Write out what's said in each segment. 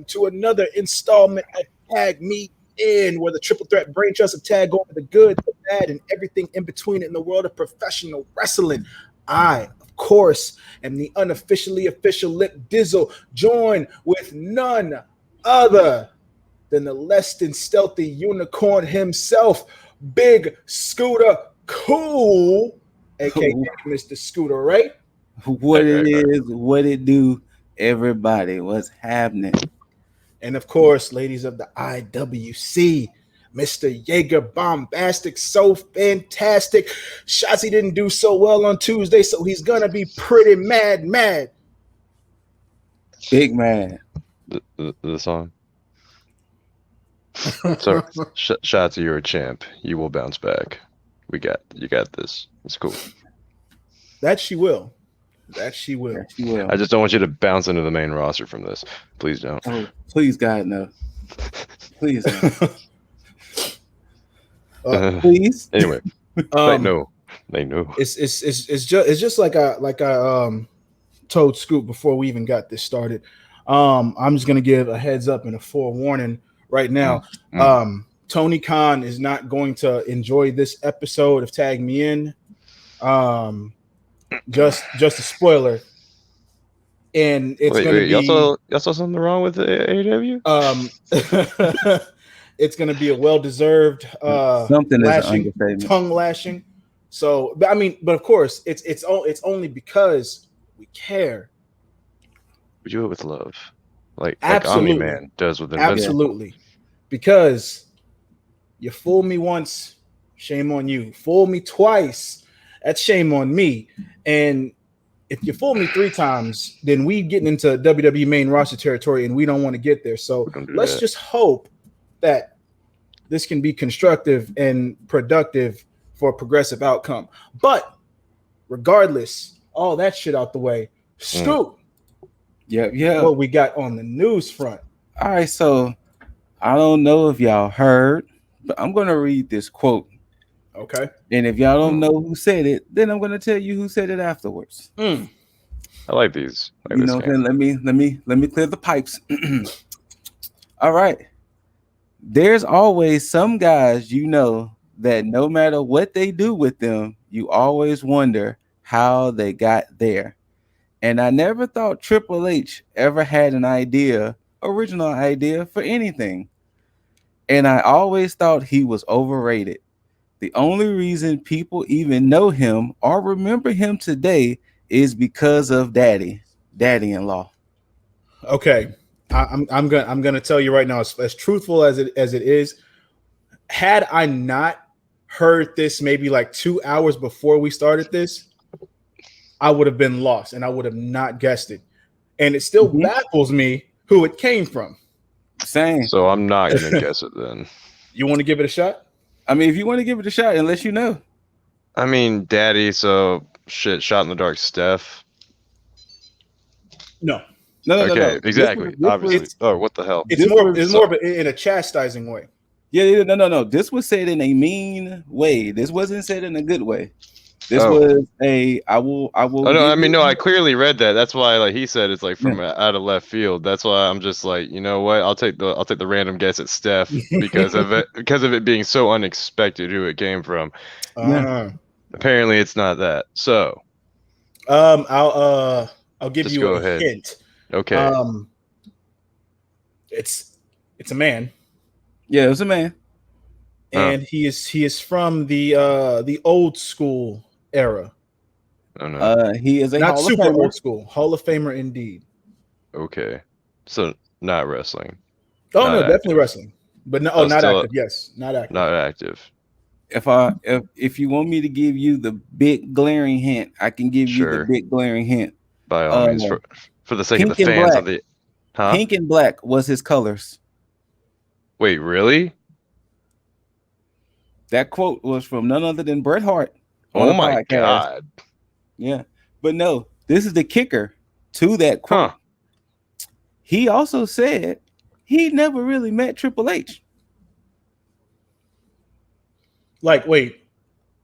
to another installment of Tag Me In, where the triple threat brain trust of tag over the good, the bad, and everything in between in the world of professional wrestling. I, of course, am the unofficially official Lip Dizzle, joined with none other than the less than stealthy unicorn himself, Big Scooter Cool, aka Mr. Scooter, right? What it is, what it do, everybody, what's happening? And of course, ladies of the IWC, Mr. Jaeger Bombastic, so fantastic. Shotzi didn't do so well on Tuesday, so he's gonna be pretty mad. Big man. The song. So, Shotzi, you're a champ. You will bounce back. You got this. It's cool. That she will. She will. I just don't want you to bounce into the main roster from this. Please don't. Oh, please, God, no. Please, please. Anyway, they know. It's just like I told Scoop before we even got this started. I'm just gonna give a heads up and a forewarning right now. Tony Khan is not going to enjoy this episode of Tag Me In. Just a spoiler, and it's gonna be. Y'all saw something wrong with the AEW? It's gonna be a well-deserved something lashing, tongue lashing. So, but of course, it's only because we care. We do it with love, like Absolutely. Omni-Man does with Absolutely, because you fool me once, shame on you. Fool me twice, that's shame on me. And if you fool me 3 times, then we getting into WWE main roster territory, and we don't want to get there. So let's just hope that this can be constructive and productive for a progressive outcome. But regardless, all that shit out the way, Scoop. Yeah. What we got on the news front. All right, so I don't know if y'all heard, but I'm gonna read this quote. Okay. And if y'all don't know who said it, then I'm gonna tell you who said it afterwards. I like these. Let me clear the pipes. All right. There's always some guys that no matter what they do with them, you always wonder how they got there. And I never thought Triple H ever had an original idea for anything. And I always thought he was overrated. The only reason people even know him or remember him today is because of daddy-in-law. Okay, I'm gonna tell you right now, as truthful as it is. Had I not heard this maybe like 2 hours before we started this, I would have been lost and I would have not guessed it. And it still baffles me who it came from. Same. So I'm not gonna guess it then. You want to give it a shot? I mean, if you want to give it a shot, unless you know. I mean, Daddy, so shot in the dark, Steph. No. Okay, exactly. Obviously. What the hell? It's more of in a chastising way. Yeah, no. This was said in a mean way. This wasn't said in a good way. This was I will. Oh no, I mean no. I clearly read that. That's why, like he said, it's like from out of left field. That's why I'm just like, you know what? I'll take the random guess at Steph because of it being so unexpected who it came from. Apparently, it's not that. So, I'll give you a hint. Okay. It's a man. Yeah, it was a man, and he is from the old school era. Oh no. He is a not super old school Hall of Famer indeed. Okay, so not wrestling. Oh no, definitely wrestling, but no, not active. Yes, not active. Not active. If you want me to give you the big glaring hint, I can give you the big glaring hint. By all means, for the sake of the fans of the pink and black was his colors. Wait, really? That quote was from none other than Bret Hart. Oh my God. Yeah. But no, this is the kicker to that quote. He also said he never really met Triple H. Like, wait.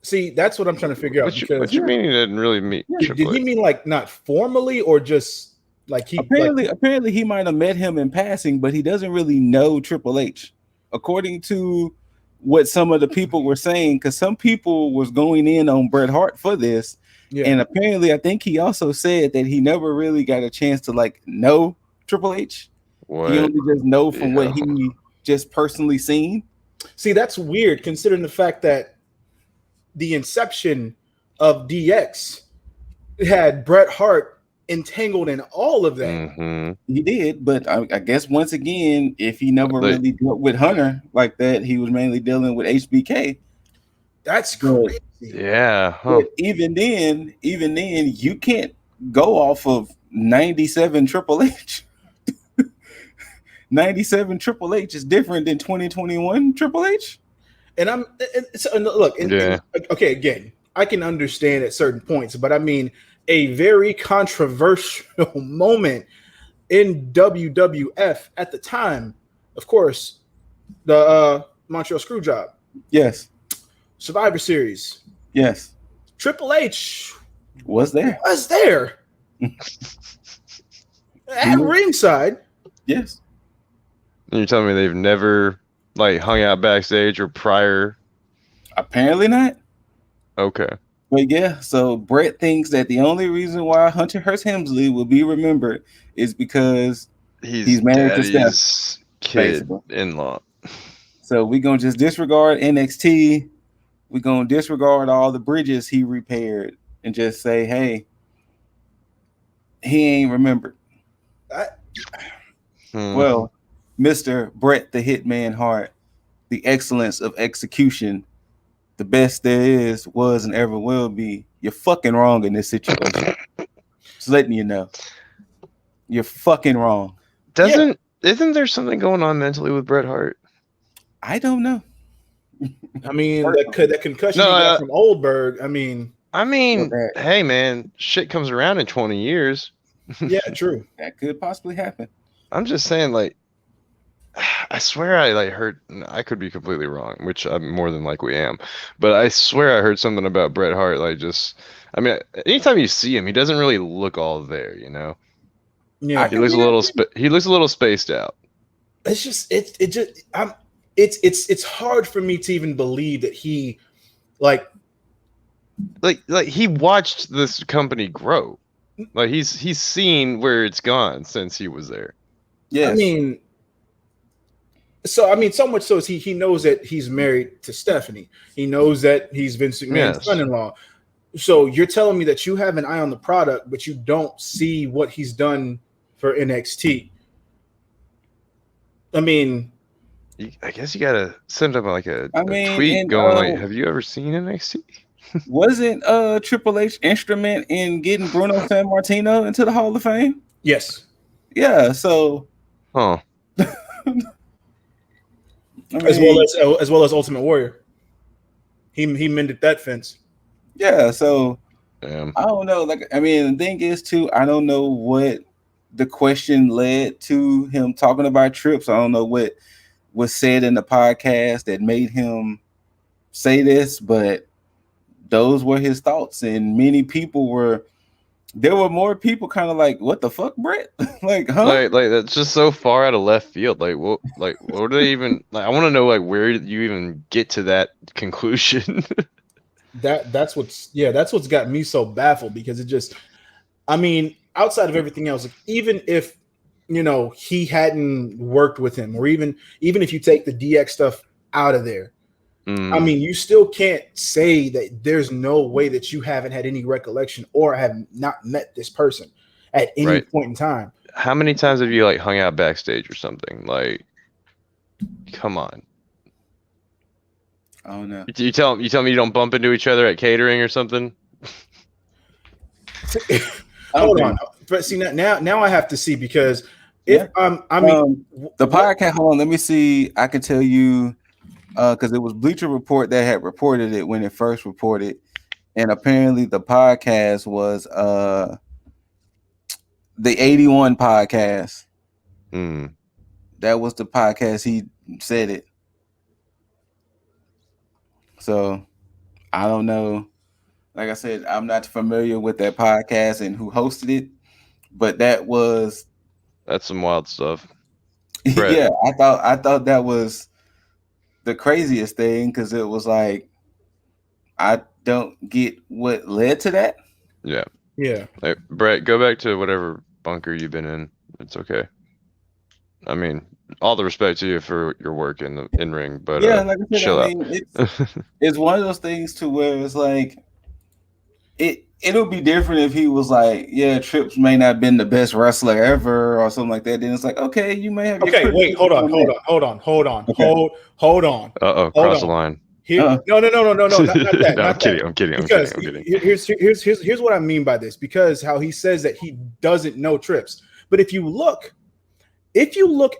See, that's what I'm trying to figure out. What you mean he didn't really meet Triple H? Did he mean like not formally or just Like Apparently he might have met him in passing, but he doesn't really know Triple H, according to what some of the people were saying. Because some people was going in on Bret Hart for this, yeah. and apparently I think he also said that he never really got a chance to like know Triple H. He What? only just know from what Yeah. he just personally seen. See, that's weird considering the fact that the inception of DX had Bret Hart entangled in all of that. Mm-hmm. He did, but I guess once again, if he never Like, really dealt with Hunter like that, he was mainly dealing with HBK. That's But, crazy. yeah. Huh. but even then, you can't go off of 97 Triple H. 97 Triple H is different than 2021 Triple H. And look, Yeah. okay, again, I can understand at certain points, but I mean, a very controversial moment in WWF at the time, of course, the Montreal Screwjob, Yes. Survivor Series, Yes. Triple H Was there? was there at ringside. Yes. And you're telling me they've never like hung out backstage or prior? Apparently not. Okay. But yeah, so Brett thinks that the only reason why Hunter Hearst Helmsley will be remembered is because He's married to Steph, daddy's kid basically. in law. So we're gonna just disregard NXT. We're gonna disregard all the bridges he repaired and just say, hey, he ain't remembered. Well, Mr. Brett the Hitman Hart, the excellence of execution, the best there is, was, and ever will be. You're fucking wrong in this situation. Just letting you know. You're fucking wrong. Isn't there something going on mentally with Bret Hart? I don't know. I mean, that concussion he got from Oldberg. I mean, hey man, shit comes around in 20 years. Yeah, true. That could possibly happen. I'm just saying, like, I swear I like heard. I could be completely wrong, which I'm more than likely am. But I swear I heard something about Bret Hart. Like, just, I mean, anytime you see him, he doesn't really look all there. You know. Yeah, he looks a little. He looks a little spaced out. It's just it's hard for me to even believe that he like he watched this company grow. Like he's seen where it's gone since he was there. Yeah, I mean, so much so as he knows that he's married to Stephanie. He knows that he's Vince McMahon's son-in-law. So you're telling me that you have an eye on the product, but you don't see what he's done for NXT. I mean, I guess you gotta send him like a tweet going like, "Have you ever seen NXT?" Wasn't Triple H instrument in getting Bruno Sammartino into the Hall of Fame? Yes. Yeah. So. Huh. As well as Ultimate Warrior. He mended that fence. Yeah. So. Damn. I don't know. Like, I mean, the thing is too, I don't know what the question led to him talking about trips. I don't know what was said in the podcast that made him say this, but those were his thoughts. And many people there were more people kind of like, what the fuck, Brett? Like, huh? Like that's just so far out of left field. What are they even like? I want to know like where you even get to that conclusion. That's what's got me so baffled, because it just, I mean, outside of everything else, like, even if he hadn't worked with him, or even if you take the DX stuff out of there, I mean, you still can't say that there's no way that you haven't had any recollection or have not met this person at any point in time. How many times have you like hung out backstage or something? Like, come on. I don't know. You tell me you don't bump into each other at catering or something? Hold on. But see, now I have to see, because if the podcast, hold on, let me see. I can tell you, because it was Bleacher Report that had reported it when it first reported, and apparently the podcast was the 81 podcast. That was the podcast he said it. So I don't know. Like I said, I'm not familiar with that podcast and who hosted it, but that was That's some wild stuff. Brett. yeah. I thought that was the craziest thing because it was like I don't get what led to that. Yeah. Yeah. Hey, Brett, go back to whatever bunker you've been in. It's okay. I mean, all the respect to you for your work in the in ring, but Yeah, like I said, I chill out. mean it's one of those things to where it's like it'll be different if he was like, yeah, Trips may not have been the best wrestler ever or something like that. Then it's like, okay, you may have your Okay, wait, hold on. that. Okay. Hold on. Uh-oh, Hold cross the on. line. Here, no, not that, No, not that. I'm kidding. Because I'm kidding. here's what I mean by this. Because how he says that he doesn't know Trips, but if you look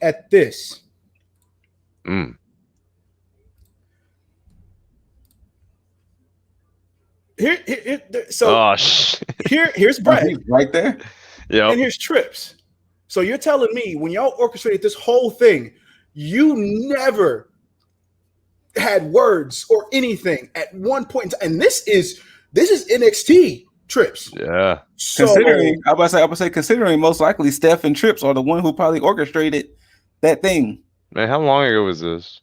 at this, Mm. so Oh, shit. here's Brett, He's right there. Yep. and here's Trips. So you're telling me when y'all orchestrated this whole thing, you never had words or anything at one point in time, and this is NXT Trips. Yeah. So Considering, I would say, considering most likely Steph and Trips are the one who probably orchestrated that thing. Man, how long ago was this?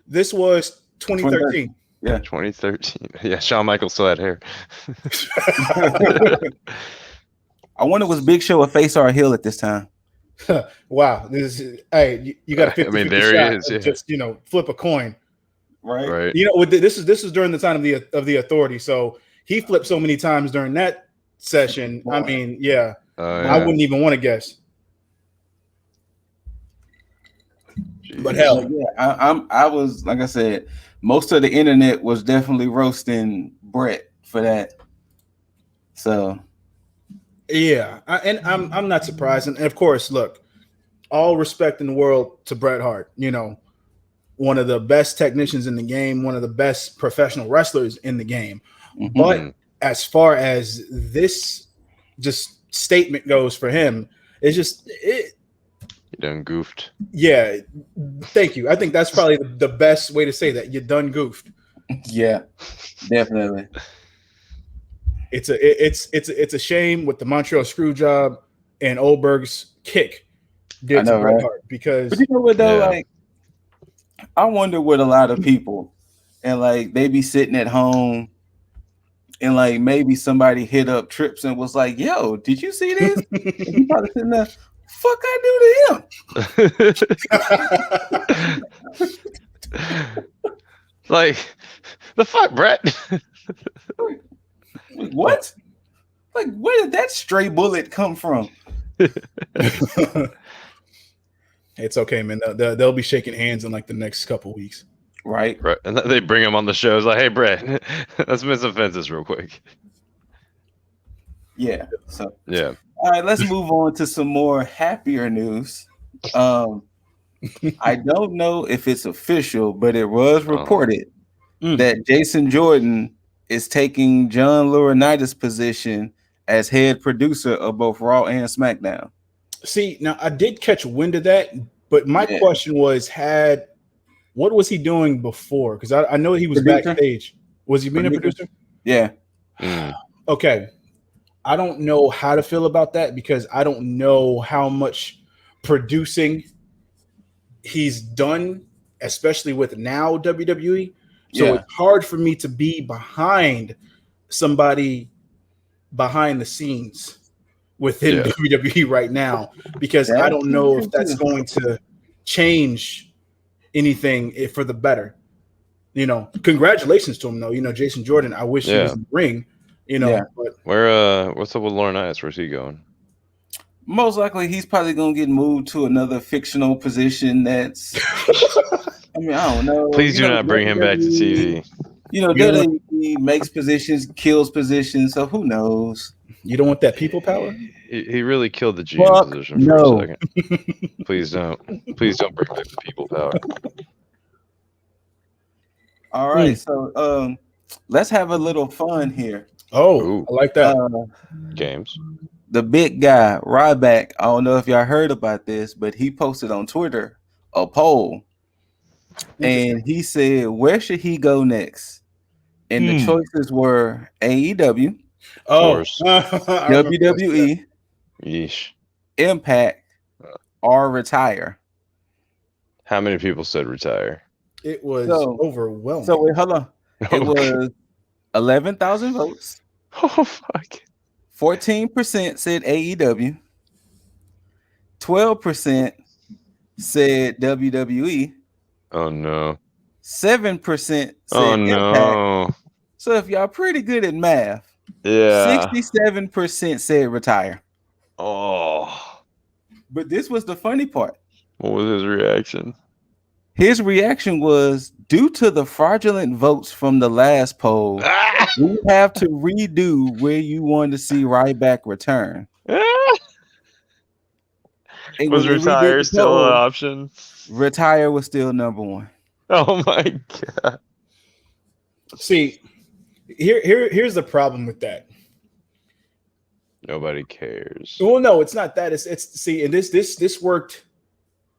this was 2013. Yeah. 2013. Yeah, Shawn Michaels still had hair. I wonder was Big Show a face or a heel at this time? Wow, this is hey, you got a 50, I mean, 50 there shot he is. Yeah. just flip a coin. Right. You know, with this is during the time of the Authority, so he flipped so many times during that session. I mean, yeah, I wouldn't even want to guess. Jeez. But hell, yeah, I was like I said, most of the internet was definitely roasting Brett for that. So yeah, I'm not surprised, and of course, look, all respect in the world to Bret Hart. You know, one of the best technicians in the game, one of the best professional wrestlers in the game. mm-hmm. But as far as this just statement goes for him, it's just You done goofed. Yeah, thank you. I think that's probably the best way to say that. You done goofed. Yeah, definitely. It's a shame with the Montreal Screwjob and Oldberg's kick did to Bret Hart because. But you know what though, like I wonder what a lot of people and like they be sitting at home and like maybe somebody hit up Trips and was like, "Yo, did you see this?" And he probably sitting there, "Fuck, I do to him." Like the fuck, Brett. What? Like, where did that stray bullet come from? It's okay, man. They'll be shaking hands in like the next couple weeks. Right. And they bring him on the show. It's like, hey, Brett, let's miss some fences real quick. Yeah. So yeah. All right, let's move on to some more happier news. I don't know if it's official, but it was reported that Jason Jordan is taking John Laurinaitis' position as head producer of both Raw and SmackDown. See, now I did catch wind of that, but my question was, what was he doing before? Because I know he was backstage. Was he being a producer? Yeah. Okay. I don't know how to feel about that because I don't know how much producing he's done, especially with now WWE. So it's hard for me to be behind somebody behind the scenes within WWE right now because I don't know if that's going to change anything for the better. You know, congratulations to him though. You know, Jason Jordan, I wish he was in the ring, you know. But what's up with Laurinaitis? Where's he going? Most likely he's probably gonna get moved to another fictional position that's I mean, I don't know. Please do not bring him back to TV. You know, WWE makes positions, kills positions, so who knows? You don't want that people power? He really killed the GM position for a second. Please don't bring back the people power. All right, so let's have a little fun here. Oh, I like that. Games. The big guy, Ryback, I don't know if y'all heard about this, but he posted on Twitter a poll. And he said, where should he go next? And the choices were AEW, WWE, Yeesh. Impact, or retire. How many people said retire? It was So overwhelming. wait, hold on. It was 11,000 votes. Oh fuck. 14% said AEW. 12% said WWE. Oh no. 7% Oh said Impact. no. So if y'all pretty good at math, Yeah. 67% said retire. Oh. But this was the funny part. What was his reaction? His reaction was, due to the fraudulent votes from the last poll, Ah! we have to redo where you want to see Ryback return. Ah! And Was when they redid retire the still an poll, option? retire was still number one. Oh my god. See, here's the problem with that. Nobody cares. Well, no, it's not that. It's see, and this worked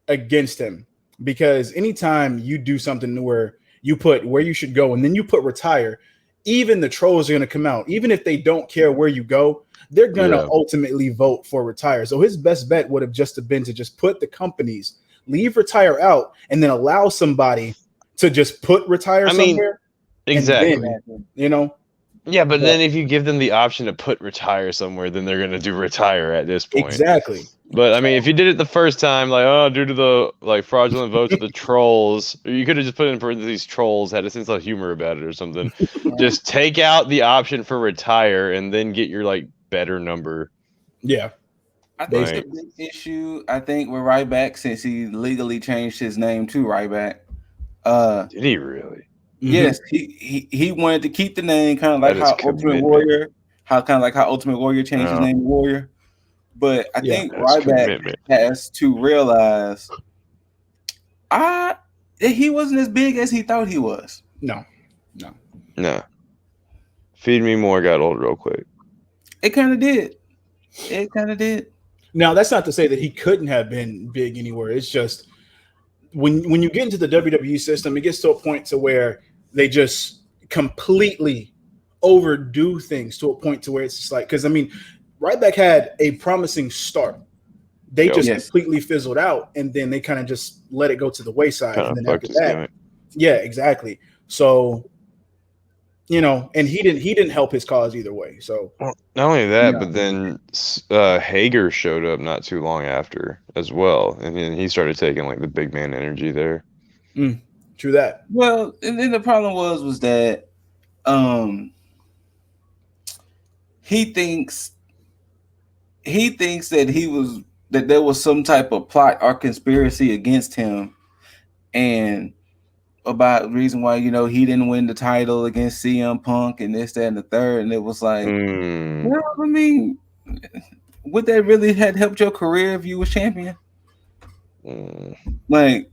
against him because anytime you do something where you put where you should go and then you put retire, even the trolls are going to come out. Even if they don't care where you go, they're going to ultimately vote for retire. So his best bet would have just been to just put the companies, leave retire out, and then allow somebody to just put retire somewhere. Exactly. And then, you know. Yeah, but then if you give them the option to put retire somewhere, then they're gonna do retire at this point. Exactly. But I mean, if you did it the first time, like, oh, due to the like fraudulent votes of the trolls, or you could have just put in parentheses trolls, had a sense of humor about it or something. Just take out the option for retire and then get your like better number. Yeah. I think the big issue, I think, with Ryback, since he legally changed his name to Ryback. Did he really? Yes, he wanted to keep the name, kind of like how Ultimate Warrior, Ultimate Warrior changed his name to Warrior. But I think Ryback has to realize that he wasn't as big as he thought he was. No. Feed Me More got old real quick. It kind of did. Now, that's not to say that he couldn't have been big anywhere. It's just when you get into the WWE system, it gets to a point to where they just completely overdo things to a point to where it's just like, because I mean, Ryback had a promising start. They just completely fizzled out, and then they kind of just let it go to the wayside. And then after that, exactly. So, you know, and he didn't help his cause either way. So not only that, but then Hager showed up not too long after as well, and then he started taking like the big man energy there. True that. Well, and then the problem was that he thinks that there was some type of plot or conspiracy against him, and about the reason why, you know, he didn't win the title against CM Punk and this, that, and the third. And it was like, well, I mean, would that really had helped your career if you was champion? Like,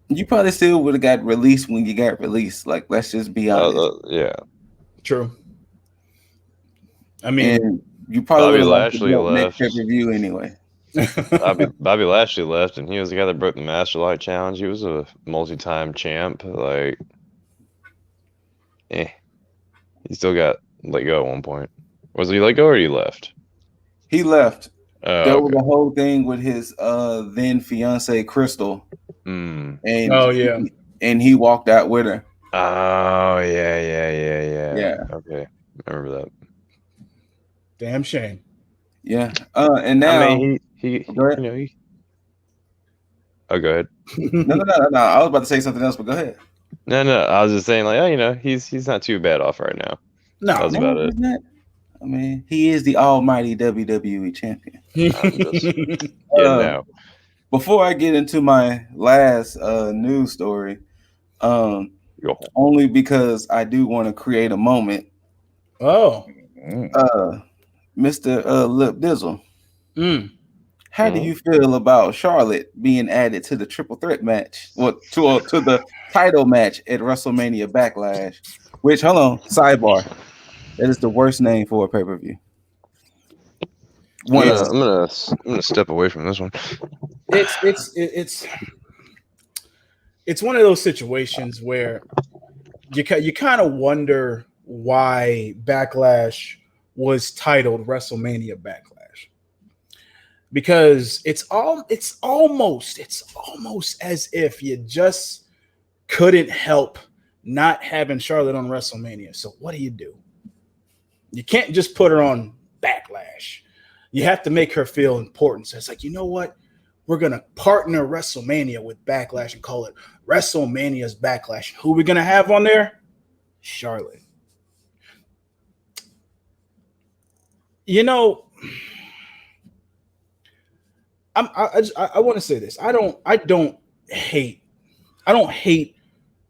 you probably still would have got released when you got released. Like, let's just be honest. Yeah. True. I mean, and you probably would have left next pay-per-view anyway. Bobby Lashley left, and he was the guy that broke the Master Light Challenge. He was a multi-time champ. Like, he still got let go at one point. Was he let go or he left? He left. There was a whole thing with his then fiance Crystal, and and he walked out with her. Oh yeah. Okay, I remember that. Damn shame. Yeah. And now I mean, he go ahead. Oh, go ahead. No. I was about to say something else, but go ahead. No. I was just saying, like, oh, you know, he's not too bad off right now. No, that was about it. Not. I mean, he is the almighty WWE champion. I'm just now. Before I get into my last news story, only because I do want to create a moment. Oh. Mr. Lip Dizzle. How do you feel about Charlotte being added to the triple threat match? Well, to the title match at WrestleMania Backlash. Which, hold on, sidebar. That is the worst name for a pay-per-view. I'm gonna step away from this one. It's one of those situations where you kind of wonder why Backlash was titled WrestleMania Backlash, because it's almost as if you just couldn't help not having Charlotte on WrestleMania. So what do? You can't just put her on Backlash. You have to make her feel important. So it's like, you know what? We're going to partner WrestleMania with Backlash and call it WrestleMania's Backlash. Who are we going to have on there? Charlotte. You know, I want to say this. I don't hate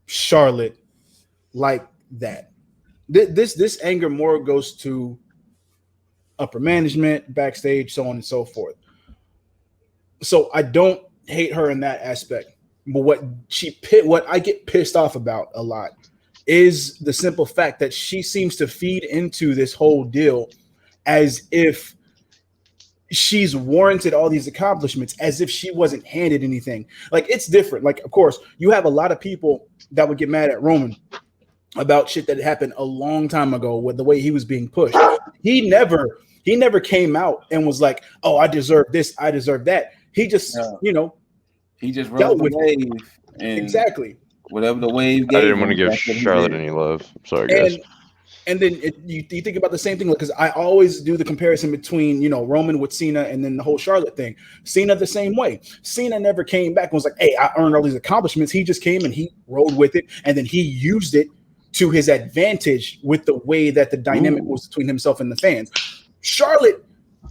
Charlotte like that. This anger more goes to upper management, backstage, so on and so forth. So I don't hate her in that aspect. But what I get pissed off about a lot is the simple fact that she seems to feed into this whole deal as if she's warranted all these accomplishments, as if she wasn't handed anything. Like, it's different. Like, of course, you have a lot of people that would get mad at Roman about shit that happened a long time ago with the way he was being pushed. He never came out and was like, oh, I deserve this, I deserve that. He just, he just rode the wave. Exactly. Whatever the wave I didn't want to give Charlotte any love. Sorry, guys. And then you think about the same thing, because I always do the comparison between, Roman with Cena and then the whole Charlotte thing. Cena the same way. Cena never came back and was like, hey, I earned all these accomplishments. He just came and he rode with it, and then he used it to his advantage with the way that the dynamic was between himself and the fans. Charlotte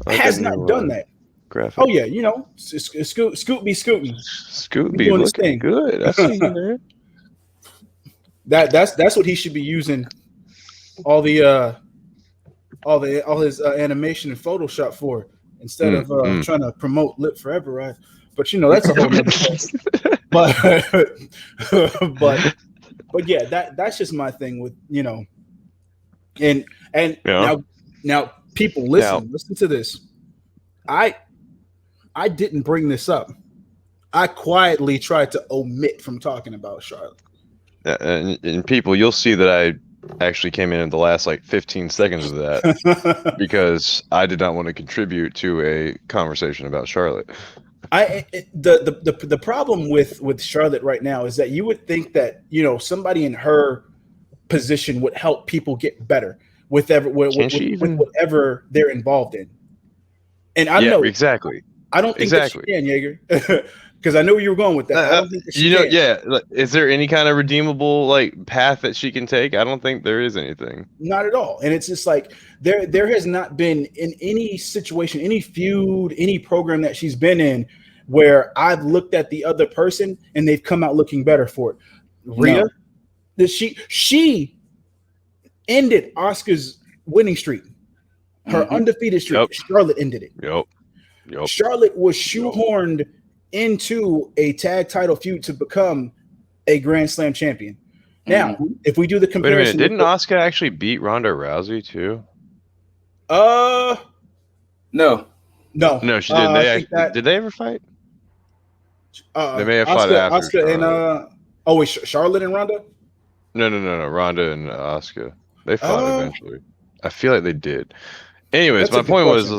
has not done that. Graphic. Oh yeah, Scoot be scooting. Scoot be looking good. I see you there. That's what he should be using all his animation and Photoshop for, instead of trying to promote Lip Forever, right? But that's a whole nother thing. But yeah, that's just my thing with and now people listen to this. I didn't bring this up. I quietly tried to omit from talking about Charlotte. And people, you'll see that I actually came in the last 15 seconds of that because I did not want to contribute to a conversation about Charlotte. The problem with Charlotte right now is that you would think that somebody in her position would help people get better with whatever they're involved in. And I know exactly. I don't think that she can, Jaeger, because I know where you were going with that. I don't think that she can. Yeah. Is there any kind of redeemable path that she can take? I don't think there is anything. Not at all. And it's just there has not been in any situation, any feud, any program that she's been in where I've looked at the other person and they've come out looking better for it. Rhea, she ended Asuka's winning streak, her undefeated streak. Yep. Charlotte ended it. Yep. Charlotte was shoehorned into a tag title feud to become a Grand Slam champion. Now, if we do the comparison, wait a minute, didn't Asuka actually beat Ronda Rousey too? No, she didn't. Did they ever fight? They may have fought after Asuka and Charlotte and Ronda. No, Ronda and Asuka. They fought eventually. I feel like they did. Anyways, my point was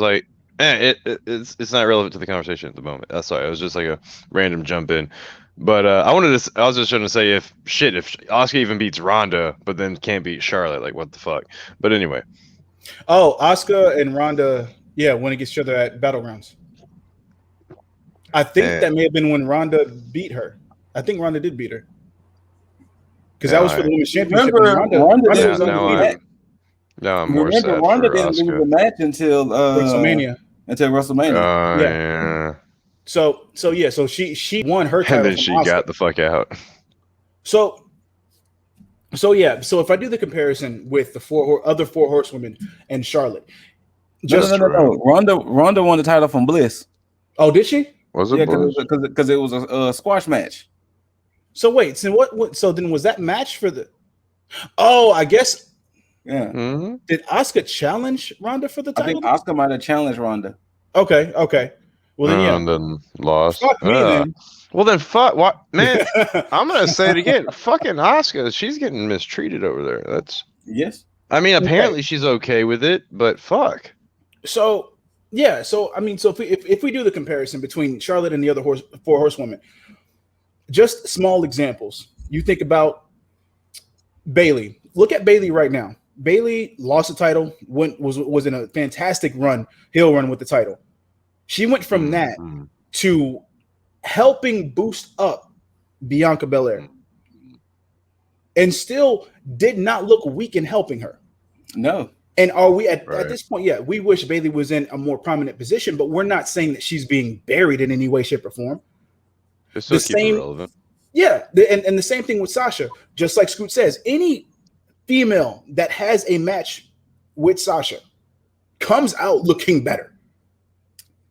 it's not relevant to the conversation at the moment. Sorry, it was just a random jump in. But I was just trying to say if Asuka even beats Ronda, but then can't beat Charlotte, what the fuck? But anyway. Oh, Asuka and Ronda, went against each other at Battlegrounds. I think that may have been when Ronda beat her. I think Ronda did beat her. Because that was for the women's championship. Now I'm more sad. Ronda didn't lose the match until WrestleMania. Yeah. So she won her title. And then she got the fuck out. So if I do the comparison with the other four horsewomen and Charlotte, no. Ronda won the title from Bliss. Oh, did she? Was it Bliss? Because it was a squash match. So wait, so what? So then was that match for the? Oh, I guess. Yeah. Mm-hmm. Did Asuka challenge Ronda for the title? I think Asuka might have challenged Ronda. Okay. Well then, and then lost. Fuck me then. Well then, fuck what, man? I'm gonna say it again. Fucking Asuka, she's getting mistreated over there. Yes. I mean, Okay. apparently she's okay with it, but fuck. So yeah, so I mean, so if we do the comparison between Charlotte and the other four horsewomen, just small examples. You think about Bailey. Look at Bailey right now. Bailey lost the title, was in a fantastic run, heel run with the title. She went from that to helping boost up Bianca Belair, and still did not look weak in helping her. No. And are we at this point? Yeah, we wish Bailey was in a more prominent position, but we're not saying that she's being buried in any way, shape, or form. Just to keep it relevant. Yeah, and the same thing with Sasha. Just like Scoot says, any female that has a match with Sasha comes out looking better.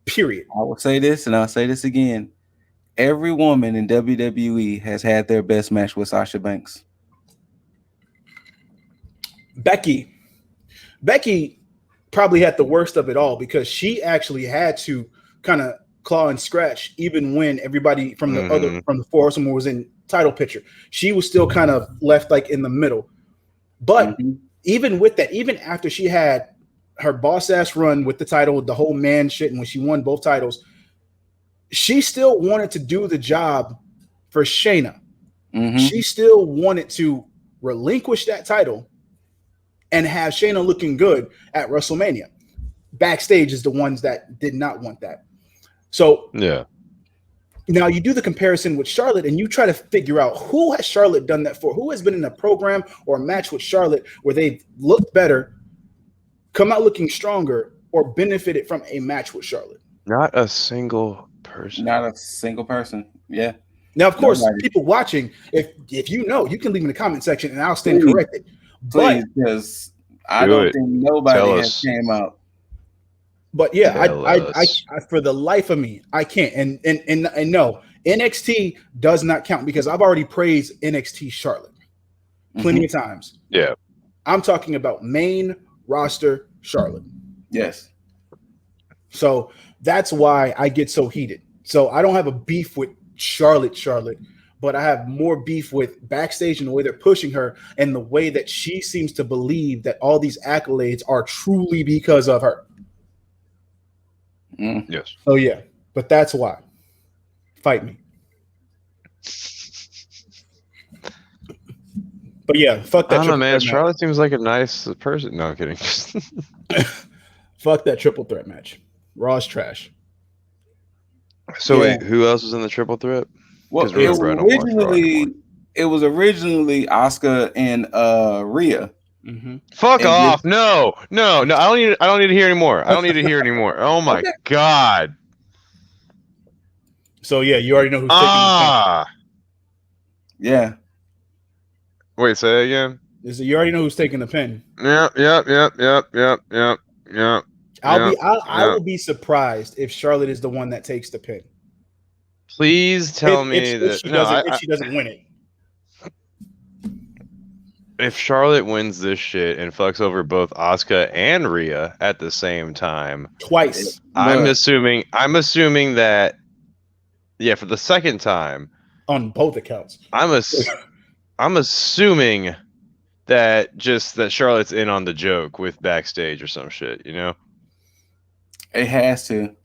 Period. I will say this, and I'll say this again. Every woman in WWE has had their best match with Sasha Banks. Becky probably had the worst of it all because she actually had to kind of claw and scratch even when everybody from the four horsewomen was in title picture. She was still kind of left like in the middle. But even with that, even after she had her boss ass run with the title, the whole man shit, and when she won both titles, she still wanted to do the job for Shayna. She still wanted to relinquish that title and have Shayna looking good at WrestleMania. Backstage is the ones that did not want that. So yeah. Now you do the comparison with Charlotte and you try to figure out who has Charlotte done that for? Who has been in a program or a match with Charlotte where they've looked better, come out looking stronger, or benefited from a match with Charlotte? Not a single person. Not a single person. Yeah. Now, of course, people watching, if you know, you can leave in the comment section and I'll stand corrected. Please, because I don't think nobody has came out. But yeah, I for the life of me, I can't. And no, NXT does not count because I've already praised NXT Charlotte plenty of times. Yeah. I'm talking about main roster Charlotte. Yes. So that's why I get so heated. So I don't have a beef with Charlotte, but I have more beef with backstage and the way they're pushing her and the way that she seems to believe that all these accolades are truly because of her. Yes. Oh yeah, but that's why. Fight me. But yeah, fuck that. I don't know, man. Charlotte seems like a nice person. No, I'm kidding. Fuck that triple threat match. Raw's trash. So wait, who else was in the triple threat? Well, it was originally Asuka and Rhea. Fuck off! No. I don't need to hear anymore. I don't need to hear anymore. Oh my god. So yeah, you already know who's taking the pin. Yeah. Wait, say that again. You already know who's taking the pin. Yeah. I will be surprised if Charlotte is the one that takes the pin. Please tell me if she doesn't win it. If Charlotte wins this shit and fucks over both Asuka and Rhea at the same time twice, I'm assuming that for the second time on both accounts. I'm assuming that Charlotte's in on the joke with backstage or some shit, you know? It has to.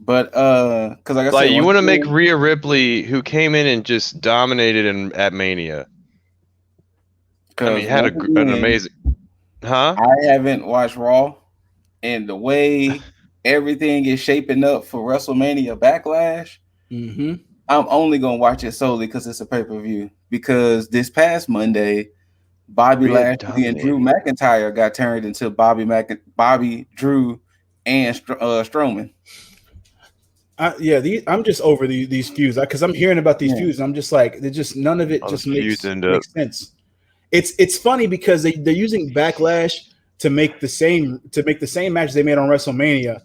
But because like I said, you want to make Rhea Ripley, who came in and just dominated at Mania. I mean, had an amazing. Huh? I haven't watched Raw, and the way everything is shaping up for WrestleMania Backlash, I'm only gonna watch it solely because it's a pay-per-view. Because this past Monday, Bobby Lashley and Drew McIntyre got turned into Bobby, Drew, and Strowman. I'm just over these feuds because I'm hearing about these feuds. And I'm just like, they're just none of it just makes sense. It's funny because they're using Backlash to make the same match they made on WrestleMania,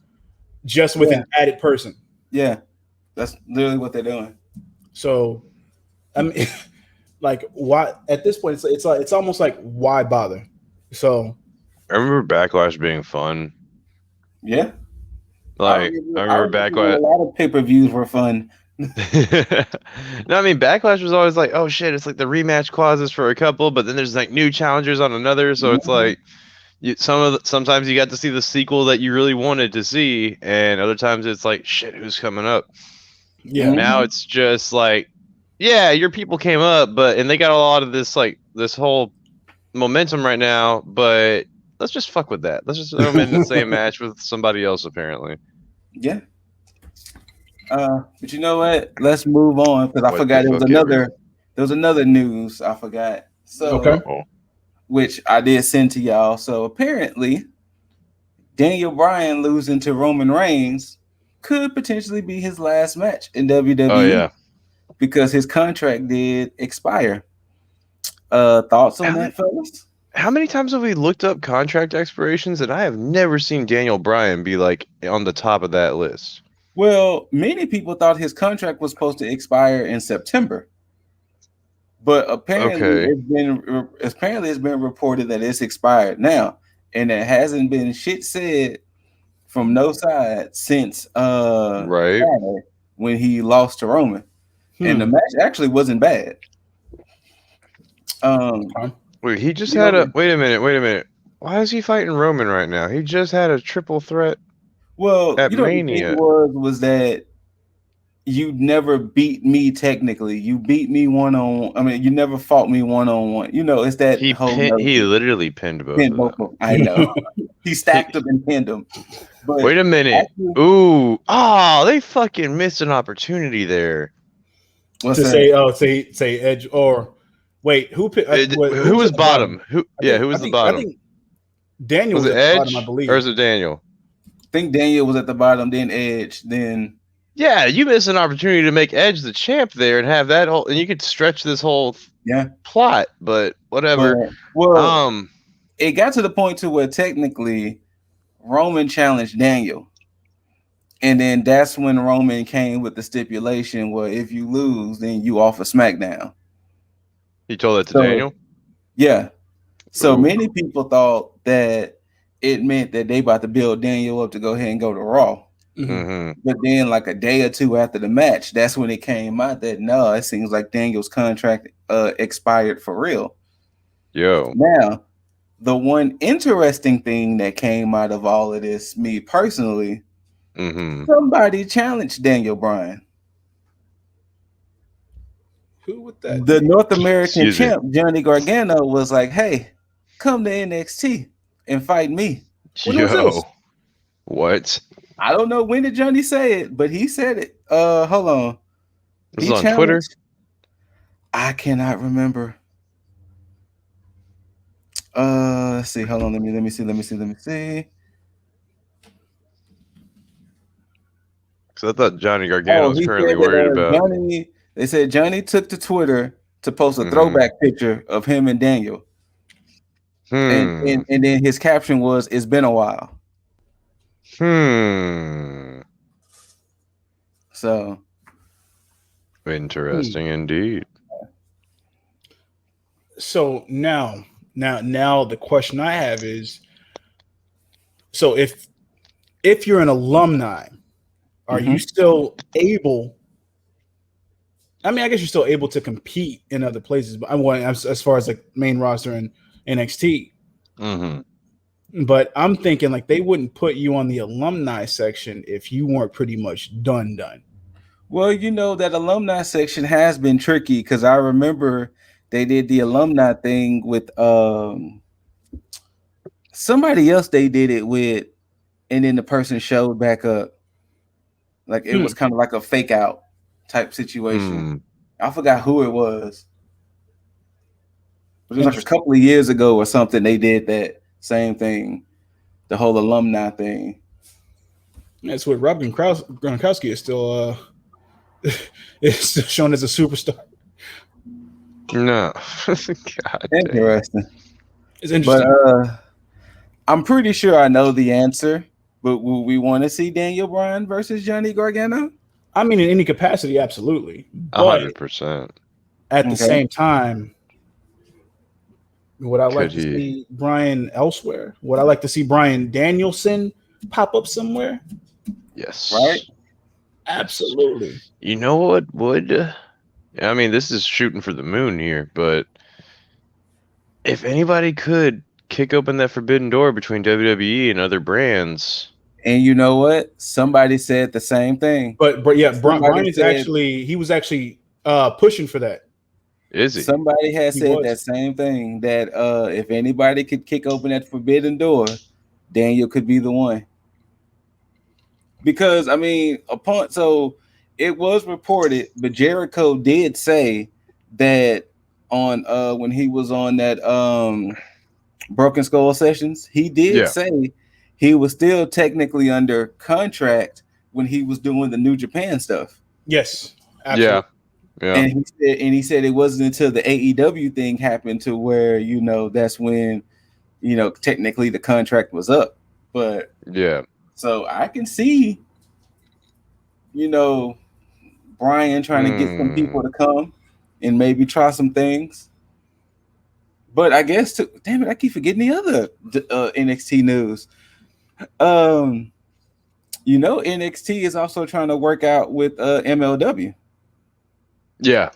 just with an added person. Yeah, that's literally what they're doing. So, I mean, like, why at this point it's almost like why bother? So, I remember Backlash being fun. Yeah. Like I remember Backlash. A lot of pay-per-views were fun No, I mean Backlash was always like, oh shit, it's like the rematch clauses for a couple, but then there's like new challengers on another, so it's like sometimes you got to see the sequel that you really wanted to see, and other times it's like, shit, who's coming up? Yeah. Now it's just like, yeah, your people came up, and they got a lot of this whole momentum right now, but let's just fuck with that. Let's just throw them in the same match with somebody else, apparently. Yeah. But you know what? Let's move on because I What forgot the fuck ever. there was another news I forgot. So Okay. which I did send to y'all. So apparently Daniel Bryan losing to Roman Reigns could potentially be his last match in WWE. Oh yeah. Because his contract did expire. Thoughts on that, fellas? How many times have we looked up contract expirations, and I have never seen Daniel Bryan be like on the top of that list? Well, many people thought his contract was supposed to expire in September, but apparently Okay. it's been reported that it's expired now, and it hasn't been shit said from no side since Right. Friday when he lost to Roman, and the match actually wasn't bad. Wait, he just had a wait a minute. Why is he fighting Roman right now? He just had a triple threat Well, at you know what the thing Mania. was that you never beat me technically. You beat me one-on-one. I mean, you never fought me one-on-one. You know, it's that He literally pinned both of them. I know. He stacked them and pinned them. But wait a minute. Ooh. Oh, they fucking missed an opportunity there. What's to that? say Edge or wait, who who was bottom? Who was the bottom? I think Daniel was was it at the Edge bottom, I believe. or is it Daniel? I think Daniel was at the bottom, then Edge, then yeah, you missed an opportunity to make Edge the champ there and have that whole, and you could stretch this whole plot, but whatever. It got to the point to where technically Roman challenged Daniel. And then that's when Roman came with the stipulation where if you lose, then you off of SmackDown. He told that to Daniel? Yeah. So many people thought that it meant that they about to build Daniel up to go ahead and go to Raw. Mm-hmm. But then like a day or two after the match, that's when it came out that no, it seems like Daniel's contract expired for real. Yo. Now, the one interesting thing that came out of all of this, me personally, somebody challenged Daniel Bryan. Who would that The be? North American champ, Johnny Gargano, was like, hey, come to NXT and fight me. When was this? What? I don't know when did Johnny say it, but he said it. Hold on. This is on Twitter? I cannot remember. Let's see. Hold on. Let me see. Because I thought Johnny Gargano was currently worried about. They said Johnny took to Twitter to post a throwback picture of him and Daniel. And then his caption was, "It's been a while." So interesting indeed. So now the question I have is, so if you're an alumni, are you still able? I mean, I guess you're still able to compete in other places, but I want as far as like main roster and NXT. But I'm thinking like they wouldn't put you on the alumni section if you weren't pretty much done. Well, you know, that alumni section has been tricky because I remember they did the alumni thing with somebody else they did it with, and then the person showed back up. Like it was kind of like a fake out type situation. I forgot who it was. But it was like a couple of years ago or something. They did that same thing, the whole alumni thing. That's what Rob Gronkowski is still is still shown as a superstar. No, God, interesting. It's interesting. But I'm pretty sure I know the answer. But will we want to see Daniel Bryan versus Johnny Gargano? I mean, in any capacity, absolutely. 100%. At the same time, would I like to see Bryan elsewhere? Would I like to see Bryan Danielson pop up somewhere? Yes. Right. Absolutely. You know what would? I mean, this is shooting for the moon here, but if anybody could kick open that forbidden door between WWE and other brands, And you know what? Somebody said the same thing. But yeah, Somebody Brian's said he was actually pushing for that. is he? somebody had He said was. that same thing, that if anybody could kick open that forbidden door, Daniel could be the one. Because I mean, it was reported, but Jericho did say that on when he was on that Broken Skull sessions, he did Yeah. say he was still technically under contract when he was doing the New Japan stuff. Yes, absolutely. Yeah. And he said it wasn't until the AEW thing happened to where, that's when, technically the contract was up. But Yeah. so I can see, Bryan trying to get some people to come and maybe try some things. But I guess, damn it, I keep forgetting the other NXT news. NXT is also trying to work out with MLW. Yeah.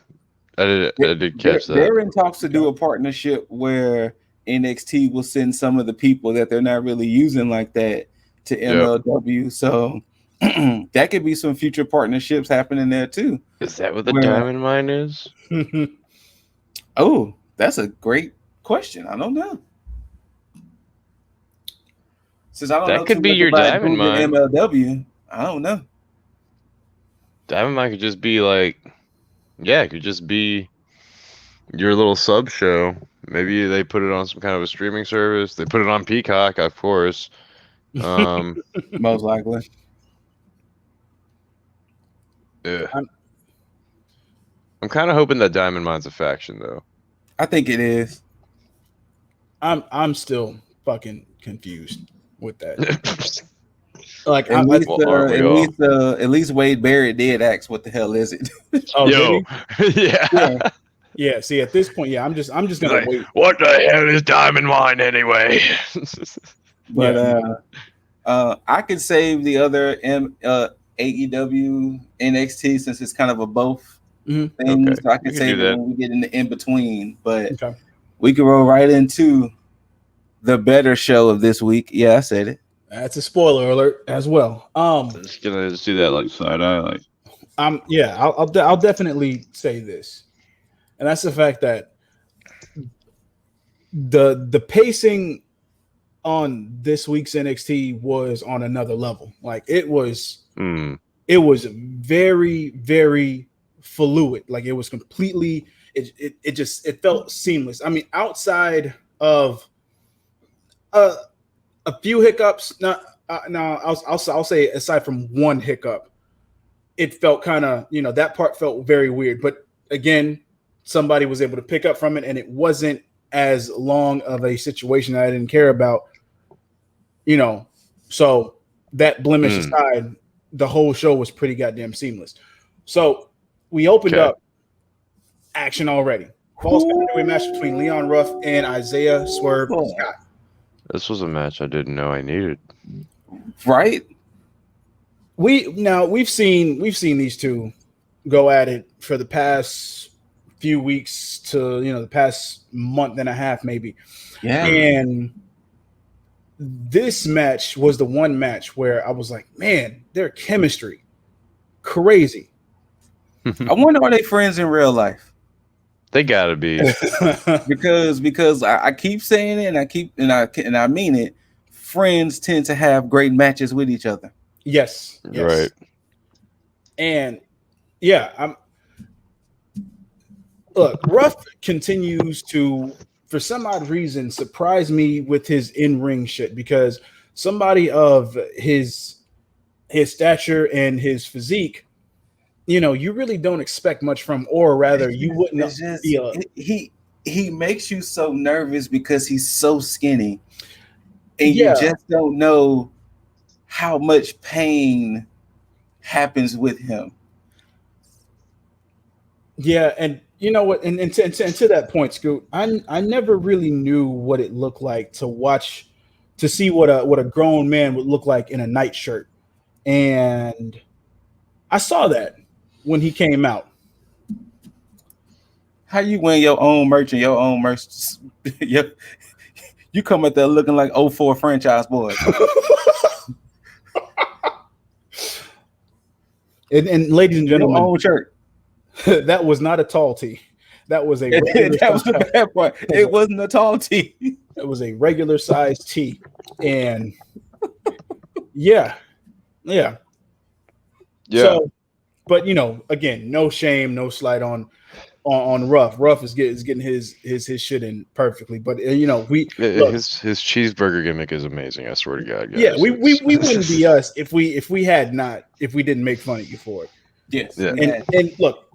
I did catch that. They're in talks to do a partnership where NXT will send some of the people that they're not really using like that to MLW. So that could be some future partnerships happening there too. Is that what the Diamond Mine is? Oh, that's a great question. I don't know. Since I don't know That could too be much your about Diamond doing Mine. MLW, I don't know. Diamond Mine could just be like, yeah, it could just be your little sub show. Maybe they put it on some kind of a streaming service. They put it on Peacock, of course. Most likely. Yeah. I'm kind of hoping that Diamond Mine's a faction, though. I think it is. I'm still fucking confused with that. Like at least Wade Barrett did ask, "What the hell is it?" Oh, yo, yeah. See, at this point, yeah, I'm just gonna like, wait. What the hell is Diamond Mine anyway? But I could save the other AEW NXT since it's kind of a both thing. Okay. So I can save it when we get in the in between. But we can roll right into the better show of this week. Yeah, I said it. That's a spoiler alert as well. Just gonna see that like side eye, like. I'll definitely say this, and that's the fact that the pacing on this week's NXT was on another level. Like it was very, very fluid. Like it was completely. It felt seamless. I mean, outside of a few hiccups. I'll say aside from one hiccup, it felt kind of, that part felt very weird. But again, somebody was able to pick up from it, and it wasn't as long of a situation that I didn't care about. So that blemish aside, the whole show was pretty goddamn seamless. So we opened up action already. Falls heavyweight match between Leon Ruff and Isaiah Swerve Scott. This was a match I didn't know I needed. Right? We've seen these two go at it for the past few weeks to the past month and a half maybe. Yeah. And this match was the one match where I was like, man, their chemistry crazy. I wonder, are they friends in real life? They gotta be. because I keep saying it, and I mean it. Friends tend to have great matches with each other. Yes. Right. And yeah, look, Ruff continues to, for some odd reason, surprise me with his in-ring shit, because somebody of his stature and his physique, you really don't expect much from, or rather, you wouldn't feel. He makes you so nervous because he's so skinny, and you just don't know how much pain happens with him. Yeah, and you know what? And to that point, Scoot, I never really knew what it looked like to see what a grown man would look like in a nightshirt, and I saw that when he came out. How you win your own merch and your own merch? You come up there looking like 04 franchise boys. And ladies and gentlemen, your own shirt. That was not a tall tee. That was a regular That was the bad part. It wasn't a tall tee. It was a regular size tee. And yeah. So, but again, no shame, no slight on Ruff. Ruff is getting his shit in perfectly. But his cheeseburger gimmick is amazing. I swear to God, guys. Yeah, we wouldn't be us if we didn't make fun of you for it. Yes. Yeah. And look,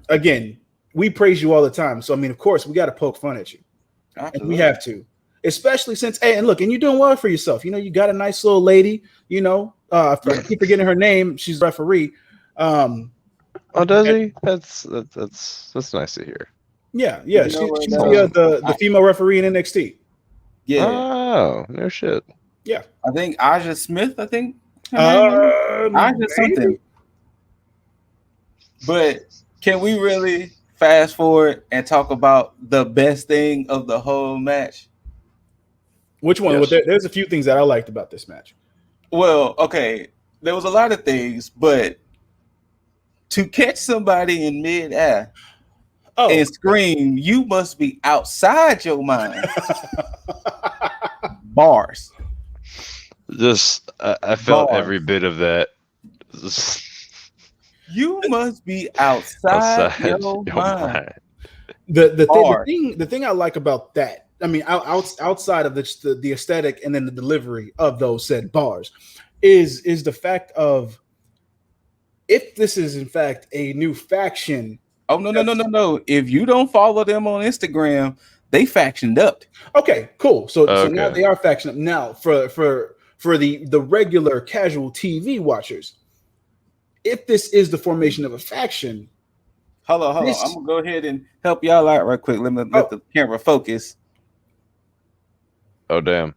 again, we praise you all the time. So I mean, of course, we got to poke fun at you. Absolutely. And we have to, especially since and you're doing well for yourself. You got a nice little lady. I keep forgetting her name. She's a referee. Oh, does he? That's nice to hear. Yeah. She's the female referee in NXT. Yeah. Oh, no shit. Yeah. I think Aja Smith. Aja something. But can we really fast forward and talk about the best thing of the whole match? Which one? Yes. Well, there's a few things that I liked about this match. Well, okay, there was a lot of things, but to catch somebody in midair and scream, "You must be outside your mind!" Bars. Just I felt every bit of that. You must be outside your mind. The thing I like about that, I mean, outside of the aesthetic and then the delivery of those said bars, is the fact of if this is in fact a new faction. Oh no! If you don't follow them on Instagram, they factioned up. Okay, cool. So now they are factioned up. Now for the regular casual TV watchers, if this is the formation of a faction, hold on. I'm gonna go ahead and help y'all out right quick. Let the camera focus. Oh damn!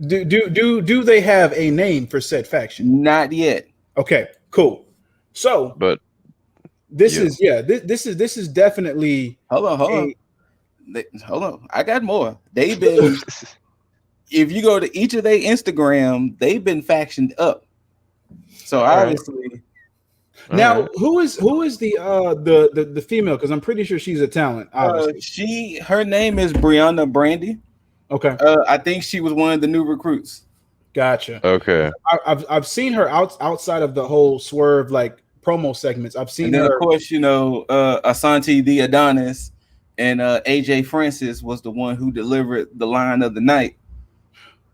Do they have a name for said faction? Not yet. Okay, cool. So, but this is definitely. Hold on. I got more. They've been. If you go to each of their Instagram, they've been factioned up. So obviously, now who is the female? Because I'm pretty sure she's a talent. Obviously, her name is Brianna Brandy. Okay, I think she was one of the new recruits. Gotcha. Okay, I've seen her outside of the whole Swerve like promo segments. I've seen her. Of course, Asante the Adonis and AJ Francis was the one who delivered the line of the night.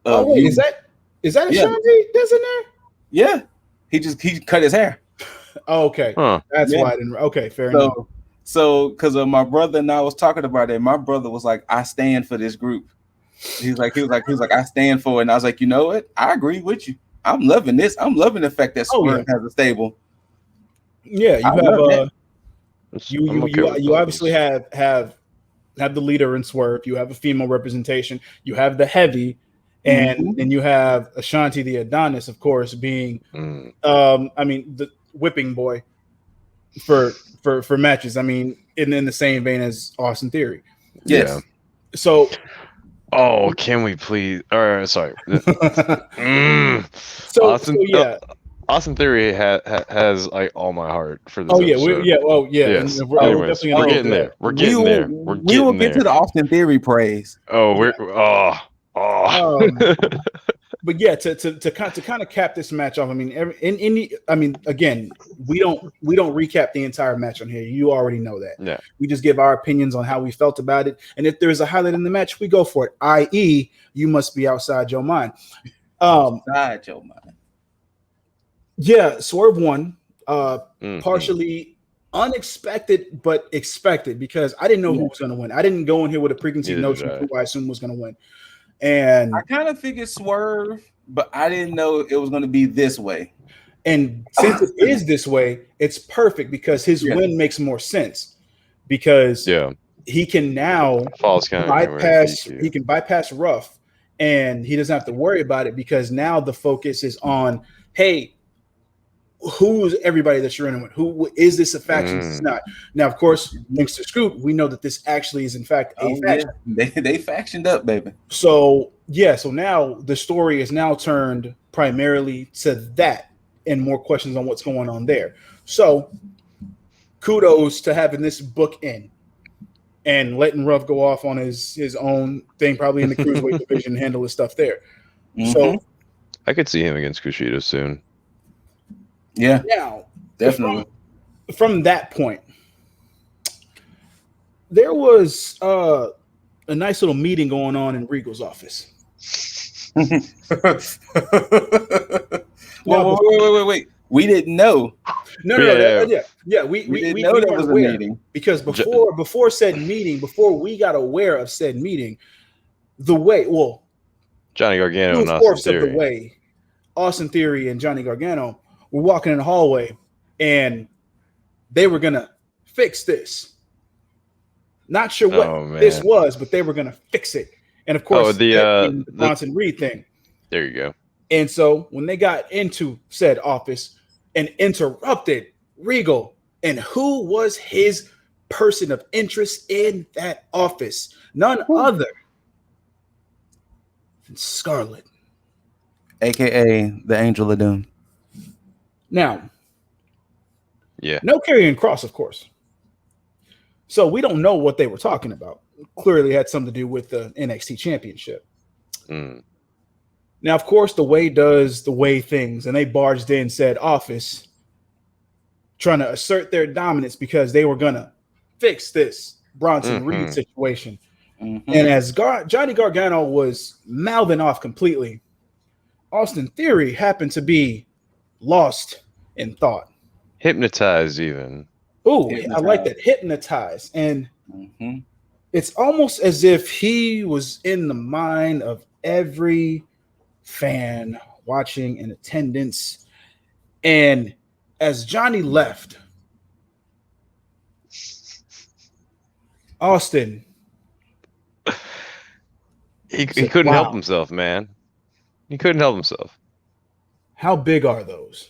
Wait, is that Ashanti that's in there? Yeah, he cut his hair. Oh, okay, that's why I didn't. Okay, fair enough. So, because my brother and I was talking about it, my brother was like, "I stand for this group." He was like, "I stand for it," and I was like, "You know what? I agree with you. I'm loving this. I'm loving the fact that Swerve has a stable." Yeah, you obviously have the leader in Swerve. You have a female representation. You have the heavy. And then you have Ashanti the Adonis, of course, being the whipping boy for matches. I mean, in the same vein as Austin Theory. Yes. Yeah. So can we please sorry. Austin Theory has like all my heart for this. Episode. Yes. Anyways, we're getting there. We will get to the Austin Theory praise. But yeah, to kind of cap this match off. I mean, again, we don't recap the entire match on here. You already know that. Yeah. We just give our opinions on how we felt about it, and if there's a highlight in the match, we go for it. I.e., you must be outside your mind. Outside your mind. Yeah, Swerve won. Partially unexpected, but expected because I didn't know who was going to win. I didn't go in here with a preconceived notion of who I assumed was going to win. And I kind of figured Swerve, but I didn't know it was going to be this way. And since it is this way, it's perfect because his win makes more sense because he can now bypass Ruff and he doesn't have to worry about it because now the focus is on, hey, who's everybody that you're in with? Who is this a faction? It's not. Now, of course, thanks to Scoop, we know that this actually is in fact a faction. Yeah. They factioned up, baby. So now the story is now turned primarily to that and more questions on what's going on there. So kudos to having this book in and letting Ruff go off on his own thing, probably in the cruiserweight division, handle his stuff there. So I could see him against Kushida soon. Yeah, now definitely. From that point, there was a nice little meeting going on in Regal's office. Wait. We didn't know. No. We didn't know there was a meeting because before said meeting, before we got aware of said meeting, Johnny Gargano and Austin Theory. Austin Theory and Johnny Gargano were walking in the hallway, and they were gonna fix this. Not sure what this was, but they were gonna fix it. And of course, the Bronson Reed thing. There you go. And so when they got into said office and interrupted Regal, and who was his person of interest in that office? None other than Scarlett, aka the Angel of Doom. Now, no Karrion Kross, of course. So we don't know what they were talking about. Clearly had something to do with the NXT championship. Now, of course, the way does the way things, and they barged in said office trying to assert their dominance because they were going to fix this Bronson Reed situation. And as Johnny Gargano was mouthing off completely, Austin Theory happened to be lost in thought. Hypnotized even. Oh, I like that. Hypnotized. And it's almost as if he was in the mind of every fan watching in attendance. And as Johnny left, Austin, he couldn't help himself, man. He couldn't help himself. How big are those?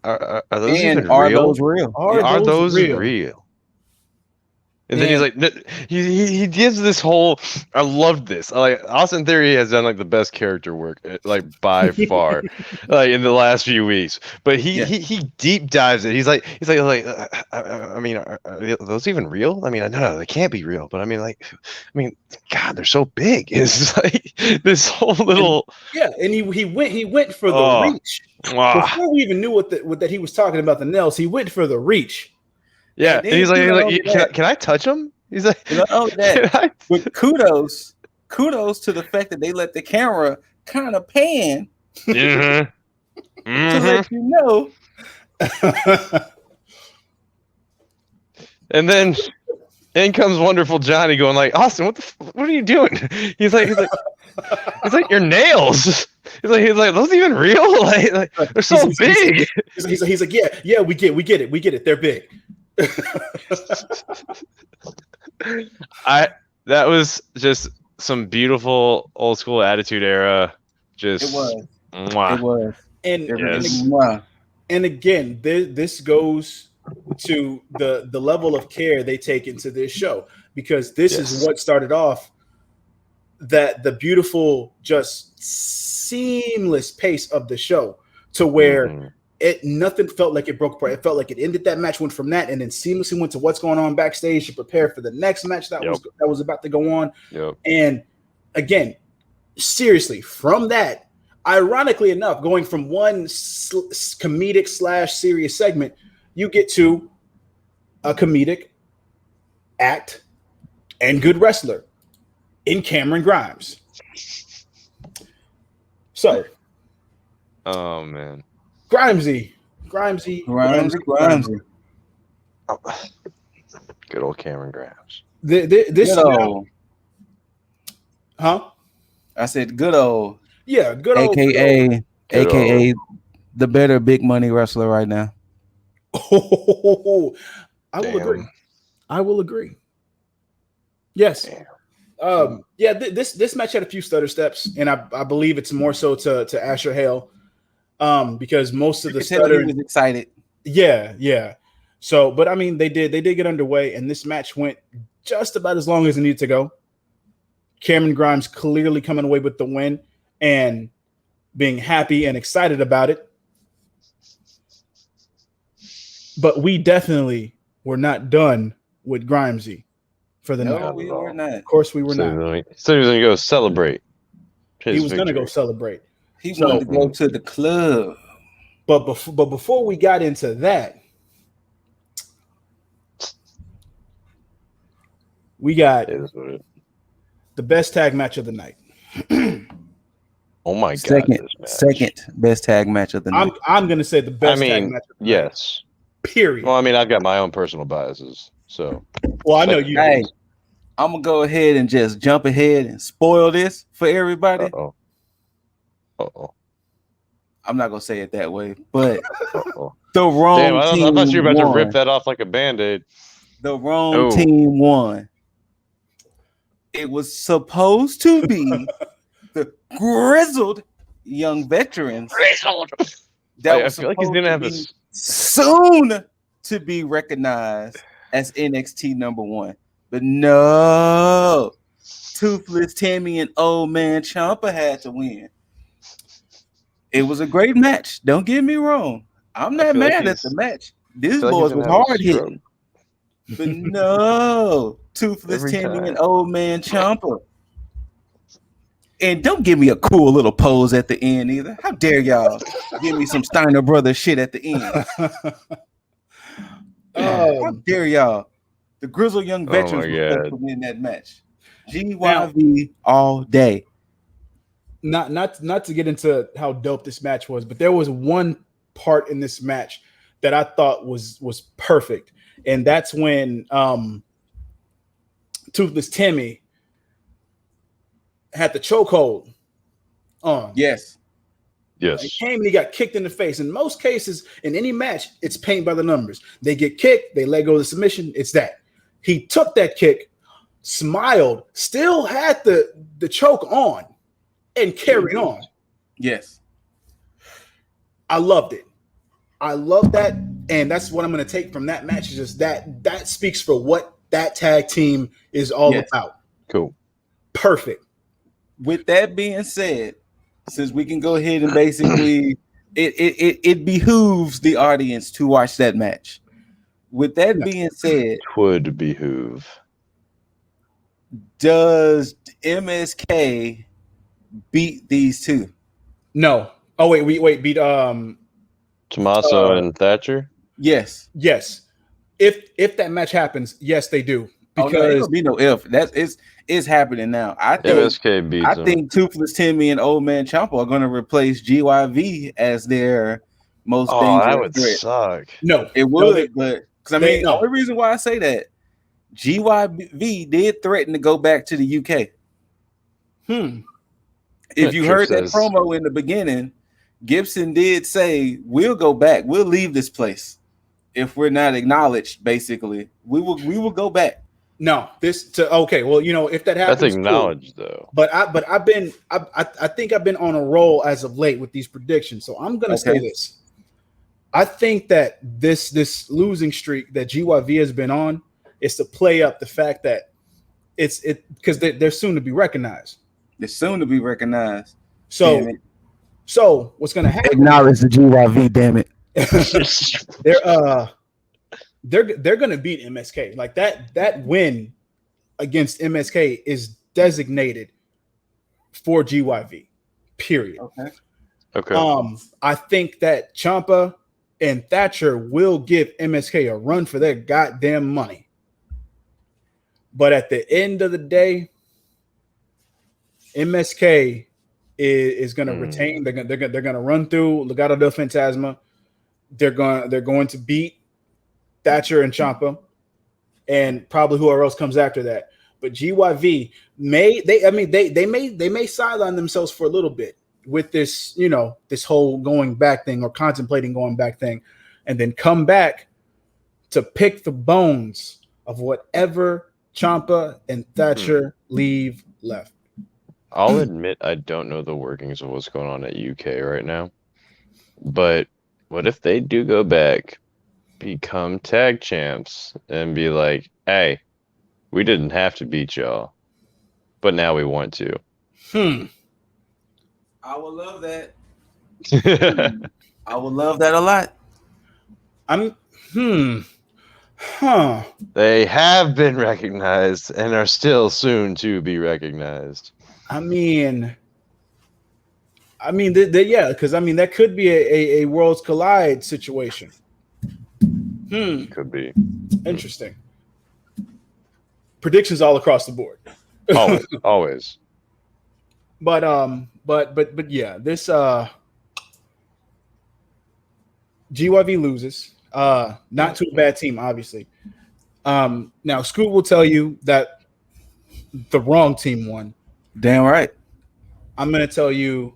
Are those even real? Are those real? And then he's like, he gives this whole. I loved this. Like Austin Theory has done like the best character work, like by far, like in the last few weeks. But he deep dives it. He's like, I mean, are those even real? I mean, no, they can't be real. But I mean, God, they're so big. It's like this whole little. And he went for the reach. Before we even knew what that he was talking about the nails, he went for the reach. Yeah, and he's like, can I touch him? He's like, But kudos to the fact that they let the camera kind of pan to let you know. And then in comes wonderful Johnny going like, Austin, what are you doing? He's like your nails. He's like, those even real? Like they're so big. He's like, yeah, we get it. They're big. That was just some beautiful old school Attitude Era. Just it was. Mwah. It was. And again, this goes to the level of care they take into this show, because this is what started off that the beautiful, just seamless pace of the show, to where nothing felt like it broke apart. It felt like it ended that match, went from that, and then seamlessly went to what's going on backstage to prepare for the next match that was about to go on. And again, seriously, from that, ironically enough, going from one comedic / serious segment, you get to a comedic act and good wrestler in Cameron Grimes. So, oh man. Grimesy. Oh, good old Cameron Grimes. This good old. I said good old. Yeah, good old. AKA the better big money wrestler right now. Oh, I will agree. Yes. This match had a few stutter steps, and I believe it's more so to Asher Hale. because most of You the could tell he stuttering, was excited. yeah. So, but I mean, they did get underway, and this match went just about as long as it needed to go. Cameron Grimes clearly coming away with the win and being happy and excited about it. But we definitely were not done with Grimesy for the night. No, we were not. Of course, we were not. So he was gonna go celebrate his He was going to go victory. celebrate. He wanted to go to the club. But before we got into that, we got the best tag match of the night. Oh my Second, god! This match. second best tag match of the night. I'm going to say the best tag match of the night. Yes. Period. Well, I mean, I've got my own personal biases, so. Well, I know you. Hey, I'm gonna go ahead and just jump ahead and spoil this for everybody. Uh-oh. I'm not gonna say it that way, but Uh-oh. the wrong team I thought you were about won. to rip that off like a Band-Aid. The wrong team won. It was supposed to be the grizzled young veterans. I feel like he's gonna have a soon to be recognized as NXT #1. But no, Toothless Timmy and Old Man Ciampa had to win. It was a great match. Don't get me wrong. I'm not mad at the match. These boys was hard hitting. But no, Toothless Timmy and Old Man Ciampa. And don't give me a cool little pose at the end either. How dare y'all give me some Steiner Brothers shit at the end? How dare y'all? The Grizzled Young Veterans were supposed to win that match. GYV all day. Not to get into how dope this match was, but there was one part in this match that I thought was perfect, and that's when Toothless Timmy had the chokehold on. Yes. Yes. He came and he got kicked in the face. In most cases, in any match, it's paint by the numbers. They get kicked, they let go of the submission. It's that. He took that kick, smiled, still had the choke on, and carried on. Yes. I loved it. I love that. And that's what I'm going to take from that match. Is just that speaks for what that tag team is all about. Cool. Perfect. With that being said, since we can go ahead and basically it behooves the audience to watch that match. With that being said, would behoove. Does MSK beat these two? No. Oh wait, beat Tommaso and Thatcher? Yes. If that match happens, yes, they do. Because there'll be no if. It's happening now. I think MSK beats I think Toothless Timmy and Old Man Ciampa are going to replace GYV as their most dangerous that would threat. suck. No, it would, but because the only reason why I say that, GYV did threaten to go back to the UK. If you heard that promo in the beginning, Gibson did say, "We'll go back. We'll leave this place if we're not acknowledged. Basically, we will go back." No, okay. Well, if that happens, that's acknowledged though. But I think I've been on a roll as of late with these predictions. So I'm gonna say this. I think that this losing streak that GYV has been on is to play up the fact that it's because they're soon to be recognized. They're soon to be recognized. So what's gonna happen? Acknowledge the GYV, damn it. They're gonna beat MSK. Like that win against MSK is designated for GYV. Period. Okay. I think that Ciampa and Thatcher will give MSK a run for their goddamn money. But at the end of the day, MSK is going to retain. They're going to run through Legado del Fantasma. They're going to beat Thatcher and Ciampa, and probably whoever else comes after that. But GYV they may sideline themselves for a little bit with this, this whole going back thing or contemplating going back thing, and then come back to pick the bones of whatever Ciampa and Thatcher leave left. I'll admit I don't know the workings of what's going on at UK right now. But what if they do go back, become tag champs, and be like, hey, we didn't have to beat y'all, but now we want to. I would love that. They I would love that a lot. have been recognized and are still soon to be recognized. Yeah, because that could be a Worlds Collide situation. Could be. Interesting. Predictions all across the board. Always. But yeah, this GYV loses. Not to a bad team, obviously. Now Scoot will tell you that the wrong team won. Damn right. I'm gonna tell you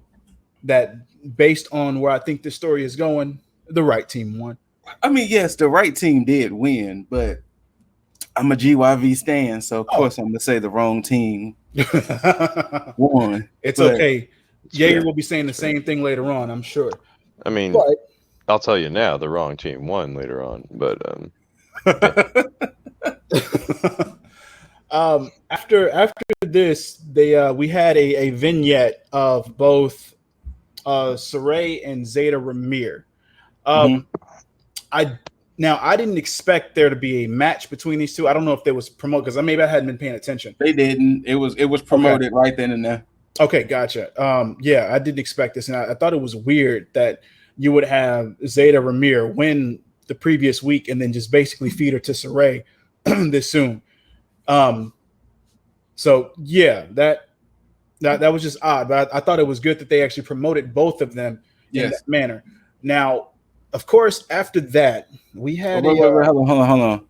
that based on where I think the story is going, the right team won. I mean, yes, the right team did win, but I'm a GYV stan, so of course I'm gonna say the wrong team won. It's okay. Jaeger will be saying the same thing later on, I'm sure. I mean, But I'll tell you now, the wrong team won later on. But after this, we had a vignette of both Saray and Zeta Ramir. I didn't expect there to be a match between these two. I don't know if they was promoted because maybe I hadn't been paying attention. They didn't. It was promoted right then and there. Okay, gotcha. Yeah, I didn't expect this, and I thought it was weird that you would have Zeta Ramir win the previous week and then just basically feed her to Saray this soon. So yeah, that was just odd, but I thought it was good that they actually promoted both of them in that manner. Now, of course, after that, we had hold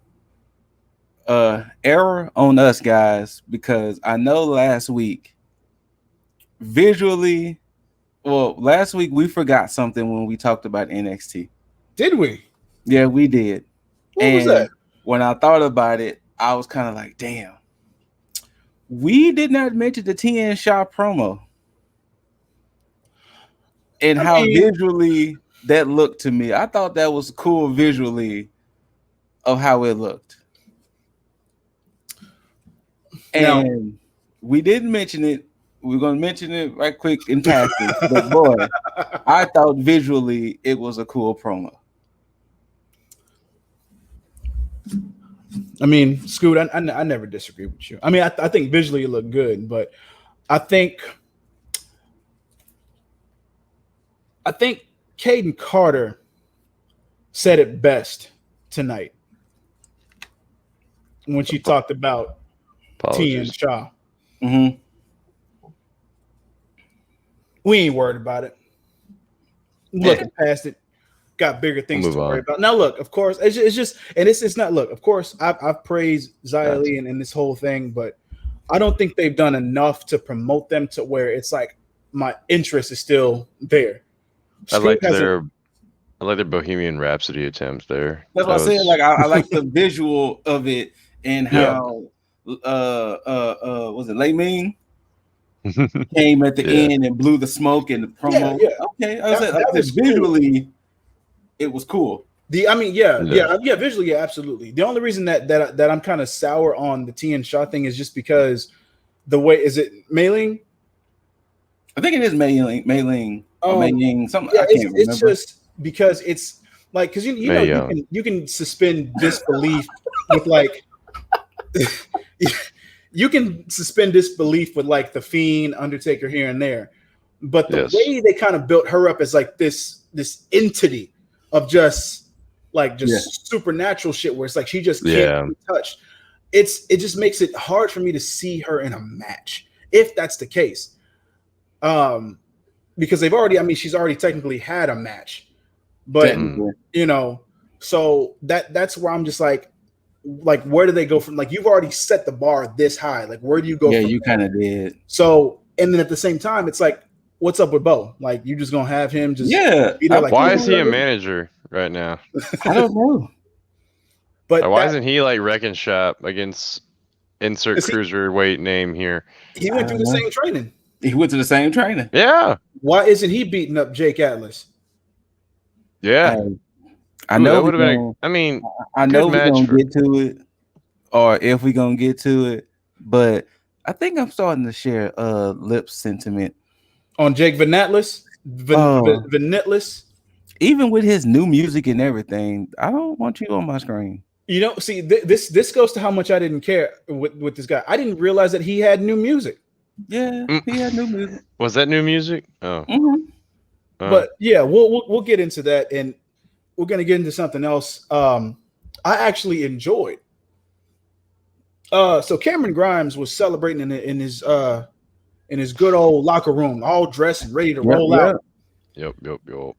on. Error on us, guys, because I know last week last week we forgot something when we talked about NXT. Did we? Yeah, we did. What was that? When I thought about it, I was kind of like, damn. We did not mention the T.A.G. Shaw promo and how visually that looked to me. I thought that was cool visually of how it looked. And we didn't mention it. We're going to mention it right quick in passing. But boy, I thought visually it was a cool promo. I mean, Scoot, I never disagree with you. I mean, I think visually it looked good, but I think Caden Carter said it best tonight when she talked about T.A.G. Shaw. Mm-hmm. We ain't worried about it. Looking past it. Got bigger things to worry about. Now, look, of course, it's not. Look, of course, I've praised Xia Li and this whole thing, but I don't think they've done enough to promote them to where it's like my interest is still there. I like their Bohemian Rhapsody attempts there. That's what I said. Like I like the visual of it and how was it Lei Ming came at the end and blew the smoke and the promo. Yeah. Okay, that was visually. Cool. It was cool. Visually, yeah, absolutely. The only reason that I'm kind of sour on the T.A.G. Shaw thing is just because the way is it Mei Ling? I think it is Mei Ling. Mei Ying. Something. Yeah, I can't remember. It's just because it's like because you can suspend disbelief with like you can suspend disbelief with like the Fiend, Undertaker here and there, but the way they kind of built her up as like this entity of just supernatural shit where it's like she just can't be touched. It just makes it hard for me to see her in a match if that's the case. Because she's already technically had a match, but so that's where I'm just like where do they go from? Like you've already set the bar this high. Like where do you go? Yeah, you kind of did. So and then at the same time, it's like. What's up with Bo? Like you just gonna have him just be there like why is he a manager right now? I don't know. But why isn't he like wrecking shop against insert cruiserweight name here? He went through the same training. He went to the same training. Yeah. Why isn't he beating up Jake Atlas? Yeah. I Ooh, know that we would have been. gonna, I mean, I good know we're match gonna for. get to it, or if we're gonna get to it, but I think I'm starting to share lip sentiment On Jake Venatlis, Venatlis. even with his new music and everything. I don't want you on my screen. You know, see, this goes to how much I didn't care with this guy. I didn't realize that he had new music. Yeah, he had new music. Was that new music? Oh, But yeah, we'll get into that, and we're gonna get into something else. I actually enjoyed. So Cameron Grimes was celebrating in his good old locker room, all dressed and ready to roll out. Yep.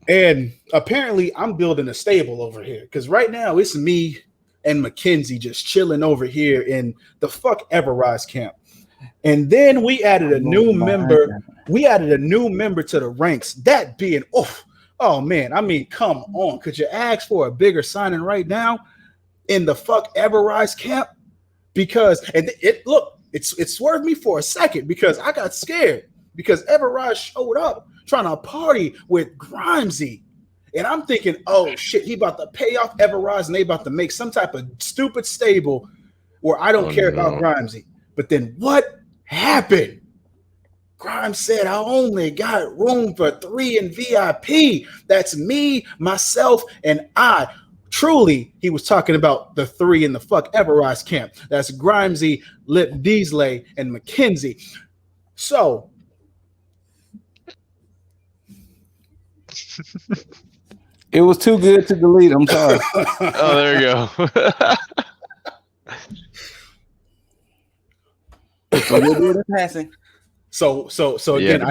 And apparently, I'm building a stable over here because right now it's me and Mackenzie just chilling over here in the fuck Everrise camp. And then we added a new member. We added a new member to the ranks. That being, oh man, I mean, come on. Could you ask for a bigger signing right now in the fuck Everrise camp? Because it swerved me for a second because I got scared because Everrise showed up trying to party with Grimesy. And I'm thinking, oh shit, he about to pay off Everrise and they about to make some type of stupid stable where I don't care about Grimesy. But then what happened? Grimes said, I only got room for 3 in VIP. That's me, myself, and I. Truly, he was talking about the 3 in the fuck Everrise camp. That's Grimesy, Lip Deasley, and Mackenzie. So it was too good to delete. I'm sorry. Oh, there you go. So we'll do the passing. So again,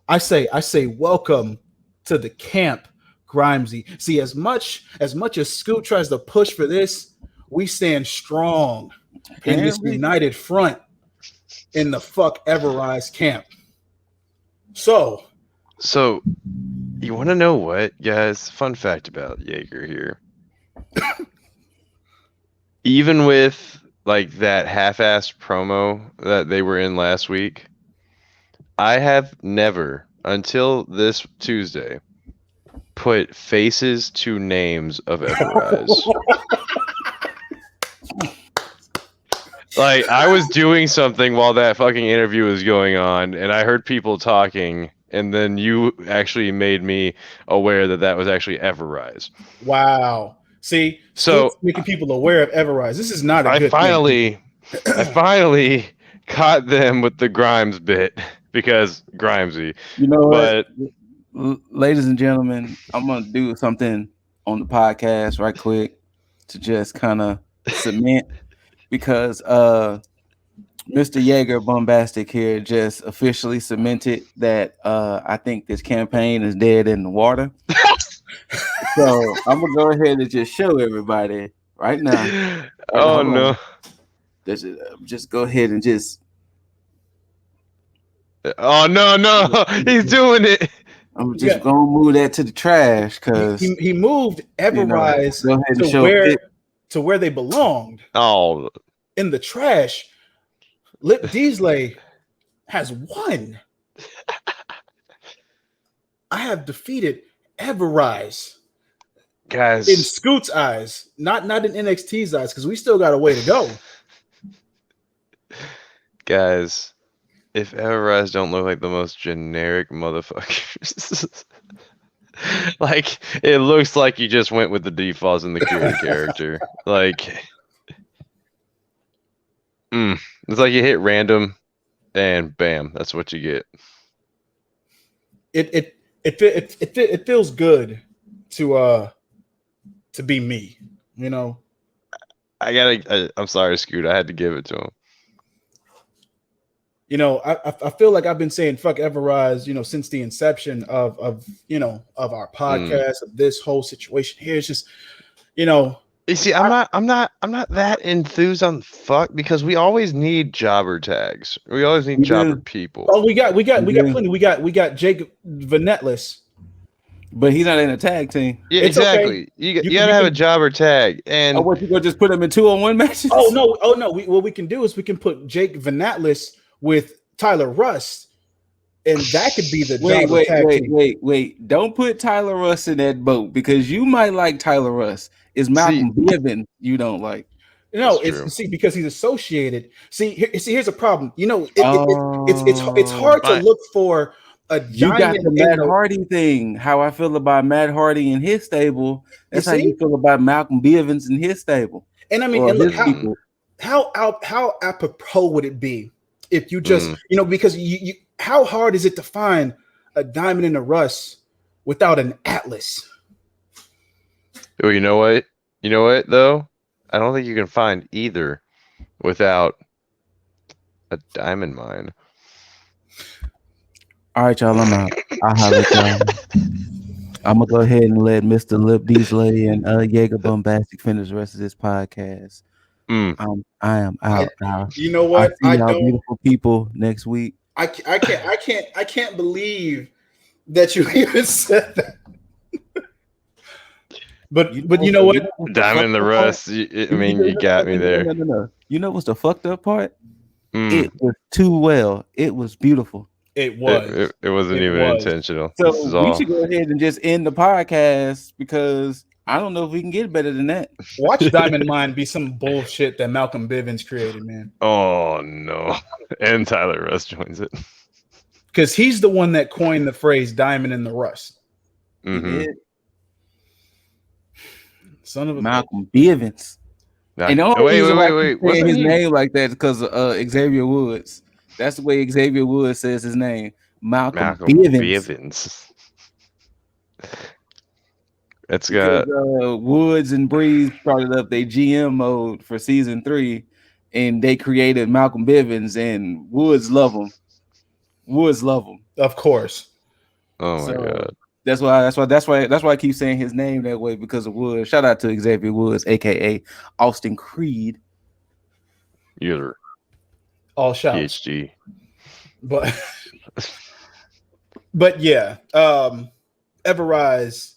I say, welcome to the camp, Grimesy. See, as much as Scoot tries to push for this, we stand strong in this united front in the fuck Everrise camp. So you want to know what, guys? Fun fact about Jaeger here. Even with like that half-assed promo that they were in last week, I have never, until this Tuesday, put faces to names of Everrise. Like, I was doing something while that fucking interview was going on, and I heard people talking, and then you actually made me aware that was actually Everrise. Wow. See, so making people aware of Everrise. This is not a good thing. I finally caught them with the Grimes bit because Grimesy. You know what? Ladies and gentlemen, I'm going to do something on the podcast right quick to just kind of cement because Mr. Jaeger Bombastic here just officially cemented that I think this campaign is dead in the water. So I'm going to go ahead and just show everybody right now. Oh, no. Just go ahead and just. Oh, no. He's doing it. I'm just going to move that to the trash because he moved Everrise to where they belonged. Oh, in the trash. Lip Deasley has won. I have defeated Everrise. Guys, in Scoot's eyes, not in NXT's eyes, because we still got a way to go. Guys, if Everrise don't look like the most generic motherfuckers, like it looks like you just went with the defaults in the Kira character. Like, it's like you hit random, and bam, that's what you get. It feels good to be me, you know. I'm sorry, Scoot. I had to give it to him. You know, I feel like I've been saying fuck Everrise, you know, since the inception of our podcast, of this whole situation here. It's just, you know. You see, I'm not that enthused on fuck because we always need jobber tags. We always need jobber people. Oh, we got plenty. We got Jake Venatlis. But he's not in a tag team. Yeah, it's exactly. Okay. You gotta have a jobber tag. And what, you gonna just put him in 2-on-1 matches? Oh no. What we can do is we can put Jake Venatlis with Tyler Rust and that could be the jobber tag team. Wait. Don't put Tyler Russ in that boat because you might like Tyler Russ. It's Malcolm Bivens you don't like. No, it's because he's associated. Here's a problem. It's hard to look for a you got diamond the Matt Hardy thing. How I feel about Matt Hardy in his stable. That's how you feel about Malcolm Bivens in his stable. And I mean, and look how apropos would it be if you just because you how hard is it to find a diamond in the Russ without an atlas? Oh, you know what though? I don't think you can find either without a diamond mine. All right, y'all. I'm out. I'll holler at y'all. I'm gonna go ahead and let Mr. Lip Diesley and Jaeger Bombastic finish the rest of this podcast. I am out. You know what? I see y'all beautiful people next week. I can't believe that you even said that. But you know what? Diamond in the Rust. I mean, you got me there. No. You know what's the fucked up part? It was too well. It was beautiful. It was. It wasn't even intentional. So we should go ahead and just end the podcast because I don't know if we can get better than that. Watch Diamond Mine be some bullshit that Malcolm Bivens created, man. Oh no! And Tyler Russ joins it because he's the one that coined the phrase "diamond in the rust." Mm-hmm. Son of a Malcolm Bivens. And wait. What's his name like that? Because Xavier Woods. That's the way Xavier Woods says his name. Malcolm Bivens. It's got Woods and Breeze started up their GM mode for season 3, and they created Malcolm Bivens, and Woods love him. Of course. Oh my god. That's why I keep saying his name that way because of Woods. Shout out to Xavier Woods, aka Austin Creed. You're all shouts. PhD. But yeah, Everrise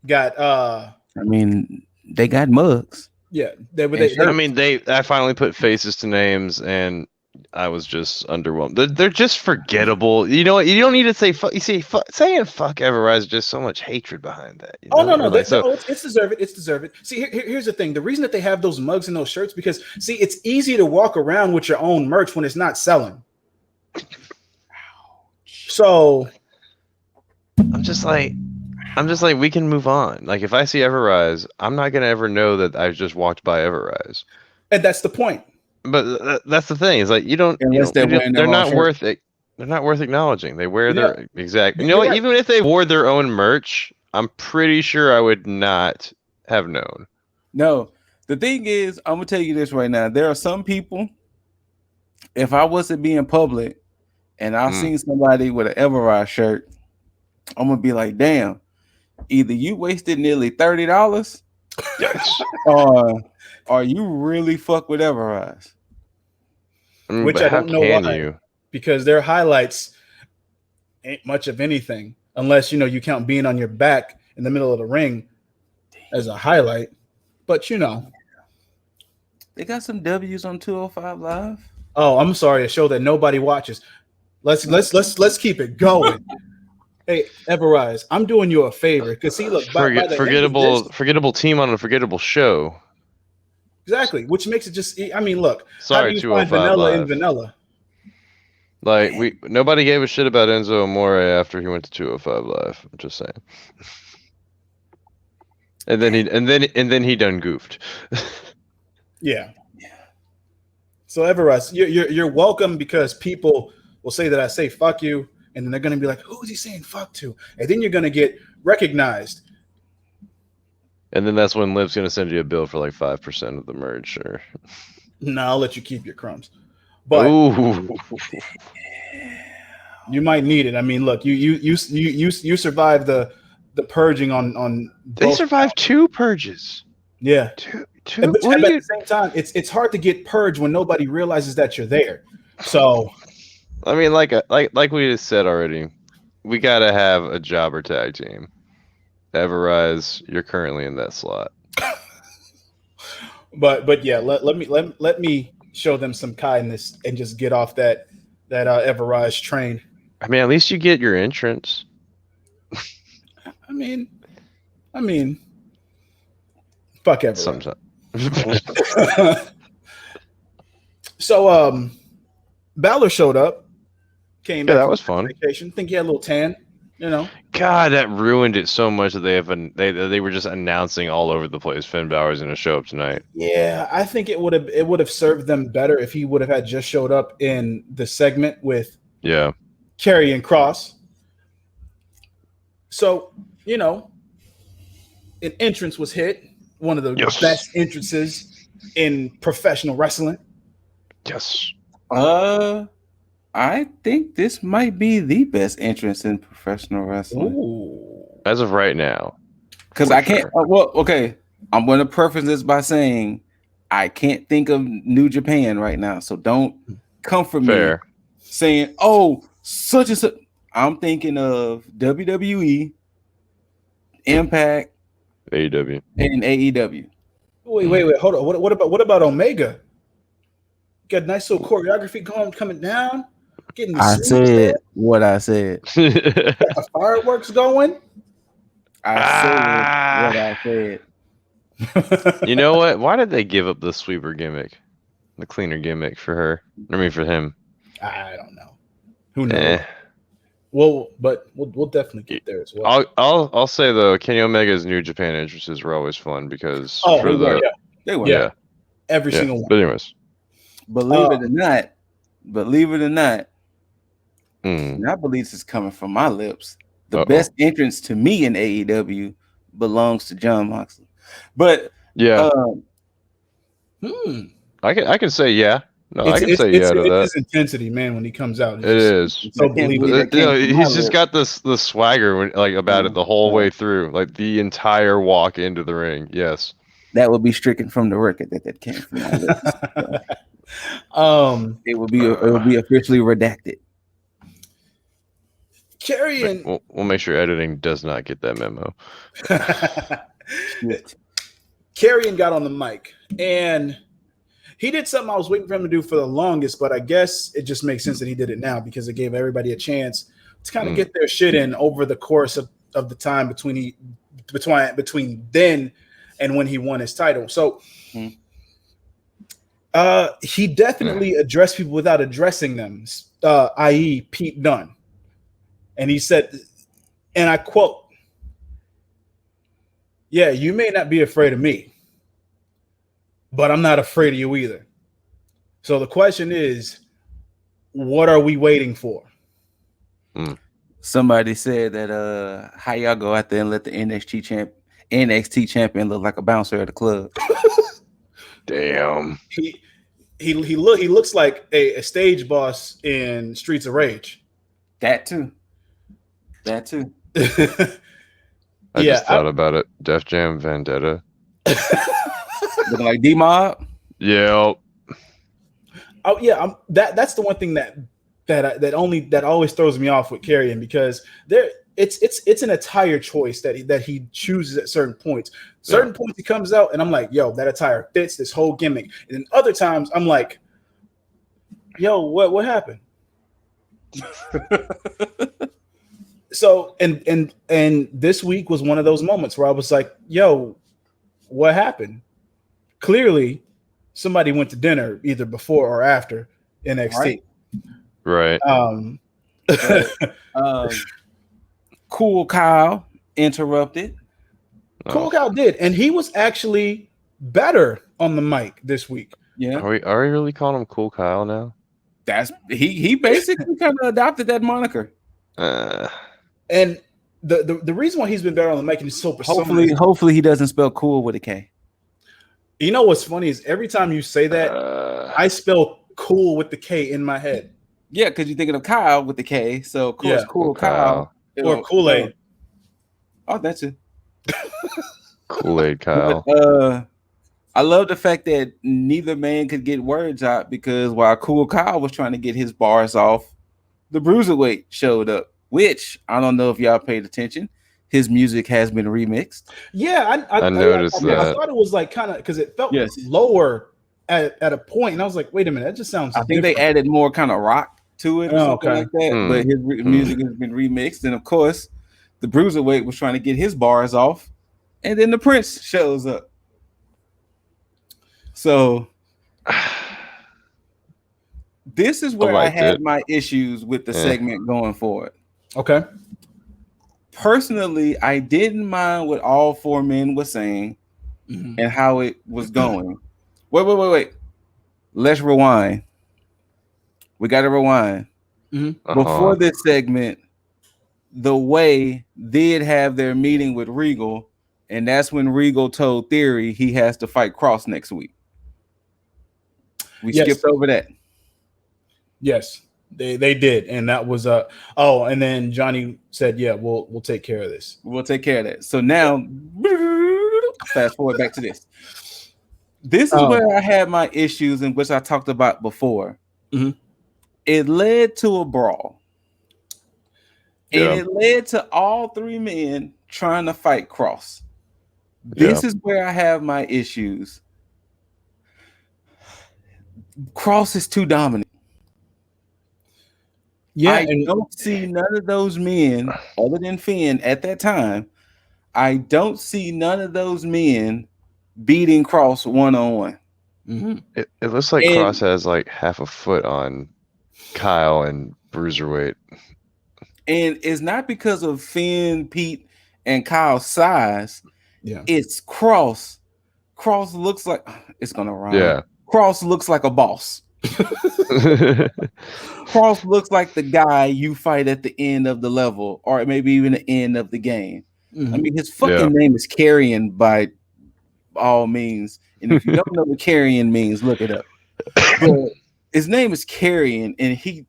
got I mean, they got mugs. Yeah, I finally put faces to names, and I was just underwhelmed. They're just forgettable. You know what? You don't need to say fuck. You see, saying fuck Everrise is just so much hatred behind that. You know? No. It's deserved. It's deserved. See, here's the thing. The reason that they have those mugs and those shirts because it's easy to walk around with your own merch when it's not selling. So, I'm just like, we can move on. Like, if I see Everrise, I'm not gonna ever know that I just walked by Everrise. And that's the point. But that's the thing. Is like they're not worth it. They're not worth acknowledging. They wear their exact. You know what? Right. Even if they wore their own merch, I'm pretty sure I would not have known. No, the thing is, I'm gonna tell you this right now. There are some people. If I wasn't being public, and I seen somebody with an Everrise shirt, I'm gonna be like, damn. Either you wasted nearly $30, or you really fuck with Everrise. Which I don't know why, because their highlights ain't much of anything unless you count being on your back in the middle of the ring as a highlight. But they got some W's on 205 Live. Oh, I'm sorry, a show that nobody watches. Let's keep it going. Hey, Everrise, I'm doing you a favor because look, forgettable team on a forgettable show. Exactly, which makes it just. I mean, look. Sorry, how do you find vanilla in vanilla? Like nobody gave a shit about Enzo Amore after he went to 205 Live. I'm just saying. And then he done goofed. Yeah. So Everrise, you're welcome because people will say that I say fuck you, and then they're gonna be like, "Who is he saying fuck to?" And then you're gonna get recognized. And then that's when Liv's gonna send you a bill for like 5% of the merch, or. No, I'll let you keep your crumbs. But you might need it. I mean, look, you survived the purging on. They survived 2 purges. Yeah, two. But at the same time, it's hard to get purged when nobody realizes that you're there. So, I mean, like we just said already, we gotta have a jobber tag team. Everrise, you're currently in that slot. but yeah, let me show them some kindness and just get off that Everrise train. I mean, at least you get your entrance. I mean, fuck everyone. Sometimes. So, Balor showed up, came Yeah, back that from was fun. vacation. Think he had a little tan, you know. God, that ruined it so much that they were just announcing all over the place Finn Balor's going to show up tonight. Yeah, I think it would have served them better if he would have had just showed up in the segment with Kerry and Cross. So, you know, an entrance was hit, one of the best entrances in professional wrestling. Yes. I think this might be the best entrance in professional wrestling. Ooh. As of right now. Because I can't. Well, okay. I'm going to preface this by saying I can't think of New Japan right now. So don't comfort me saying, oh, such and such. I'm thinking of WWE, Impact, AEW, and AEW. Wait. Hold on. What about Omega? Got a nice little choreography coming down. Getting the I said what I said. Got the fireworks going. I said what I said. You know what? Why did they give up the sweeper gimmick, the cleaner gimmick for her? I mean, for him. I don't know. Who knows? Well, but we'll definitely get there as well. I'll say though, Kenny Omega's New Japan entrances were always fun because they were every single one. But anyways, believe it or not, and I believe this is coming from my lips. The best entrance to me in AEW belongs to Jon Moxley. But I can say I can say to that. His intensity, man, when he comes out. It is. So he's just got the swagger about it the whole way through, like the entire walk into the ring. Yes. That would be stricken from the record that came from my lips. It would be officially redacted. Karrion, we'll make sure editing does not get that memo. Karrion got on the mic and he did something I was waiting for him to do for the longest, but I guess it just makes sense that he did it now because it gave everybody a chance to kind of get their shit in over the course of the time between then and when he won his title. So he definitely addressed people without addressing them, i.e. Pete Dunne. And he said, and I quote, "Yeah, you may not be afraid of me, but I'm not afraid of you either." So the question is, what are we waiting for? Somebody said that how y'all go out there and let the NXT champion look like a bouncer at a club. Damn. He looks like a stage boss in Streets of Rage. That too. I just thought about it. Def Jam Vendetta. Looking like D-Mob. Yeah. Oh yeah. That's the one thing that always throws me off with Karrion because it's an attire choice that he chooses at certain points. Certain points he comes out and I'm like, yo, that attire fits this whole gimmick. And then other times I'm like, yo, what happened? So and this week was one of those moments where I was like, yo, what happened? Clearly somebody went to dinner either before or after NXT. Right. Cool Kyle interrupted. Cool Kyle did, and he was actually better on the mic this week. Yeah. Are we really calling him Cool Kyle now? That's he basically kind of adopted that moniker. And the reason why he's been better on the mic and he's so hopefully he doesn't spell cool with a K. You know what's funny is every time you say that, I spell cool with the K in my head. Yeah, because you're thinking of Kyle with the K, so of course Cool Kyle. Or Kool-Aid. Oh, that's it. Kool-Aid Kyle. But, I love the fact that neither man could get words out because while Cool Kyle was trying to get his bars off, the Bruiserweight showed up, which I don't know if y'all paid attention. His music has been remixed. Yeah, I noticed that. I thought it was like kind of because it felt lower at a point, and I was like, wait a minute, that just sounds. I think they added more kind of rock to it or something like that. But his music has been remixed, and of course, the Bruiserweight was trying to get his bars off, and then the Prince shows up. So this is where I had my issues with the segment going forward. Okay. Personally, I didn't mind what all four men were saying and how it was going. Wait. Let's rewind. We got to rewind. Before this segment, the Way did have their meeting with Regal, and that's when Regal told Theory he has to fight Cross next week. We skipped over that. Yes, they did, and that was and then Johnny said, "Yeah, we'll take care of this. We'll take care of that." So now, fast forward back to this. This is where I had my issues, in which I talked about before. It led to a brawl, and it led to all three men trying to fight Cross. This is where I have my issues. Cross is too dominant. Yeah, I don't see none of those men other than Finn at that time. I don't see none of those men beating Cross one-on-one. It looks like Cross has like half a foot on Kyle and Bruiserweight. And it's not because of Finn, Pete, and Kyle's size. Yeah, it's Cross. Cross looks like it's gonna rhyme. Yeah. Cross looks like a boss. Cross looks like the guy you fight at the end of the level, or maybe even the end of the game. I mean, his fucking name is Carrion by all means. And if you don't know what Carrion means, look it up. But his name is Carrion, and he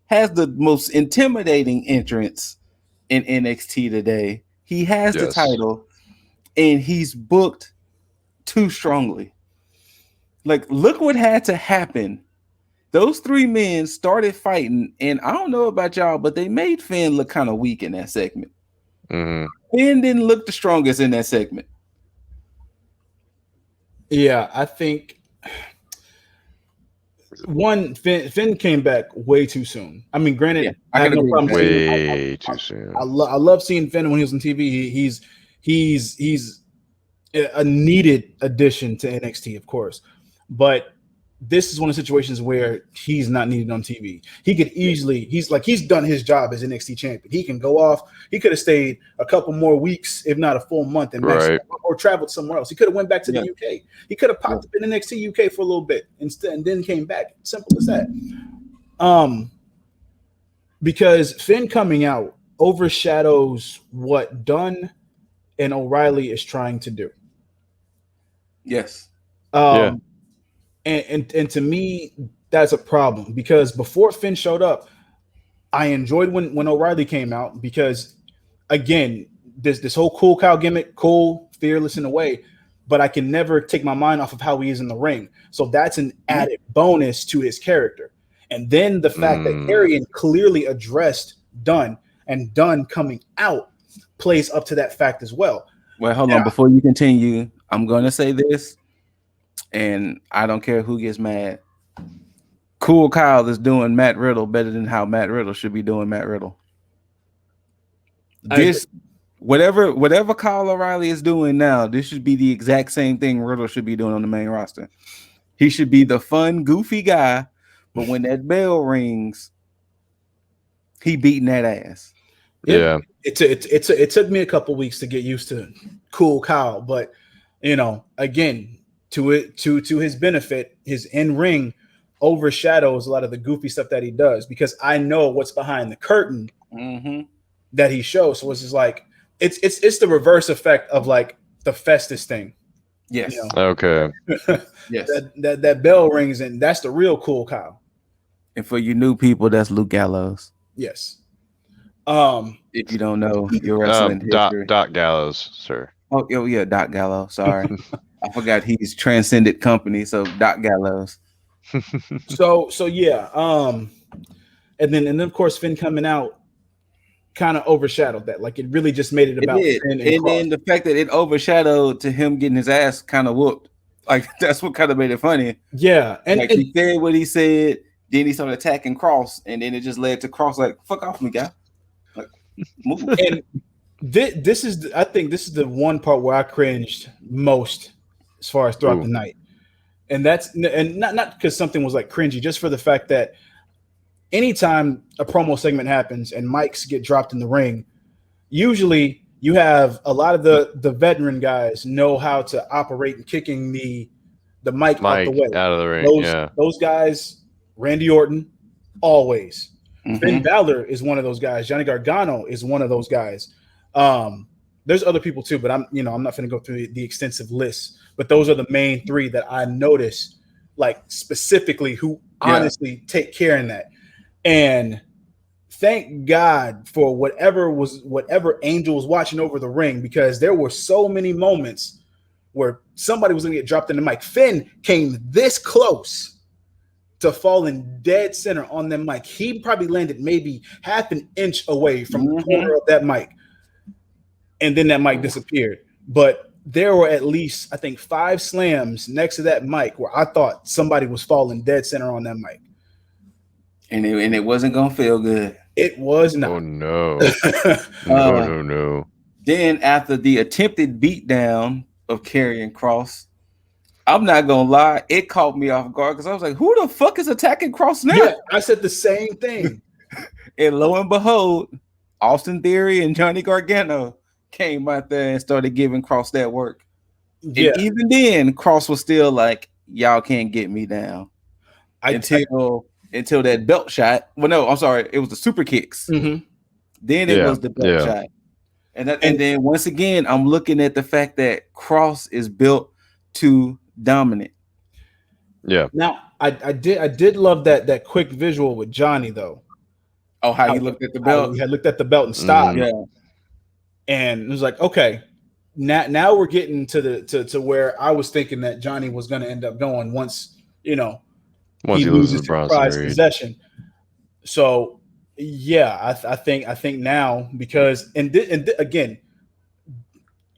has the most intimidating entrance in NXT today. He has the title, and he's booked too strongly. Like, look what had to happen. Those three men started fighting, and I don't know about y'all, but they made Finn look kind of weak in that segment. Finn didn't look the strongest in that segment. Yeah, I think Finn came back way too soon. I mean, granted, I have no problem. Way too soon. I love seeing Finn when he was on TV. He's a needed addition to NXT, of course, but this is one of the situations where he's not needed on TV. He could easily, he's done his job as NXT champion. He can go off. He could have stayed a couple more weeks, if not a full month, in Mexico, or traveled somewhere else. He could have went back to the UK. He could have popped up in NXT UK for a little bit instead, and then came back. Simple as that. Because Finn coming out overshadows what Dunn and O'Reilly is trying to do. Yes. And to me, that's a problem, because before Finn showed up, I enjoyed when O'Reilly came out, because again, this whole cool cow gimmick, cool, fearless in a way, but I can never take my mind off of how he is in the ring. So that's an added bonus to his character. And then the fact that Arian clearly addressed Dunn, and Dunn coming out plays up to that fact as well. Well, hold on. Before you continue, I'm going to say this, and I don't care who gets mad. Cool Kyle is doing Matt Riddle better than how Matt Riddle should be doing Matt Riddle. Whatever Kyle O'Reilly is doing now, this should be the exact same thing Riddle should be doing on the main roster. He should be the fun, goofy guy, but when that bell rings, he beating that ass. Yeah. It took me a couple weeks to get used to Cool Kyle, but again, to his benefit, his in-ring overshadows a lot of the goofy stuff that he does, because I know what's behind the curtain that he shows. So it's just like it's the reverse effect of like the Festus thing. Yes. Okay. Yes. That bell rings, and that's the real Cool Kyle. And for you new people, that's Luke Gallows. Yes. If you don't know your wrestling history. Doc Gallows, sir. Oh yeah, Doc Gallows. Sorry. I forgot he's Transcendent Company, so Doc Gallows. So yeah. And then of course Finn coming out kind of overshadowed that. Like, it really just made it about Finn and then the fact that it overshadowed to him getting his ass kind of whooped. Like, that's what kind of made it funny. Yeah. And he said what he said, Then he started attacking Cross, and then it just led to Cross like, fuck off me, guy. Like, move. And this is, I think this is the one part where I cringed most as far as throughout the night. And that's, and not because something was like cringy, just for the fact that anytime a promo segment happens and mics get dropped in the ring, usually you have a lot of the veteran guys know how to operate and kicking the mic out the way. Out of the ring. Those guys, Randy Orton, always. Finn Balor is one of those guys. Johnny Gargano is one of those guys. There's other people too, but I'm not going to go through the extensive list. But those are the main three that I notice, like specifically, who honestly take care in that. And thank God for whatever Angel was watching over the ring, because there were so many moments where somebody was going to get dropped in the mic. Finn came this close to falling dead center on that mic. He probably landed maybe half an inch away from the corner of that mic. And then that mic disappeared. But there were at least, I think, 5 slams next to that mic where I thought somebody was falling dead center on that mic. And it wasn't going to feel good. It was not. Oh, no. No. Then after the attempted beatdown of Karrion Kross, I'm not going to lie, it caught me off guard because I was like, who the fuck is attacking Kross now? Yeah, I said the same thing. And lo and behold, Austin Theory and Johnny Gargano came out there and started giving Kross that work. Yeah. And even then, Kross was still like, y'all can't get me down. Until that belt shot. Well, no, I'm sorry. It was the super kicks. Mm-hmm. Then it was the belt shot. And then once again, I'm looking at the fact that Kross is built to dominate. Yeah. Now, I did love that quick visual with Johnny, though. Oh, how he looked at the belt? He had looked at the belt and stopped. Yeah. And it was like, okay, now we're getting to where I was thinking that Johnny was going to end up going once he loses his prized possession. So yeah, I think now, because and again,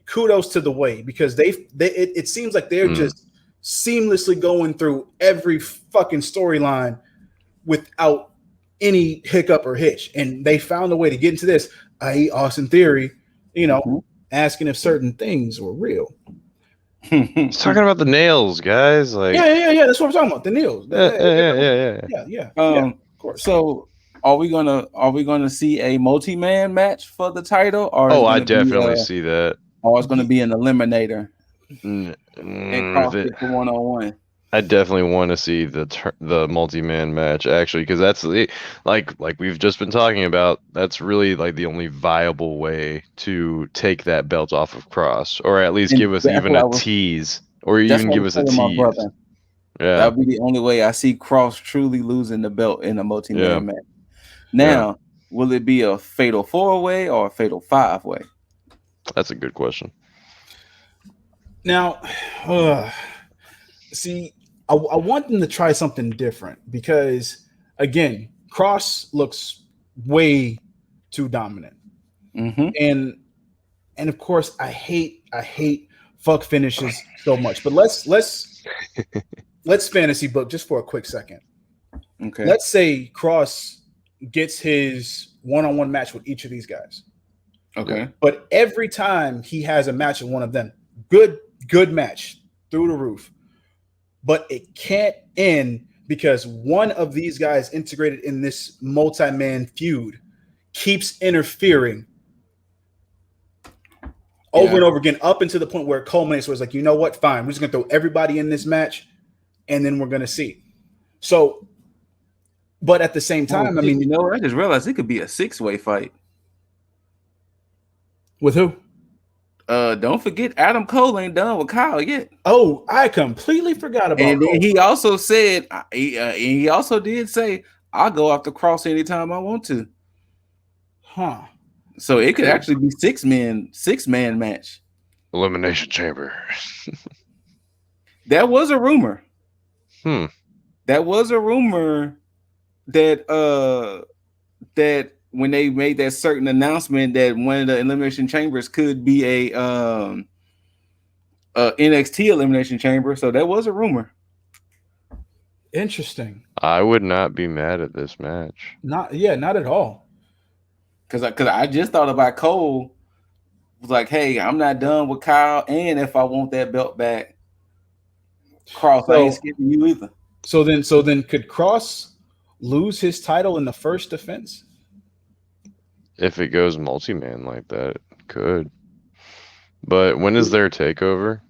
kudos to the way, because it seems like they're just seamlessly going through every fucking storyline without any hiccup or hitch, and they found a way to get into this. I.e., Austin Theory, asking if certain things were real. He's talking about the nails, guys. Like, yeah. That's what I'm talking about. The nails. Yeah. Of course. So, are we gonna see a multi-man match for the title? Or I definitely see that. Or it's gonna be an eliminator and CrossFit for 1-on-1. I definitely want to see the multi-man match, actually, because that's like we've just been talking about. That's really like the only viable way to take that belt off of Kross, or at least give us even a tease, or even give us a tease. Yeah, that would be the only way I see Kross truly losing the belt in a multi-man match. Now, will it be a fatal 4-way or a fatal 5-way? That's a good question. Now, see, I want them to try something different, because, again, Kross looks way too dominant, and of course, I hate fuck finishes so much. But let's fantasy book just for a quick second. Okay, let's say Kross gets his 1-on-1 match with each of these guys. Okay, but every time he has a match with one of them, good match through the roof. But it can't end because one of these guys integrated in this multi-man feud keeps interfering over and over again, up until the point where it culminates, where it's like, you know what, fine, we're just going to throw everybody in this match, and then we're going to see. So, but at the same time, I just realized it could be a 6-way fight. With who? Don't forget, Adam Cole ain't done with Kyle yet. Oh, I completely forgot about. And then he also said, he also did say, "I'll go after Kross anytime I want to." Huh? So it could actually be 6-man match. Elimination Chamber. That was a rumor. That was a rumor that when they made that certain announcement that one of the elimination chambers could be a NXT elimination chamber. So that was a rumor. Interesting. I would not be mad at this match. Not at all. Because I just thought about Cole. Was like, hey, I'm not done with Kyle, and if I want that belt back, Cross, I ain't So skipping you either. so then could Cross lose his title in the first defense? If it goes multi-man like that, it could. But when is their takeover?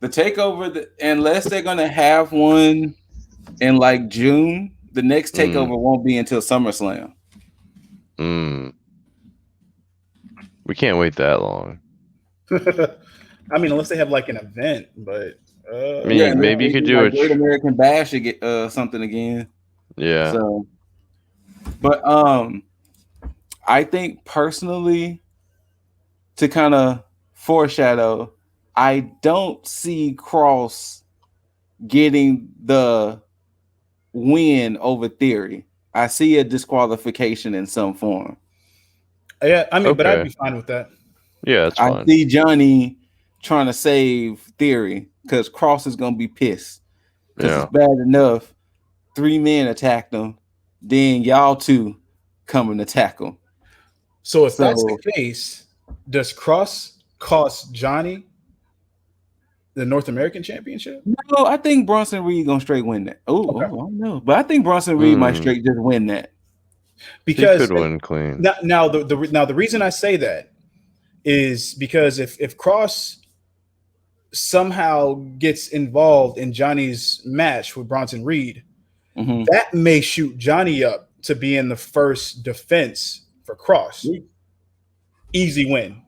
The takeover, unless they're gonna have one in like June, the next takeover won't be until SummerSlam. We can't wait that long. I mean, unless they have like an event, but I mean, maybe you could do like Great American Bash to get something again. Yeah. So, but I think personally, to kind of foreshadow, I don't see Cross getting the win over Theory. I see a disqualification in some form. Yeah, I mean, but I'd be fine with that. Yeah, that's fine. I see Johnny trying to save Theory because Cross is gonna be pissed because it's bad enough 3 men attacked him, then y'all 2 come and attack him. So if that's the case, does Cross cost Johnny the North American Championship? No, I think Bronson Reed gonna straight win that. Oh, I don't know, but I think Bronson Reed might straight just win that because he could win clean. Now the reason I say that is because if Cross somehow gets involved in Johnny's match with Bronson Reed, that may shoot Johnny up to be in the first defense for Cross. Easy win.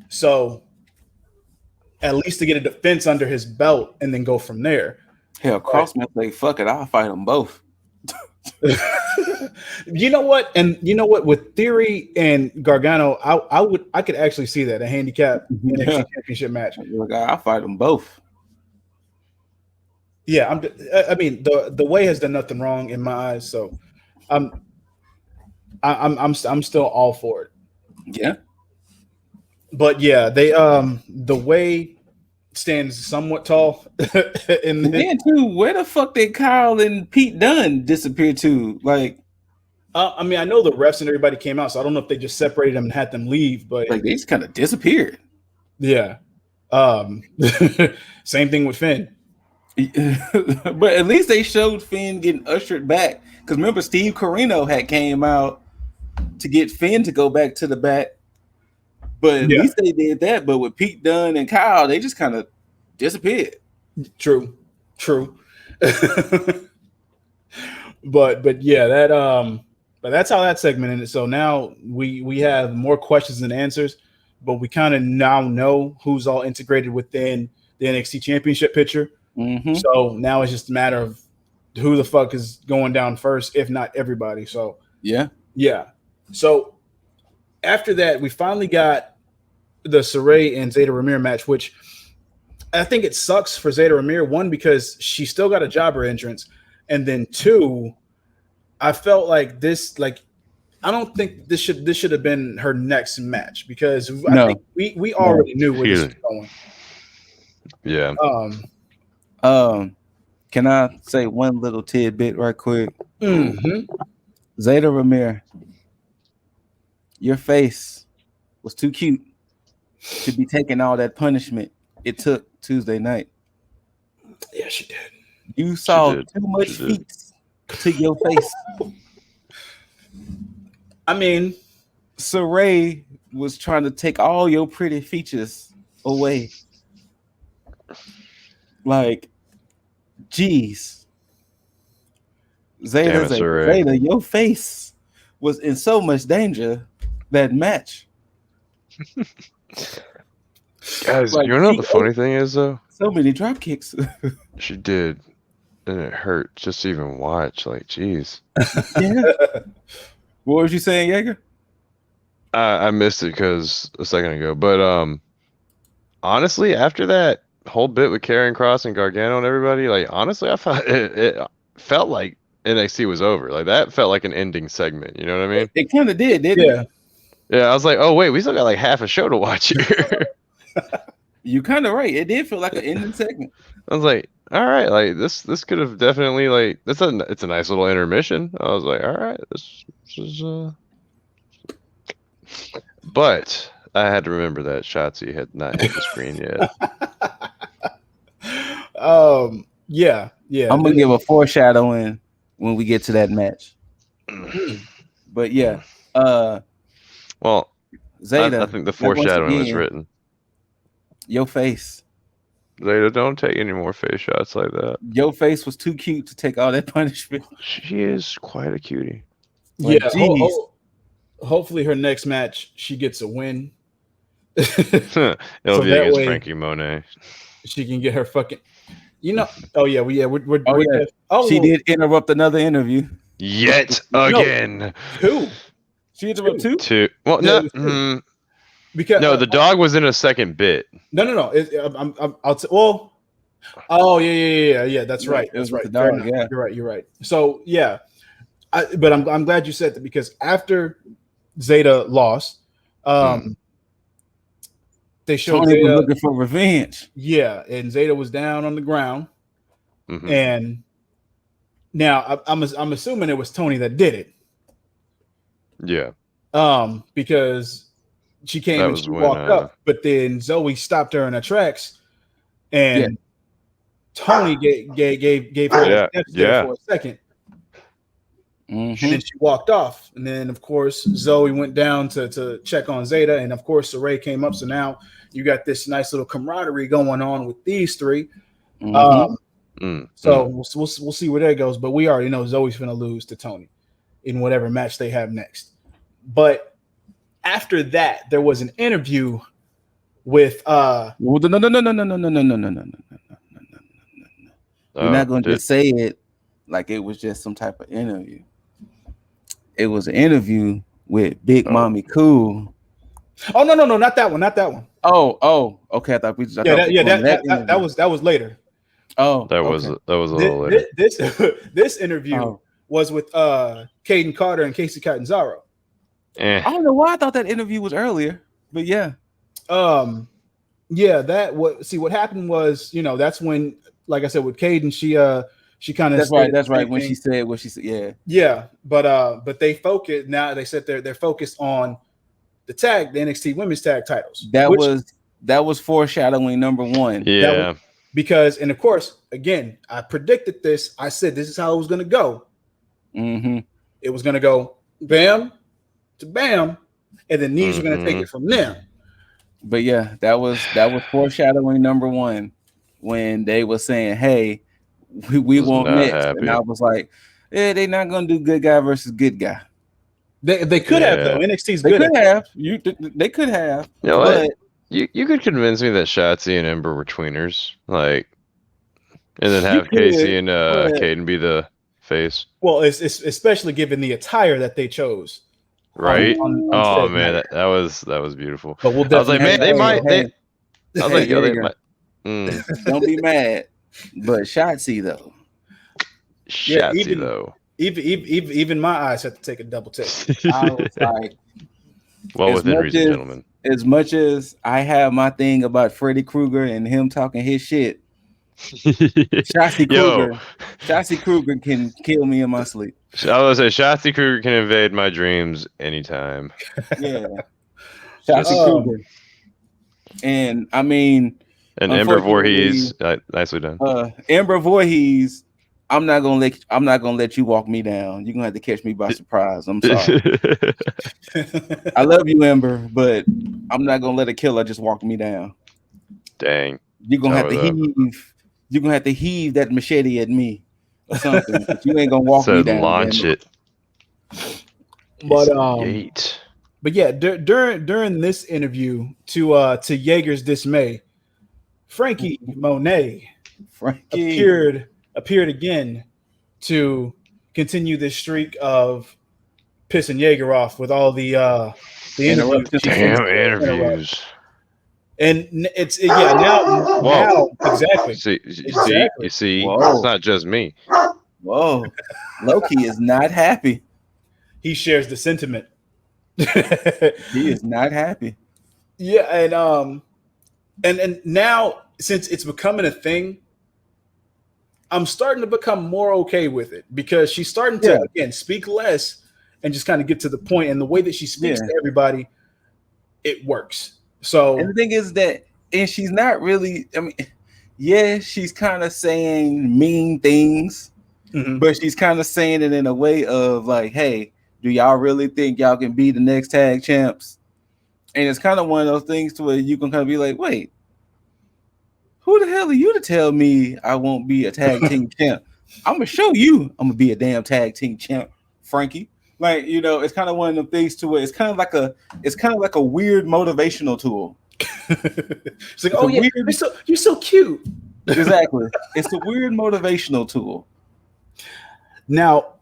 So at least to get a defense under his belt and then go from there. Hell, Cross might say, fuck it, I'll fight them both. You know what? And you know what? With Theory and Gargano, I could actually see that, a handicap NXT championship match. Look, I'll fight them both. Yeah, I mean, the way has done nothing wrong in my eyes, so I'm still all for it. Yeah. But yeah, they the way stands somewhat tall. And then too, where the fuck did Kyle and Pete Dunne disappear to? Like, I mean, I know the refs and everybody came out, so I don't know if they just separated them and had them leave, but like they just kind of disappeared. Yeah. Same thing with Finn. But at least they showed Finn getting ushered back. Because remember, Steve Corino had came out to get Finn to go back to the back. But at least they did that. But with Pete Dunne and Kyle, they just kind of disappeared. True. but yeah, that but that's how that segment ended. So now we have more questions than answers, but we kind of now know who's all integrated within the NXT Championship picture. So now it's just a matter of who the fuck is going down first, if not everybody. So yeah. So after that, we finally got the Saray and Zeta Ramir match, which I think it sucks for Zeta Ramir. One, because she still got a jobber entrance, and then two, I felt like this, like, I don't think this should have been her next match because I think we already knew where this was going. Yeah. Can I say one little tidbit right quick? Zeta Ramir, your face was too cute to be taking all that punishment it took Tuesday night. Yeah, she did. You saw too much feet to your face. I mean, Saray was trying to take all your pretty features away. Like, geez. Zeta, your face was in so much danger that match. Guys, like, you know what the funny thing is, though? So many drop kicks. She did. And it hurt just to even watch. Like, geez. Yeah. What was you saying, Jaeger? I missed it because a second ago. But honestly, after that whole bit with Karrion Kross and Gargano and everybody, like, honestly, I thought it felt like NXT was over. Like, that felt like an ending segment. You know what I mean? It kind of did, didn't it? Yeah, I was like, oh, wait, we still got like half a show to watch here. You kind of right. It did feel like an ending segment. I was like, all right, like this could have definitely like it's a nice little intermission. I was like, all right, this is but I had to remember that Shotzi had not hit the screen yet. Yeah. I'm gonna give a foreshadowing when we get to that match. But yeah, well, Zeta, I think the foreshadowing was written. Your face. Zeta, don't take any more face shots like that. Your face was too cute to take all that punishment. She is quite a cutie. Like, yeah. Hopefully, her next match, she gets a win. It'll be that against way- Frankie Monet. She can get her fucking. We're she did interrupt another interview. Yet again. Two. She interrupted Two. Well, Yeah, no. it was two. Because No, the dog was in a second bit. No. Yeah. That's Yeah, right. it was That's right. with the dog, yeah. You're right. So yeah, but I'm glad you said that because after Zeta lost, they showed Tony Zeta was looking for revenge. Yeah, and Zeta was down on the ground, and now I'm assuming it was Tony that did it. Yeah. Because she came That and was she when, walked up, but then Zoe stopped her in her tracks, and Tony gave her a step there for a second. And then she walked off. And then, of course, Zoe went down to check on Zeta. And, of course, Saray came up. So now you got this nice little camaraderie going on with these three. So we'll see where that goes. But we already know Zoe's going to lose to Tony in whatever match they have next. But after that, there was an interview with no. We're not going to just say it like it was just some type of interview. It was an interview with Big Mommy Cool. Oh no, not that one, Oh, okay. I thought we just that was later. Oh, that was a little later. This interview was with Caden Carter and Casey Catanzaro. I don't know why I thought that interview was earlier, but yeah. What happened was, that's when, like I said, with Caden, she kind of that's right when she said what she said. Yeah, but they focus now. They said they're focused on the NXT Women's Tag titles. That was foreshadowing number one. Yeah, because of course, again, I predicted this. I said this is how it was going to go. It was going to go bam to bam, and then these are going to take it from there. But yeah, that was foreshadowing number one when they were saying, "Hey, we want next," and I was like, "Yeah, they're not gonna do good guy versus good guy." They could have though. NXT's good. They could have. You know what? You could convince me that Shotzi and Ember were tweeners, like, and then have Casey and Caden be the face. Well, it's especially given the attire that they chose. Right? Oh man, that was beautiful. But I was like, man, they might. I was like, yo, they might. Don't be mad. But Shotzi though. Even my eyes had to take a double take. I was like, well within reason, gentlemen. As much as I have my thing about Freddy Krueger and him talking his shit, Shotzi Krueger can kill me in my sleep. I was say Shotzi Krueger can invade my dreams anytime. Yeah, Shotzi Krueger, and I mean, and Ember Voorhees, nicely done. Ember Voorhees, I'm not gonna let you walk me down. You're gonna have to catch me by surprise. I'm sorry. I love you, Ember, but I'm not gonna let a killer just walk me down. Dang. You're gonna have to heave. You're gonna have to heave that machete at me or something. But you ain't gonna walk me down. Launch it. But yeah, during this interview, to Jaeger's dismay, Frankie Monet appeared again to continue this streak of pissing Jaeger off with all the interviews. And it's now exactly. You see, it's not just me. Whoa, Loki is not happy. He shares the sentiment. He is not happy. Yeah, and And now since it's becoming a thing, I'm starting to become more okay with it because she's starting to again speak less and just kind of get to the point. And the way that she speaks to everybody, it works. So and the thing is that, and she's not really. I mean, yeah, she's kind of saying mean things, but she's kind of saying it in a way of like, "Hey, do y'all really think y'all can be the next tag champs?" And it's kind of one of those things to where you can kind of be like, "Wait, who the hell are you to tell me I won't be a tag team champ? I'm gonna show you I'm gonna be a damn tag team champ, Frankie." Like, you know, it's kind of one of the things to where it's kind of like a weird motivational tool. It's like, oh yeah, weird, you're so cute. Exactly. It's a weird motivational tool. Now,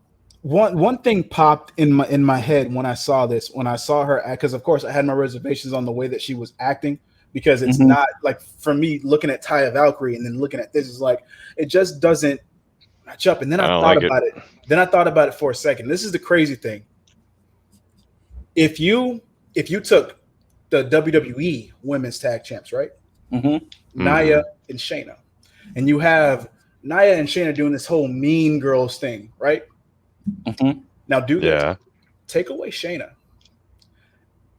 one thing popped in my head when I saw this, when I saw her act, because of course I had my reservations on the way that she was acting, because it's not like, for me, looking at Taya Valkyrie and then looking at this is like, it just doesn't match up. And then I thought about it. Then I thought about it for a second. This is the crazy thing. If you took the WWE Women's Tag Champs, right? Nia and Shayna, and you have Nia and Shayna doing this whole Mean Girls thing, right? Now do this. Take away Shayna.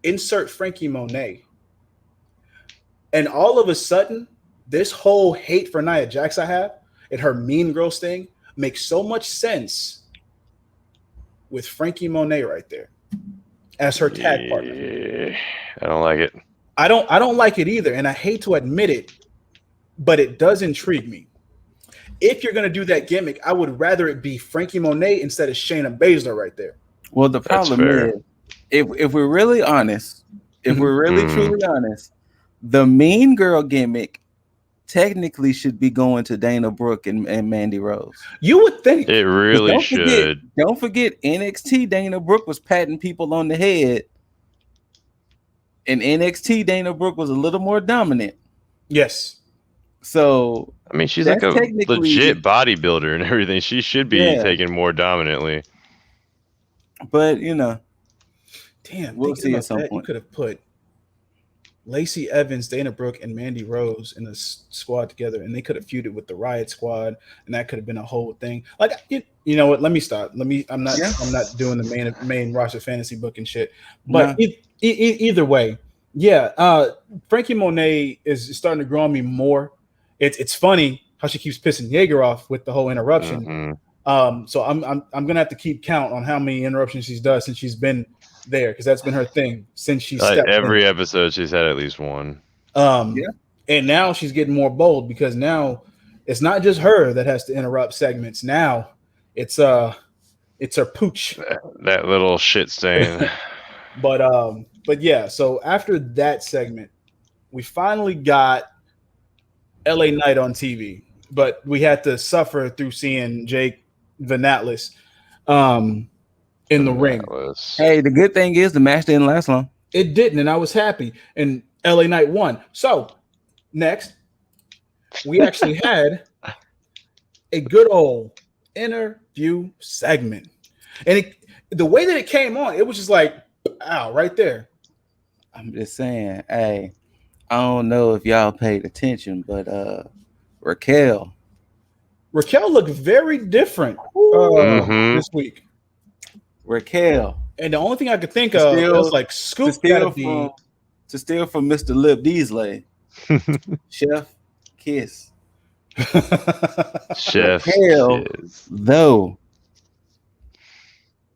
Insert Frankie Monet. And all of a sudden, this whole hate for Nia Jax I have and her Mean Girls thing makes so much sense with Frankie Monet right there as her tag partner. I don't like it. I don't like it either, and I hate to admit it, but it does intrigue me. If you're going to do that gimmick, I would rather it be Frankie Monet instead of Shayna Baszler right there. Well, the problem is, if we're really honest, if we're really truly honest, the Mean Girl gimmick technically should be going to Dana Brooke and Mandy Rose. You would think. It really should. Don't forget, NXT Dana Brooke was patting people on the head. In NXT, Dana Brooke was a little more dominant. Yes. So, I mean, she's like a legit bodybuilder and everything. She should be taken more dominantly. But, you know, damn, we'll see at some point. You could have put Lacey Evans, Dana Brooke, and Mandy Rose in a squad together, and they could have feuded with the Riot Squad, and that could have been a whole thing. Like, you know what? Let me stop. I'm not doing the main roster fantasy book and shit. But either way, Frankie Monet is starting to grow on me more. It's funny how she keeps pissing Jaeger off with the whole interruption. So I'm gonna have to keep count on how many interruptions she's done since she's been there, because that's been her thing since she stepped every episode she's had at least one. And now she's getting more bold, because now it's not just her that has to interrupt segments. Now it's her pooch, that little shit stain. but yeah, so after that segment, we finally got LA Knight on TV, but we had to suffer through seeing Jake Van Atlas in the ring. Hey, the good thing is the match didn't last long. It didn't, and I was happy. And LA Knight won. So next, we actually had a good old interview segment, and the way that it came on, it was just like, ow, right there. I'm just saying, hey, I don't know if y'all paid attention, but Raquel looked very different this week. Raquel. And the only thing I could think of was like Scoop to steal from Mr. Lip Deasley. Chef Kiss. Chef Raquel, Kiss. Though.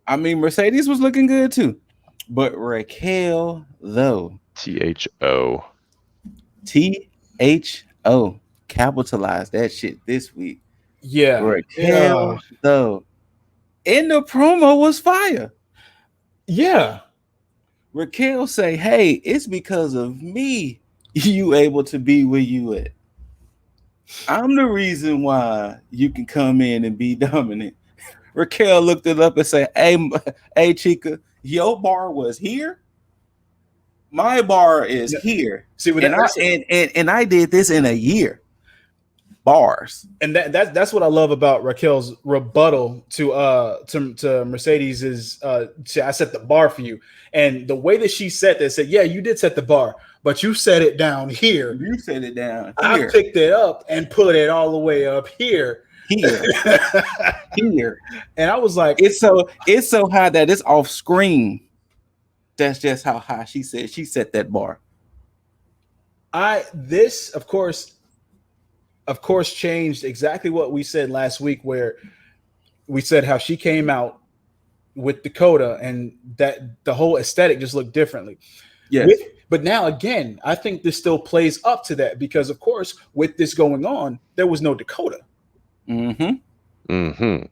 I mean, Mercedes was looking good too. But Raquel, though. THO. Capitalize that shit this week. Yeah. Raquel, though. In the promo was fire. Yeah. Raquel say, hey, it's because of me you able to be where you at. I'm the reason why you can come in and be dominant. Raquel looked it up and said, hey, Chica, your bar was here. My bar is here. See, and I did this in a year. bars. And that's what I love about Raquel's rebuttal to Mercedes is I set the bar for you. And the way that she said this, said, yeah, you did set the bar, but you set it down here. You set it down I here. picked it up and put it all the way up here. Here. And I was like, it's so high that it's off screen. That's just how high she said she set that bar. This of course changed exactly what we said last week, where we said how she came out with Dakota and that the whole aesthetic just looked differently. Yes. But now again, I think this still plays up to that because of course with this going on, there was no Dakota. Mm-hmm. Mm-hmm.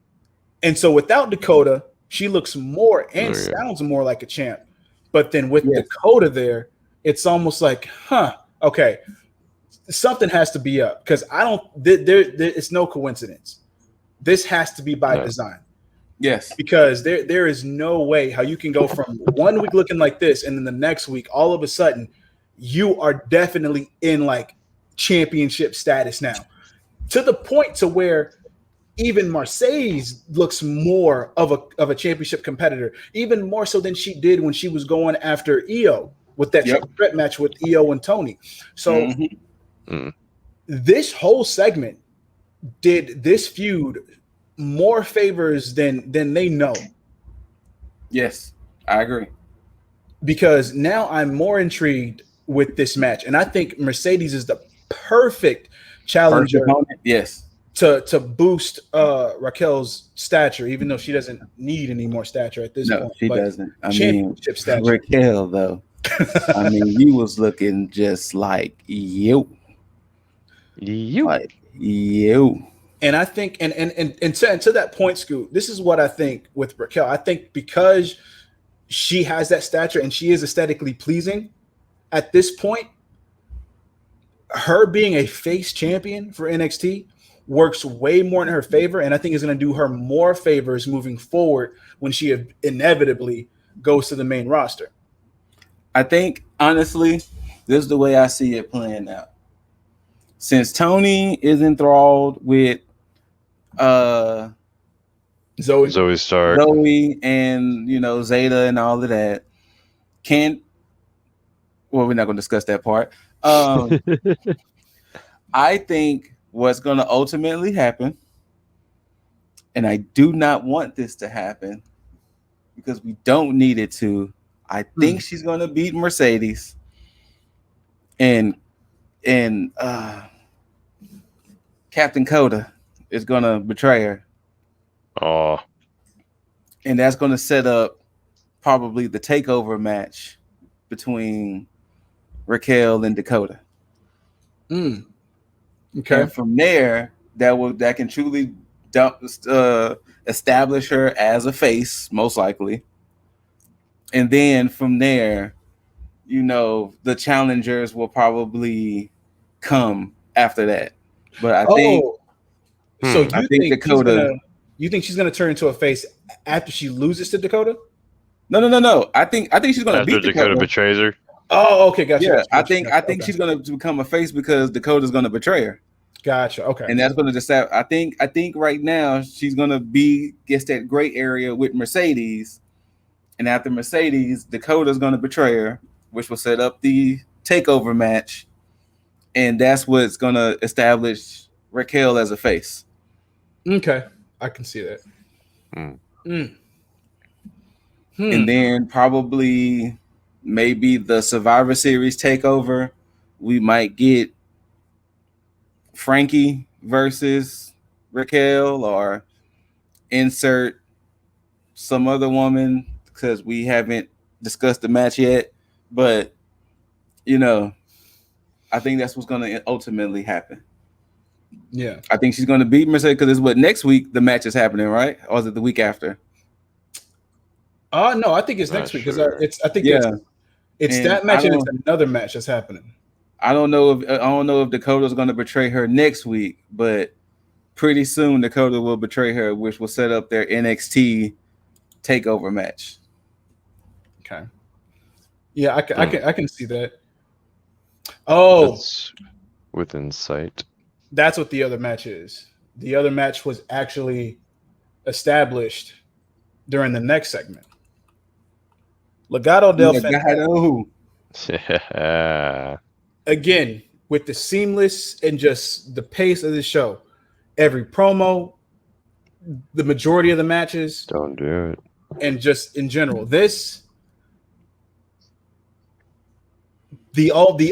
And so without Dakota, she looks more and sounds more like a champ. But then with Dakota there, it's almost like, okay, something has to be up because I don't. It's no coincidence. This has to be by design. Yes, because there is no way how you can go from 1 week looking like this and then the next week all of a sudden you are definitely in like championship status now, to the point to where even Mercedes looks more of a championship competitor, even more so than she did when she was going after Io with that threat match with Io and Tony. So this whole segment did this feud more favors than they know. Yes, I agree. Because now I'm more intrigued with this match, and I think Mercedes is the perfect challenger. Yes, to boost Raquel's stature, even though she doesn't need any more stature at this point. No, she doesn't. I mean, stature. Raquel though. I mean, you was looking just like you. Like you. And I think, and to that point, Scoot, this is what I think with Raquel. I think because she has that stature and she is aesthetically pleasing at this point, her being a face champion for NXT works way more in her favor. And I think is going to do her more favors moving forward when she inevitably goes to the main roster. I think, honestly, this is the way I see it playing out. Since Tony is enthralled with Zoe Stark, and Zeta and all of that, we're not going to discuss that part. I think what's going to ultimately happen, and I do not want this to happen because we don't need it to. I think she's going to beat Mercedes, and Captain Coda is going to betray her. Oh, and that's going to set up probably the takeover match between Raquel and Dakota. Okay. And from there, that can truly establish her as a face, most likely. And then from there, the challengers will probably come after that. But I think so. I think Dakota. You think she's gonna turn into a face after she loses to Dakota? No. I think she's gonna beat Dakota betrays her. Oh, okay, gotcha. Yeah, gotcha, I think she's gonna become a face because Dakota's gonna betray her. Gotcha. Okay, and that's gonna just have. I think right now she's gonna gets that gray area with Mercedes, and after Mercedes, Dakota's gonna betray her, which will set up the takeover match, and that's what's gonna establish Raquel as a face. Okay, I can see that. And then probably maybe the Survivor Series takeover, we might get Frankie versus Raquel, or insert some other woman because we haven't discussed the match yet. But I think that's what's going to ultimately happen. Yeah, I think she's going to beat Mercedes because it's next week the match is happening, right? Or is it the week after? No, I think it's next week because it's that match and it's another match that's happening. I don't know if Dakota's going to betray her next week, but pretty soon Dakota will betray her, which will set up their NXT takeover match. Okay. Yeah, I can see that. Oh, that's within sight. That's what the other match is. The other match was actually established during the next segment. Legado del Fantasma. Yeah. Again, with the seamless and just the pace of the show. Every promo, the majority of the matches, Don't do it. and just in general. The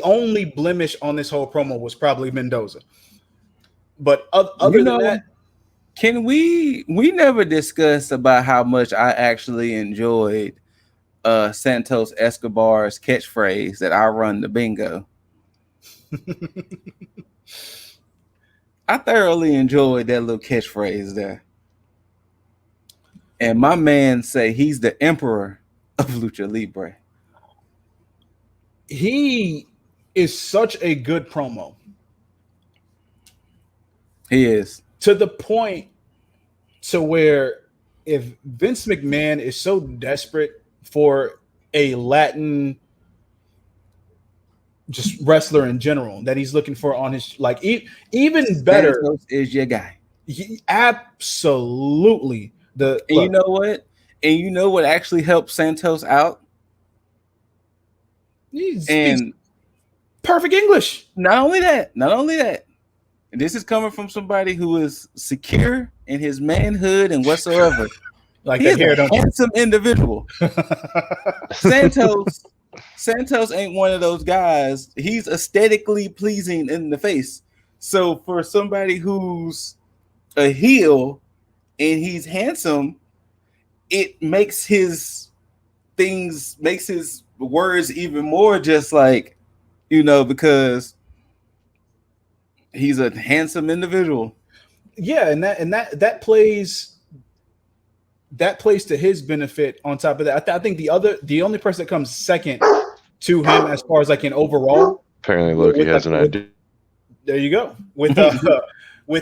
only blemish on this whole promo was probably Mendoza. But other than that, can we never discuss about how much I actually enjoyed Santos Escobar's catchphrase that I run the bingo. I thoroughly enjoyed that little catchphrase there. And my man say he's the emperor of Lucha Libre. He is such a good promo. He is. To the point to where if Vince McMahon is so desperate for a Latin just wrestler in general that he's looking for on his like even better Santos is your guy. Absolutely. You know what? And you know what actually helped Santos out? He speaks perfect English. Not only that. And this is coming from somebody who is secure in his manhood and whatsoever. Like he's a handsome individual. Santos ain't one of those guys. He's aesthetically pleasing in the face. So for somebody who's a heel and he's handsome, it makes his words even more just like, because he's a handsome individual. Yeah, and that plays to his benefit. On top of that, I think the only person that comes second to him as far as like an overall. Apparently, Loki has an idea. There you go with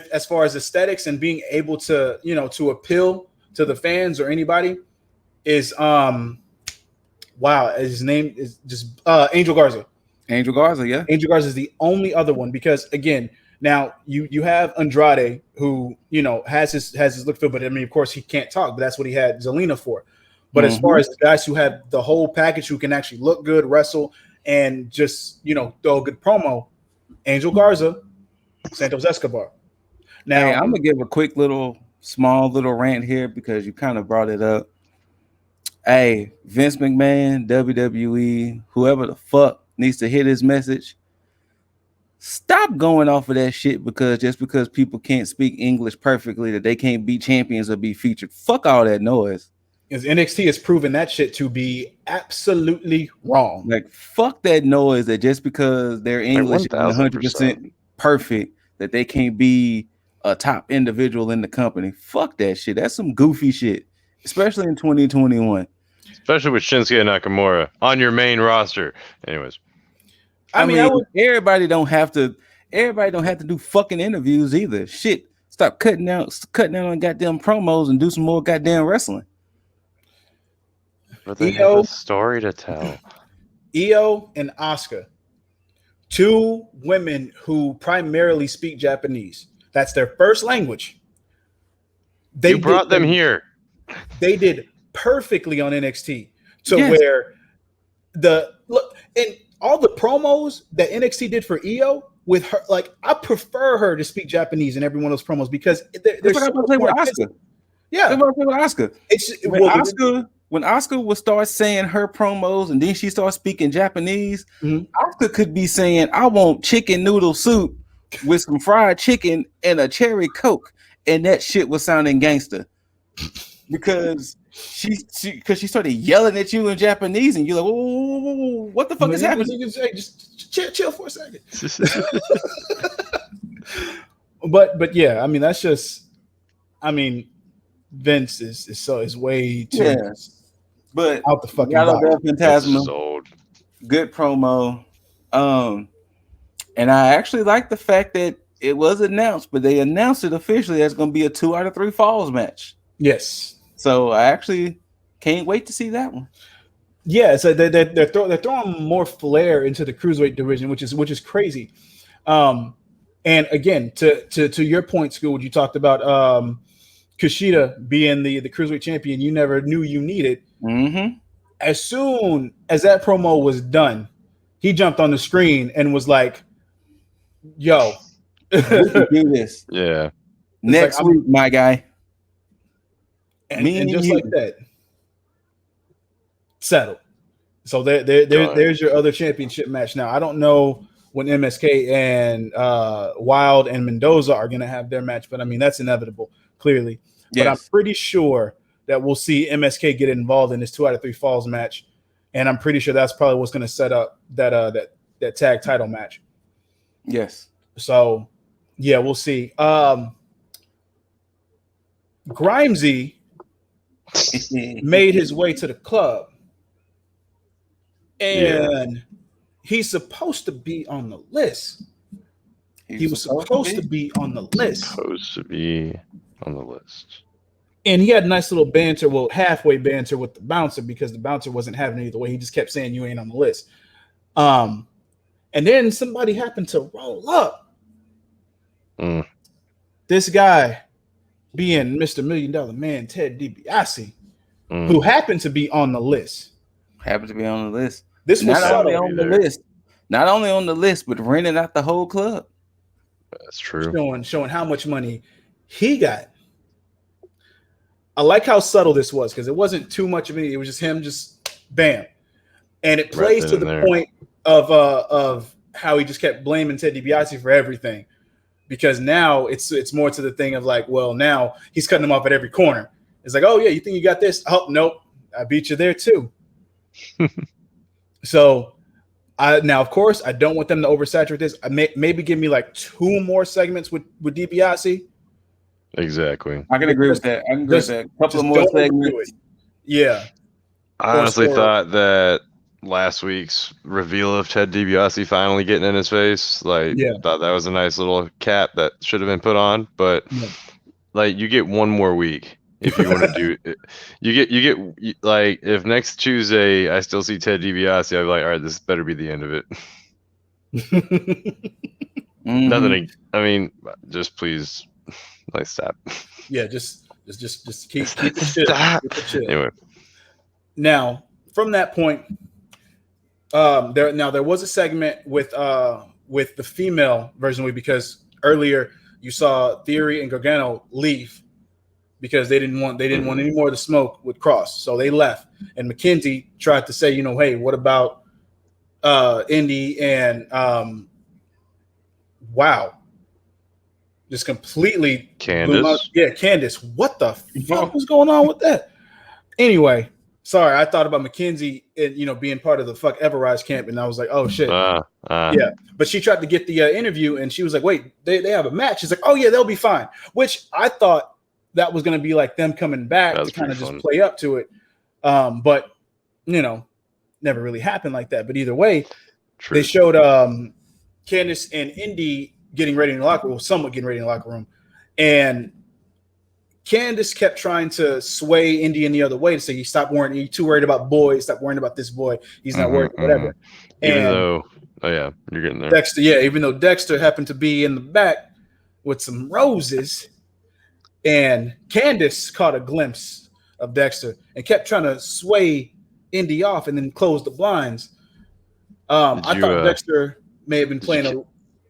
as far as aesthetics and being able to to appeal to the fans or anybody is his name is just Angel Garza. Angel Garza, yeah. Angel Garza is the only other one because again. Now you have Andrade who has his look feel, but I mean of course he can't talk, but that's what he had Zelina for. But as far as the guys who have the whole package who can actually look good, wrestle, and just throw a good promo, Angel Garza, Santos Escobar. Now I'm gonna give a quick small little rant here because you kind of brought it up. Hey, Vince McMahon, WWE, whoever the fuck needs to hear this message. Stop going off of that shit because people can't speak English perfectly that they can't be champions or be featured. Fuck all that noise. Because NXT has proven that shit to be absolutely wrong. Like fuck that noise that just because their English is 100% perfect that they can't be a top individual in the company. Fuck that shit. That's some goofy shit, especially in 2021. Especially with Shinsuke Nakamura on your main roster. Anyways. I mean, everybody don't have to do fucking interviews either. Shit, stop cutting down on goddamn promos and do some more goddamn wrestling. But they have a story to tell. Io and Asuka, two women who primarily speak Japanese. That's their first language. You brought them here. They did perfectly on NXT where and all the promos that NXT did for Io with her, like I prefer her to speak Japanese in every one of those promos because they're so play with Asuka. Yeah, they're play with Asuka. When Asuka would start saying her promos and then she starts speaking Japanese, Asuka could be saying, "I want chicken noodle soup with some fried chicken and a cherry Coke," and that shit was sounding gangster because she started yelling at you in Japanese, and you're like, whoa, what the fuck is happening? Just chill for a second. but yeah, I mean that's just, I mean Vince is way too but out the fucking Fantasma. Good promo, and I actually like the fact that it was announced, but they announced it officially as going to be a 2 out of 3 falls match. Yes. So I actually can't wait to see that one. Yeah, so they're throwing more flair into the cruiserweight division, which is crazy. And And again, to your point, School, you talked about Kushida being the cruiserweight champion you never knew you needed. Mm-hmm. As soon as that promo was done, he jumped on the screen and was like, "Yo, We can do this Yeah. next like, week, my guy. Me and and just you. like that, settled." So Done. there's your other championship match. Now I don't know when MSK and Wild and Mendoza are going to have their match, but I mean that's inevitable, clearly. But I'm Yes. pretty sure that we'll see MSK get involved in this 2 out of 3 falls match, and I'm pretty sure that's probably what's going to set up that tag title match. Yes. So yeah, we'll see. Grimesy made his way to the club, and he's supposed to be on the list. He was supposed to be on the list. Supposed to be on the list. And he had a nice little banter, well, halfway banter with the bouncer because the bouncer wasn't having it either way. He just kept saying, "You ain't on the list." And then somebody happened to roll up. This guy being Mr. $1 Million Man, Ted DiBiase, who happened to be on the list. Happened to be on the list. This was not only subtle. on the list, not only on the list, but renting out the whole club. That's true. Showing how much money he got. I like how subtle this was because it wasn't too much of me. It was just him, just bam, and it plays Right to the point of how he just kept blaming Ted DiBiase for everything, because now it's more to the thing of like, well, now he's cutting him off at every corner. It's like, oh yeah, you think you got this? Oh nope, I beat you there too. So now, of course, I don't want them to oversaturate this. Maybe give me like 2 more segments with DiBiase. Exactly. I can agree with that. A couple of more segments. Yeah. I honestly thought that last week's reveal of Ted DiBiase finally getting in his face, like, thought that was a nice little cap that should have been put on. But like, you get 1 more week if you want to do it. You get like, if next Tuesday I still see Ted DiBiase, I'd be like, all right, this better be the end of it. Nothing. I mean, just please. Like, stop. Yeah, just keep it chill. Stop. Keep it chill. Anyway. Now, from that point, there was a segment with the female version because earlier you saw Theory and Gargano leave because they didn't want any more of the smoke with Cross, so they left. And McKenzie tried to say, hey, what about Indy and wow. Just completely Candace. Candace. What the fuck was going on with that? Anyway, sorry, I thought about McKenzie and being part of the fuck Everrise camp, and I was like, oh shit. Yeah. But she tried to get the interview, and she was like, wait, they have a match. She's like, oh yeah, they'll be fine. Which I thought that was gonna be like them coming back to kind of just play up to it. But never really happened like that. But either way, they showed Candace and Indy getting ready in the locker room, somewhat getting ready in the locker room. And Candace kept trying to sway Indy in the other way to say, he's too worried about boys, stop worrying about this boy. He's not worried, whatever. Even though, you're getting there. Dexter, even though Dexter happened to be in the back with some roses, and Candace caught a glimpse of Dexter and kept trying to sway Indy off and then close the blinds. I thought Dexter may have been playing a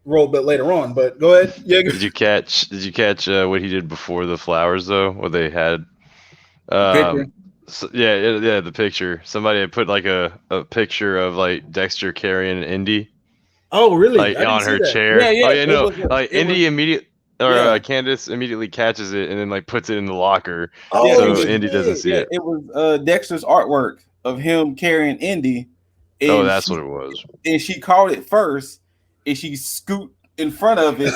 role bit later on, but go ahead. Yeah. Did you catch what he did before the flowers though? What they had? Picture. The picture. Somebody had put like a picture of like Dexter carrying Indy. Oh, really? Like on her chair. Yeah. Oh yeah, no. Indy immediately Candace immediately catches it and then like puts it in the locker. So Indy doesn't see it. It was Dexter's artwork of him carrying Indy. And that's what it was. And she caught it first. And she scooped in front of it,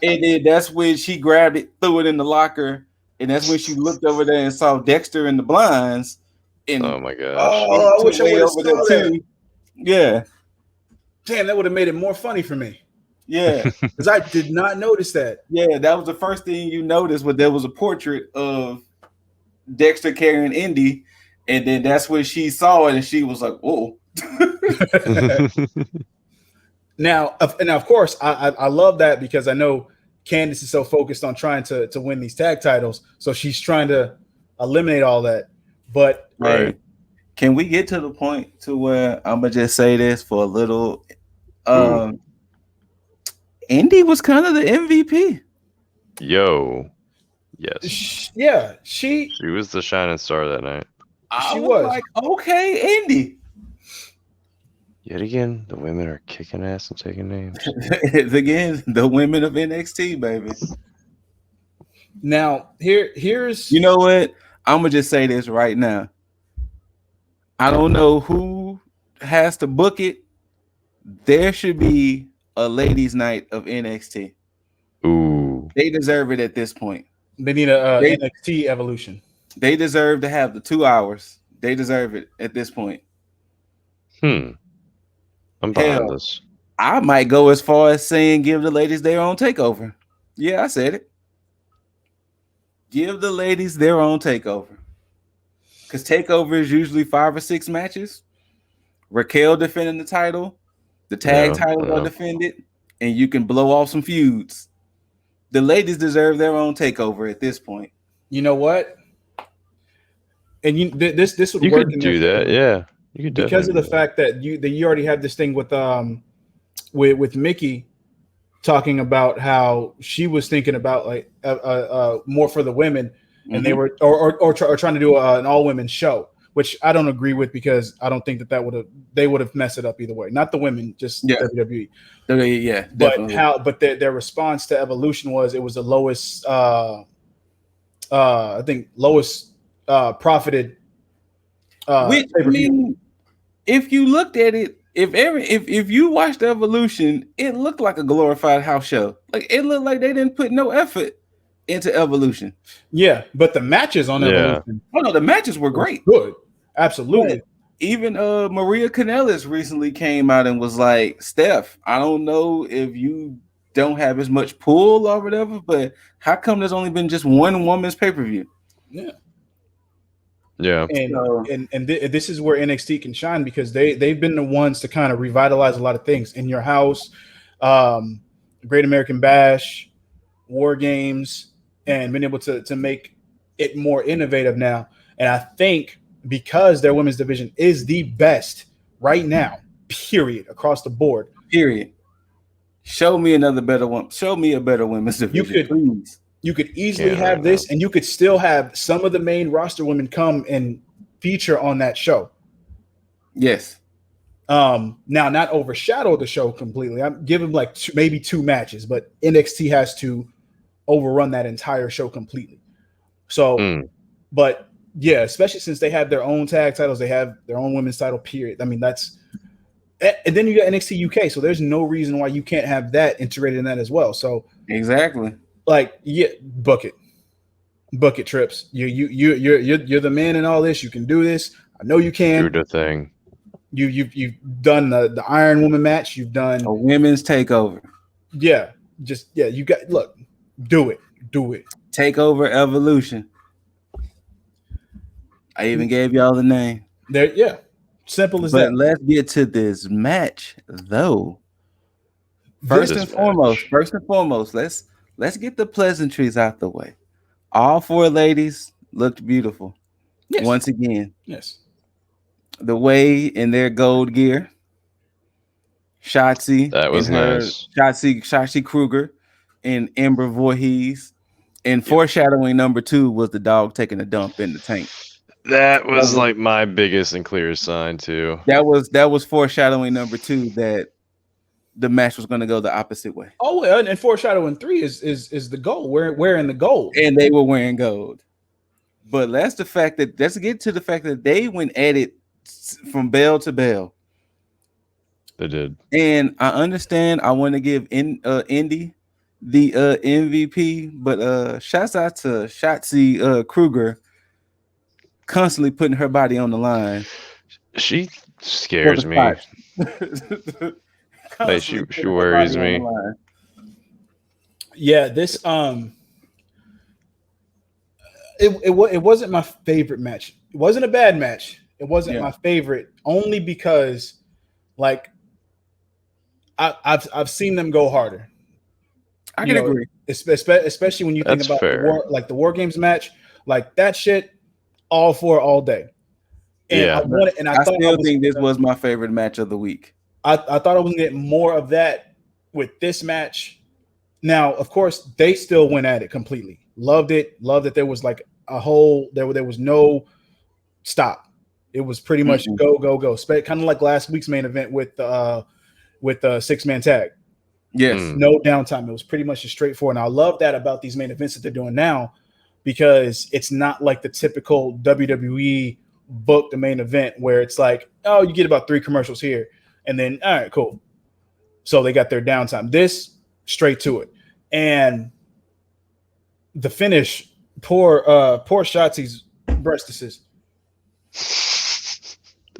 and then that's when she grabbed it, threw it in the locker, and that's when she looked over there and saw Dexter in the blinds. And oh my gosh! Oh, I wish I would have saw that. Yeah, damn, that would have made it more funny for me. Yeah, because I did not notice that. Yeah, that was the first thing you noticed, but there was a portrait of Dexter carrying Indy, and then that's when she saw it, and she was like, "Whoa." Now, of course, I love that because I know Candice is so focused on trying to win these tag titles, so she's trying to eliminate all that. But Right. Can we get to the point to where I'm gonna just say this for a little? Indy was kind of the MVP. Yo. Yes. yeah, She was the shining star that night. I She was was. like, okay, Indy. Yet again, the women are kicking ass and taking names. Again, the women of NXT, baby. Now here's You know what? I'm gonna just say this right now. I don't know who has to book it. There should be a ladies' night of NXT. Ooh. They deserve it at this point. they need a They- NXT evolution. They deserve to have the 2 hours. They deserve it at this point. I'm behind Hell, this. I might go as far as saying give the ladies their own takeover. Yeah, I said it. Give the ladies their own takeover. Because takeover is usually 5 or 6 matches. Raquel defending the title, the tag titles are defended, and you can blow off some feuds. The ladies deserve their own takeover at this point. You know what? And this would You work could in do their that, favor yeah. You could because of definitely the do that. fact that you already have this thing with Mickey talking about how she was thinking about like more for the women, and they were or trying to do an all women show, which I don't agree with because I don't think that they would have messed it up either way. Not the women, just WWE. Yeah, definitely. But their response to Evolution was it was the lowest I think lowest profited Which, I mean, if you looked at it, if you watched Evolution, it looked like a glorified house show. Like it looked like they didn't put no effort into Evolution. Yeah, but the matches on Evolution, oh no, the matches were great. Good, absolutely. But even Maria Kanellis recently came out and was like, Steph, I don't know if you don't have as much pull or whatever, but how come there's only been just one woman's pay-per-view? Yeah. And this is where NXT can shine because they've been the ones to kind of revitalize a lot of things in your house, Great American Bash, War Games, and been able to make it more innovative now. And I think because their women's division is the best right now, period, across the board. Period. Show me another better one. Show me a better women's division, please. You could easily have this, and you could still have some of the main roster women come and feature on that show. Yes. Now, not overshadow the show completely. I'm giving like maybe 2 matches, but NXT has to overrun that entire show completely. So, but yeah, especially since they have their own tag titles, they have their own women's title. Period. I mean, that's. And then you got NXT UK, so there's no reason why you can't have that integrated in that as well. So exactly. Like, yeah, book it, Trips. You're the man in all this. You can do this. I know you can. Do the thing. You've done the Iron Woman match. You've done a women's takeover. Yeah, you got do it. Takeover Evolution. I even gave y'all the name. There, yeah, simple as that. But let's get to this match, though. First and foremost, let's get the pleasantries out the way. All 4 ladies looked beautiful. Yes. Once again. Yes. The way in their gold gear. Shotzi. That was nice. Shotzi Kruger and Ember Voorhees. And foreshadowing number 2 was the dog taking a dump in the tank. That was like my biggest and clearest sign too. That was foreshadowing number 2 that the match was going to go the opposite way. Oh, and foreshadowing 3 is the gold. We're wearing the gold, and they were wearing gold. But let's get to the fact that they went at it from bell to bell. They did, and I understand. I want to give Indy the MVP, but shouts out to Shotzi Kruger, constantly putting her body on the line. She scares me. Hey, she worries me. Yeah, this it wasn't my favorite match. It wasn't a bad match. It wasn't my favorite only because like I've seen them go harder. I can agree. Especially when you think That's about fair. the War Games match, like that shit, all for all day. And Yeah. I still think this was my favorite match of the week. I thought I was gonna get more of that with this match. Now, of course, they still went at it completely. Loved it. Loved that there was like a whole there was no stop. It was pretty much go, go, go. Kind of like last week's main event with the 6-man tag. Yes. No downtime. It was pretty much just straightforward. And I love that about these main events that they're doing now, because it's not like the typical WWE book the main event where it's like, oh, you get about 3 commercials here, and then all right, cool. So they got their downtime. This straight to it. And the finish, poor Shotzi's breastises.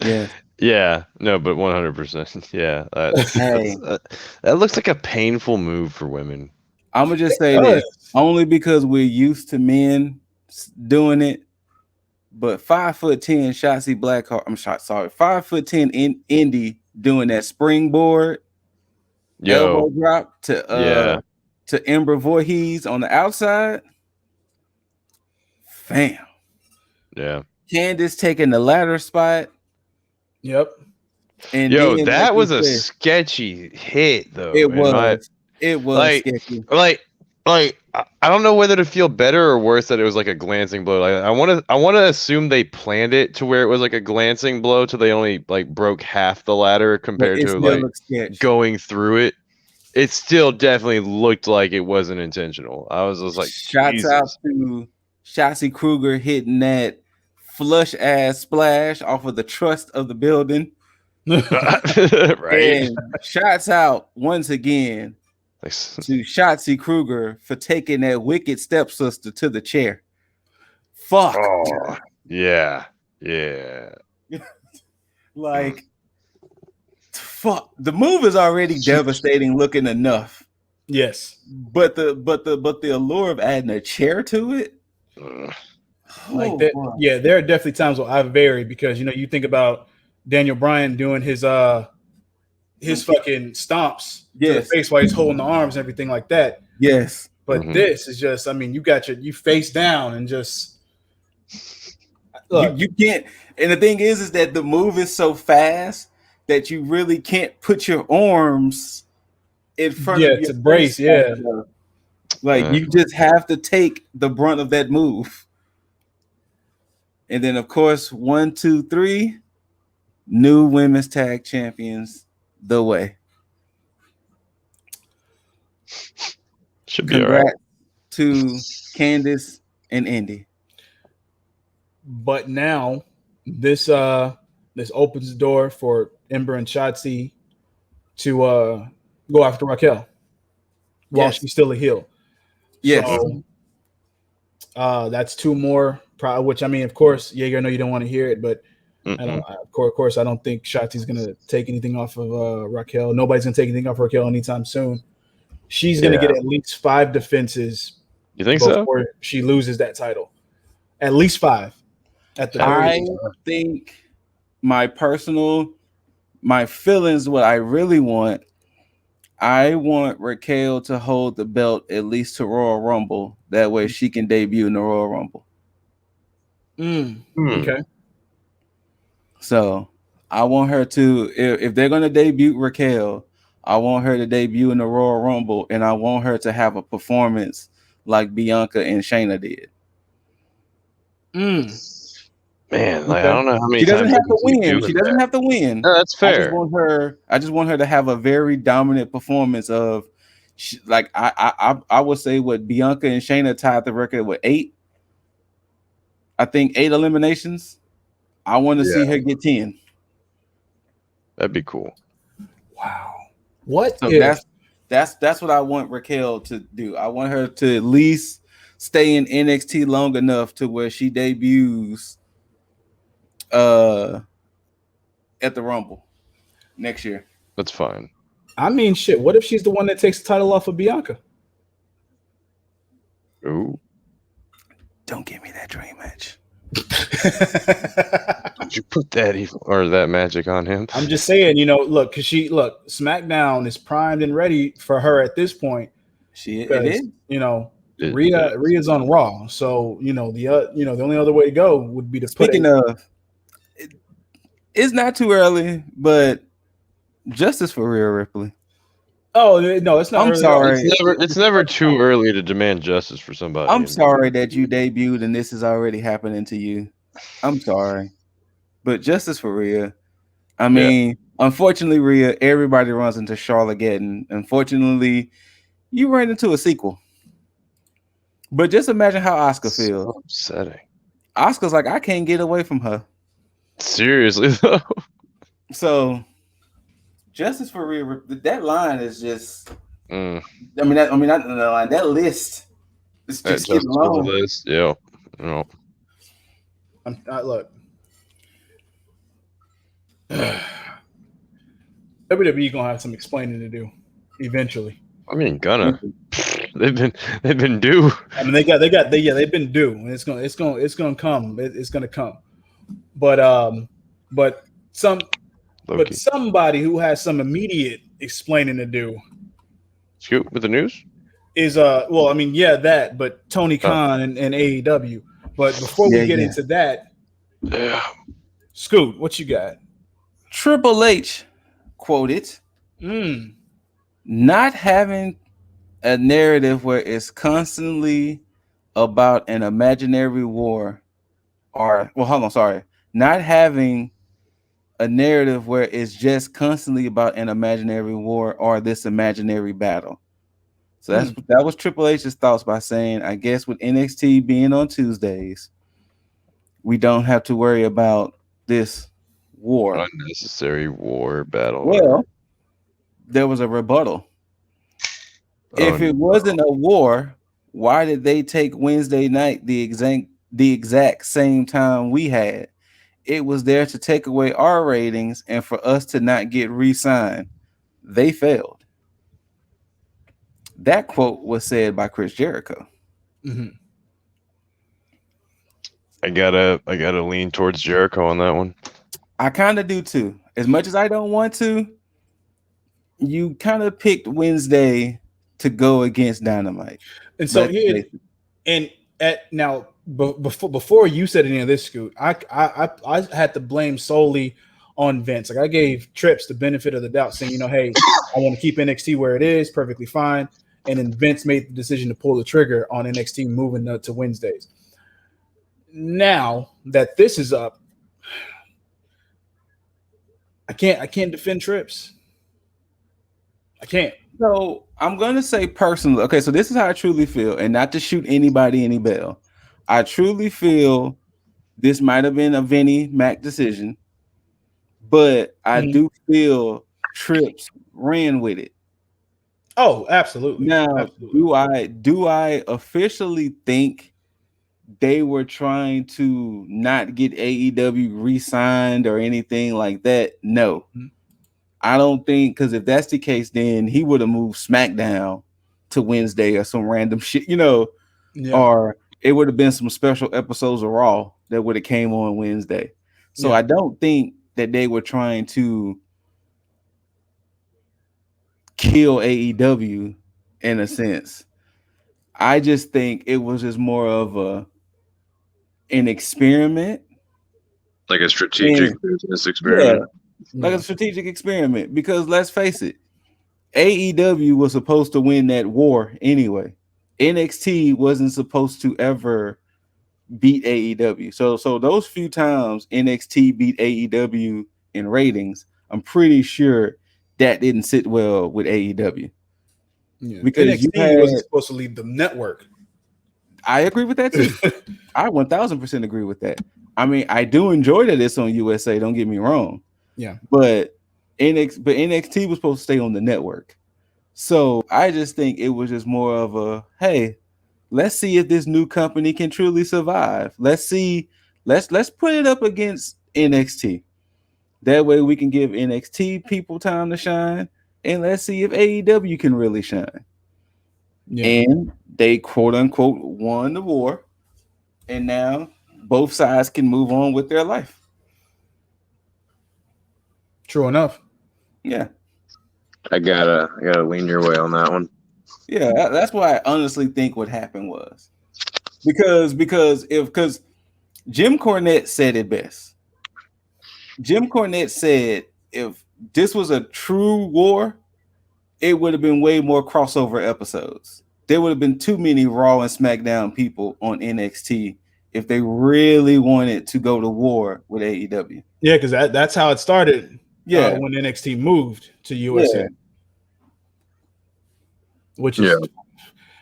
Yeah. Yeah, no, but 100%. Yeah, that looks like a painful move for women. I'm gonna just say this only because we're used to men doing it. But 5'10" Shotzi Blackheart, 5'10" in Indy doing that springboard elbow drop to Ember Voorhees on the outside. Fam. Yeah. Candice taking the ladder spot. Yep. And then, that was a sketchy hit, though. It was sketchy. Like I don't know whether to feel better or worse that it was like a glancing blow. Like I want to assume they planned it to where it was like a glancing blow, till they only like broke half the ladder compared to like going through it. It still definitely looked like it wasn't intentional. I was just like, shots out to Shotzi Kruger hitting that flush ass splash off of the trust of the building. Right. And shots out once again to Shotzi Kruger for taking that wicked stepsister to the chair. Fuck. Oh, yeah. Like, fuck. The move is already devastating looking enough. Yes. But the allure of adding a chair to it. Like that. Boy. Yeah, there are definitely times where I vary, because you think about Daniel Bryan doing his fucking stomps to the face while he's holding the arms and everything like that. Yes. But this is just, you got you face down and just look. You can't. And the thing is that the move is so fast that you really can't put your arms in front of your to brace. Yeah. Like you just have to take the brunt of that move. And then, of course, 1, 2, 3, new women's tag champions the way. Should be congrats all right. To Candice and Indy. But now this opens the door for Ember and Shotzi to go after Raquel while she's still a heel. Yes. So, that's 2 more. Which of course, Jaeger, I know you don't want to hear it, but of course, I don't think Shotzi's gonna take anything off of Raquel. Nobody's gonna take anything off Raquel anytime soon. She's gonna get at least 5 defenses. You think before she loses that title? At least 5. At the very least. I think my feelings, what I really want. I want Raquel to hold the belt at least to Royal Rumble. That way she can debut in the Royal Rumble. Okay. So I want her to, if they're going to debut Raquel, I want her to debut in the Royal Rumble, and I want her to have a performance like Bianca and Shayna did. Man, like, I don't know how many she doesn't times have to win. She doesn't have to win. No, that's fair. I just want her to have a very dominant performance of, like I would say what Bianca and Shayna tied the record with 8. I think 8 eliminations. I want to see her get 10. That'd be cool. Wow. What? So that's what I want Raquel to do. I want her to at least stay in NXT long enough to where she debuts at the Rumble next year. That's fine. Shit. What if she's the one that takes the title off of Bianca? Ooh. Don't give me that dream match. would you put that evil or that magic on him? I'm just saying, look, because SmackDown is primed and ready for her at this point It because is. Rhea's on Raw, so the only other way to go would be to put Speaking of, it's not too early, but justice for Rhea Ripley. Oh no, it's not. I'm early at all. sorry. It's never too early to demand justice for somebody. I'm sorry that you debuted and this is already happening to you. I'm sorry, but justice for Rhea. I mean, unfortunately, Rhea, everybody runs into Charlotte. Unfortunately, you ran into a sequel. But just imagine how Asuka feels. So upsetting. Asuka's like, I can't get away from her. Seriously though. So, justice for Rhea. That line is just. Mm. Not the line. That list is just getting long. List. Yeah. No. Look. WWE gonna have some explaining to do eventually. I mean, they've been due. I mean, they've been due, and it's gonna come. It's gonna come. But somebody who has some immediate explaining to do. Scoot with the news is that, but Tony Khan and AEW. But before we get into that, Scoot, what you got? Triple H quoted, not having a narrative where it's constantly about an imaginary war, not having a narrative where it's just constantly about an imaginary war or this imaginary battle. So that was Triple H's thoughts by saying, I guess with NXT being on Tuesdays, we don't have to worry about this war. Unnecessary war battle. Well, there was a rebuttal. If it wasn't a war, why did they take Wednesday night the exact same time we had? It was there to take away our ratings and for us to not get re-signed. They failed. That quote was said by Chris Jericho. Mm-hmm. I gotta lean towards Jericho on that one. I kind of do too. As much as I don't want to, you kind of picked Wednesday to go against Dynamite. And so before you said any of this, Scoot, I had to blame solely on Vince. Like I gave Trips the benefit of the doubt, saying, hey, I want to keep NXT where it is, perfectly fine. And then Vince made the decision to pull the trigger on NXT moving to Wednesdays. Now that this is up, I can't defend Trips. I can't. So I'm gonna say personally, okay, so this is how I truly feel, and not to shoot anybody any bell. I truly feel this might have been a Vinnie Mac decision, but I do feel Trips ran with it. Oh, absolutely. Now, absolutely. do I officially think they were trying to not get AEW re-signed or anything like that? No. Mm-hmm. I don't think, because if that's the case, then he would have moved SmackDown to Wednesday or some random shit, or it would have been some special episodes of Raw that would have came on Wednesday. So I don't think that they were trying to kill AEW in a sense. I just think it was just more of an experiment. Like a strategic business experiment. Like a strategic experiment, because let's face it, AEW was supposed to win that war anyway. NXT wasn't supposed to ever beat AEW. So those few times NXT beat AEW in ratings, I'm pretty sure that didn't sit well with AEW. Yeah. Because NXT wasn't supposed to lead the network. I agree with that too. I 1000% agree with that. I mean, I do enjoy that it's on USA, don't get me wrong. Yeah. But NXT was supposed to stay on the network. So I just think it was just more of a, hey, let's see if this new company can truly survive. Let's put it up against NXT. That way we can give NXT people time to shine, and let's see if AEW can really shine. Yeah. And they quote unquote won the war, and now both sides can move on with their life. True enough. Yeah. I gotta lean your way on that one. Yeah, that's what I honestly think what happened was because Jim Cornette said it best. Jim Cornette said if this was a true war, it would have been way more crossover episodes. There would have been too many Raw and SmackDown people on NXT if they really wanted to go to war with AEW. Yeah, because that's how it started. Yeah, when NXT moved to USA, yeah. which is,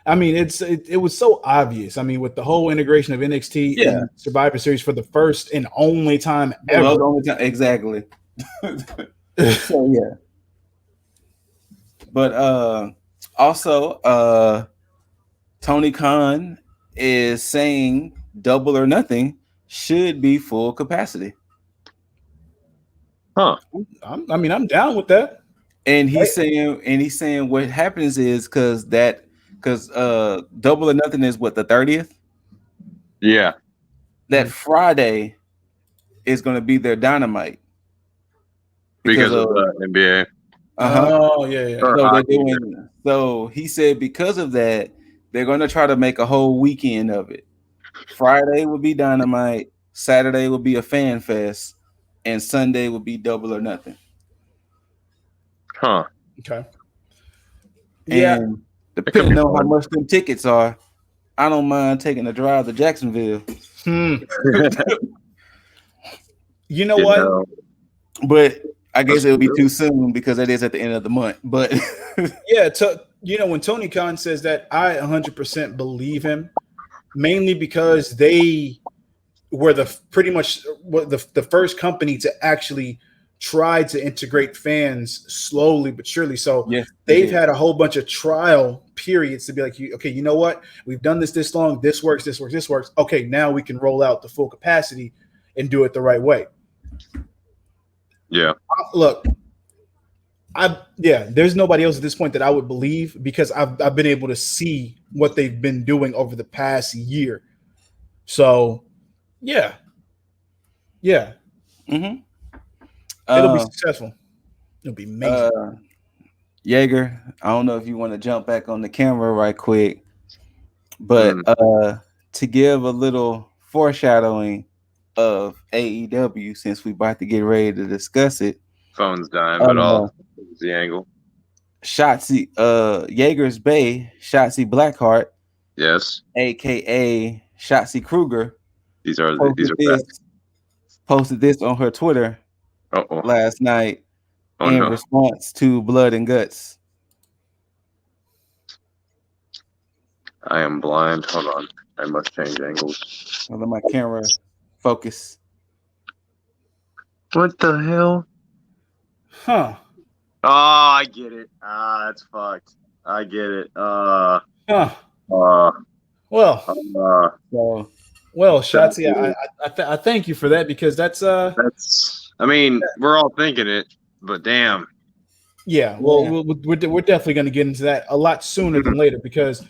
I mean, it was so obvious. I mean, with the whole integration of NXT Yeah. and Survivor Series for the first and only time Well, ever. the only time, exactly. So yeah. But also Tony Khan is saying Double or Nothing should be full capacity. Huh. I'm down with that. And he's saying what happens is because Double or Nothing is what, the 30th? Yeah. That Friday is going to be their Dynamite because of the NBA. Oh yeah. So he said because of that, they're going to try to make a whole weekend of it. Friday will be Dynamite, Saturday will be a fan fest, and Sunday will be Double or Nothing. Huh. Okay. And depending on how much them tickets are, I don't mind taking a drive to Jacksonville. You know what? But I guess it'll be too soon because it is at the end of the month. But yeah, when Tony Khan says that, I 100% believe him, mainly because they were the first company to actually try to integrate fans slowly but surely. So yes, they've had a whole bunch of trial periods to be like, okay, you know what? We've done this long. This works. Okay, now we can roll out the full capacity and do it the right way. Yeah. Look, there's nobody else at this point that I would believe because I've been able to see what they've been doing over the past year. So, yeah. Mm-hmm. It'll be successful. It'll be amazing. Jaeger, I don't know if you want to jump back on the camera right quick, but to give a little foreshadowing of AEW, since we about to get ready to discuss it. Phone's dying, but I'll the angle. Shotzi, Jaeger's Bay, Shotzi Blackheart, yes, aka Shotzi Kruger. These are posted this on her Twitter last night in response to Blood and Guts. I am blind. Hold on. I must change angles. I'll let my camera focus. What the hell? Huh. Oh, I get it. That's fucked. I get it. Well, Shotzi, I thank you for that because that's. I mean, we're all thinking it, but damn. Yeah, well, we're definitely going to get into that a lot sooner than later because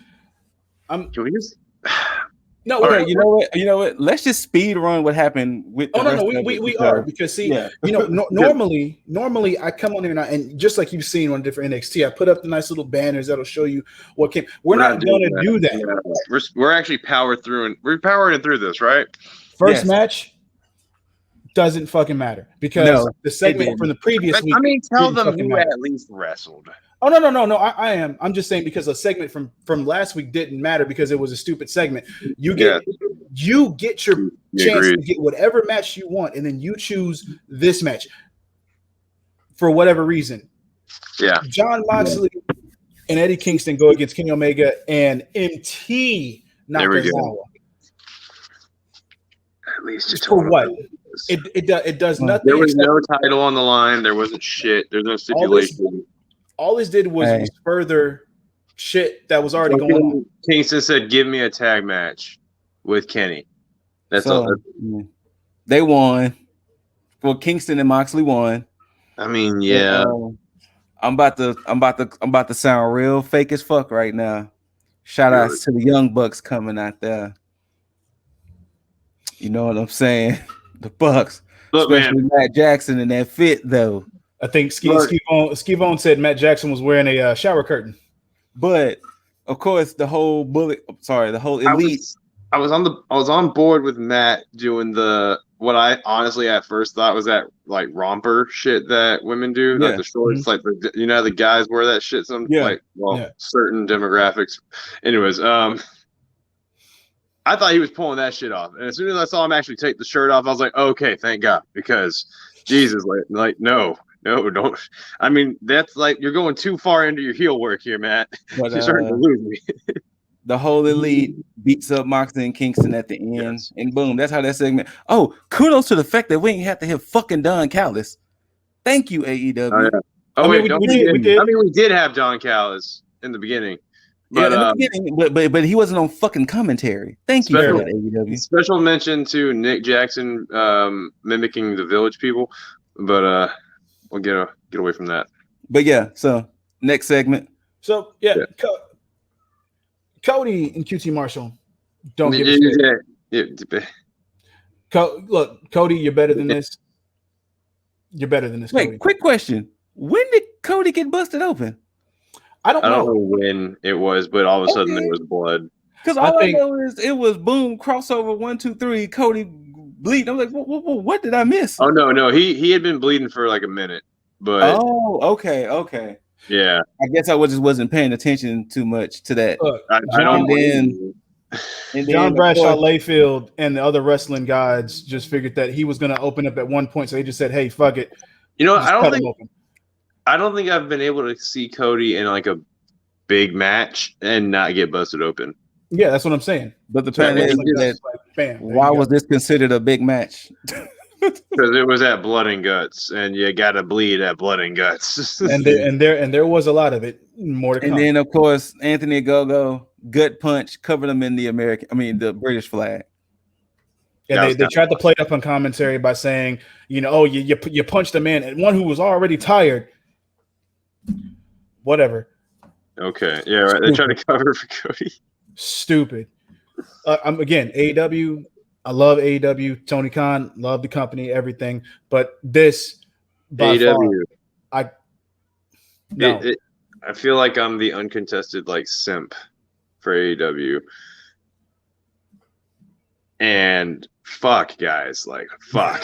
Can we just? No, okay, you know what? Let's just speed run what happened with. We are because normally I come on here and just like you've seen on different NXT, I put up the nice little banners that'll show you what came. We're not going to do that. Yeah. We're actually powering through this, right? First match doesn't fucking matter because the segment from the previous week. I mean, tell them who at least wrestled. Oh no! I am. I'm just saying because a segment from last week didn't matter because it was a stupid segment. You get your chance to get whatever match you want, and then you choose this match for whatever reason. Yeah. John Moxley and Eddie Kingston go against Kenny Omega and MT Nakazawa. At least it's for what? It does nothing. There was no title on the line. There wasn't shit. There's no stipulation. All this did was further shit that was already going on. Kingston said, "Give me a tag match with Kenny." That's all. They won. Well, Kingston and Moxley won. I mean, yeah. I'm about to sound real fake as fuck right now. Shout outs to the Young Bucks coming out there. You know what I'm saying? The Bucks, especially Matt Jackson in that fit though. I think Ski-Bone said Matt Jackson was wearing a shower curtain. But of course, the whole elite. I was on board with Matt doing what I honestly at first thought was that like romper shit that women do, like the shorts, like the guys wear that shit. Certain demographics. Anyways, I thought he was pulling that shit off, and as soon as I saw him actually take the shirt off, I was like, okay, thank God, because Jesus, no, don't. I mean, that's like you're going too far into your heel work here, Matt. But, you're starting to lose me. The whole elite beats up Moxley and Kingston at the end, and boom, that's how that segment. Oh, kudos to the fact that we ain't have to hit fucking Don Callis. Thank you, AEW. Oh, yeah. We did have Don Callis in the beginning. But, in the beginning, but he wasn't on fucking commentary. Thank you for that, AEW. Special mention to Nick Jackson mimicking the Village people, but we'll get away from that. But yeah, so next segment. So Cody and QT Marshall don't give a shit. Look, Cody, you're better than this. You're better than this. Wait, Cody. Quick question: when did Cody get busted open? I don't know when it was, but all of a sudden there was blood. Because all I know is it was boom, crossover 1, 2, 3, Cody bleeding. I'm like, what did I miss? Oh no, he had been bleeding for like a minute, but okay. Yeah, I guess I just wasn't paying attention too much to that. Look, John Bradshaw Layfield and the other wrestling guys just figured that he was going to open up at one point, so they just said, "Hey, fuck it." You know, I don't think I've been able to see Cody in like a big match and not get busted open. Yeah, that's what I'm saying. But the point is that why was this considered a big match? Because it was at Blood and Guts, and you got to bleed at Blood and Guts. and there was a lot of it. More to come. And then of course Anthony Ogogo gut punch covered him in the British flag. And they tried to play it up on commentary by saying, you punched a man, and one who was already tired. Whatever. Okay. Yeah, right. They tried to cover for Cody. Stupid. Again, AEW. I love AEW. Tony Khan, love the company, everything. But this, by AEW. far, I feel like I'm the uncontested simp for AEW. And fuck, guys, fuck.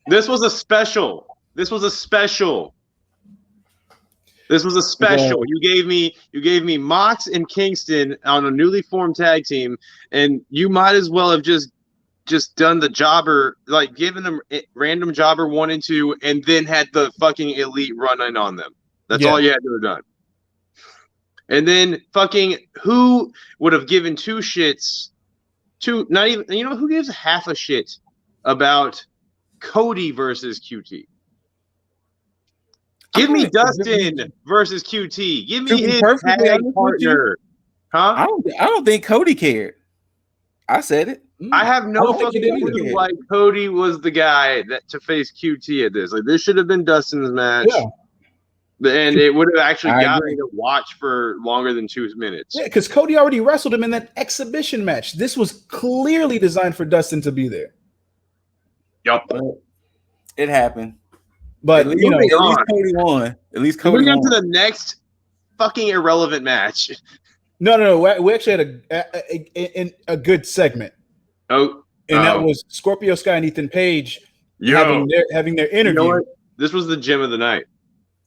This was a special. You gave me Mox and Kingston on a newly formed tag team, and you might as well have just done the jobber, given them random jobber 1 and 2, and then had the fucking elite run in on them. That's all you had to have done. And then fucking who would have given two shits? Not even, who gives half a shit about Cody versus QT? Give me Dustin versus QT. Give me his tag partner. Huh? I don't think Cody cared. I said it. I have no fucking clue why Cody was the guy to face QT at this. This should have been Dustin's match. Yeah. And it would have actually got me to watch for longer than 2 minutes. Yeah, because Cody already wrestled him in that exhibition match. This was clearly designed for Dustin to be there. Yup. It happened. But at least Cody won. At least Cody won. To the next fucking irrelevant match. No. We actually had a good segment. Oh. And that was Scorpio Sky and Ethan Page having their interview. You know what? This was the gem of the night.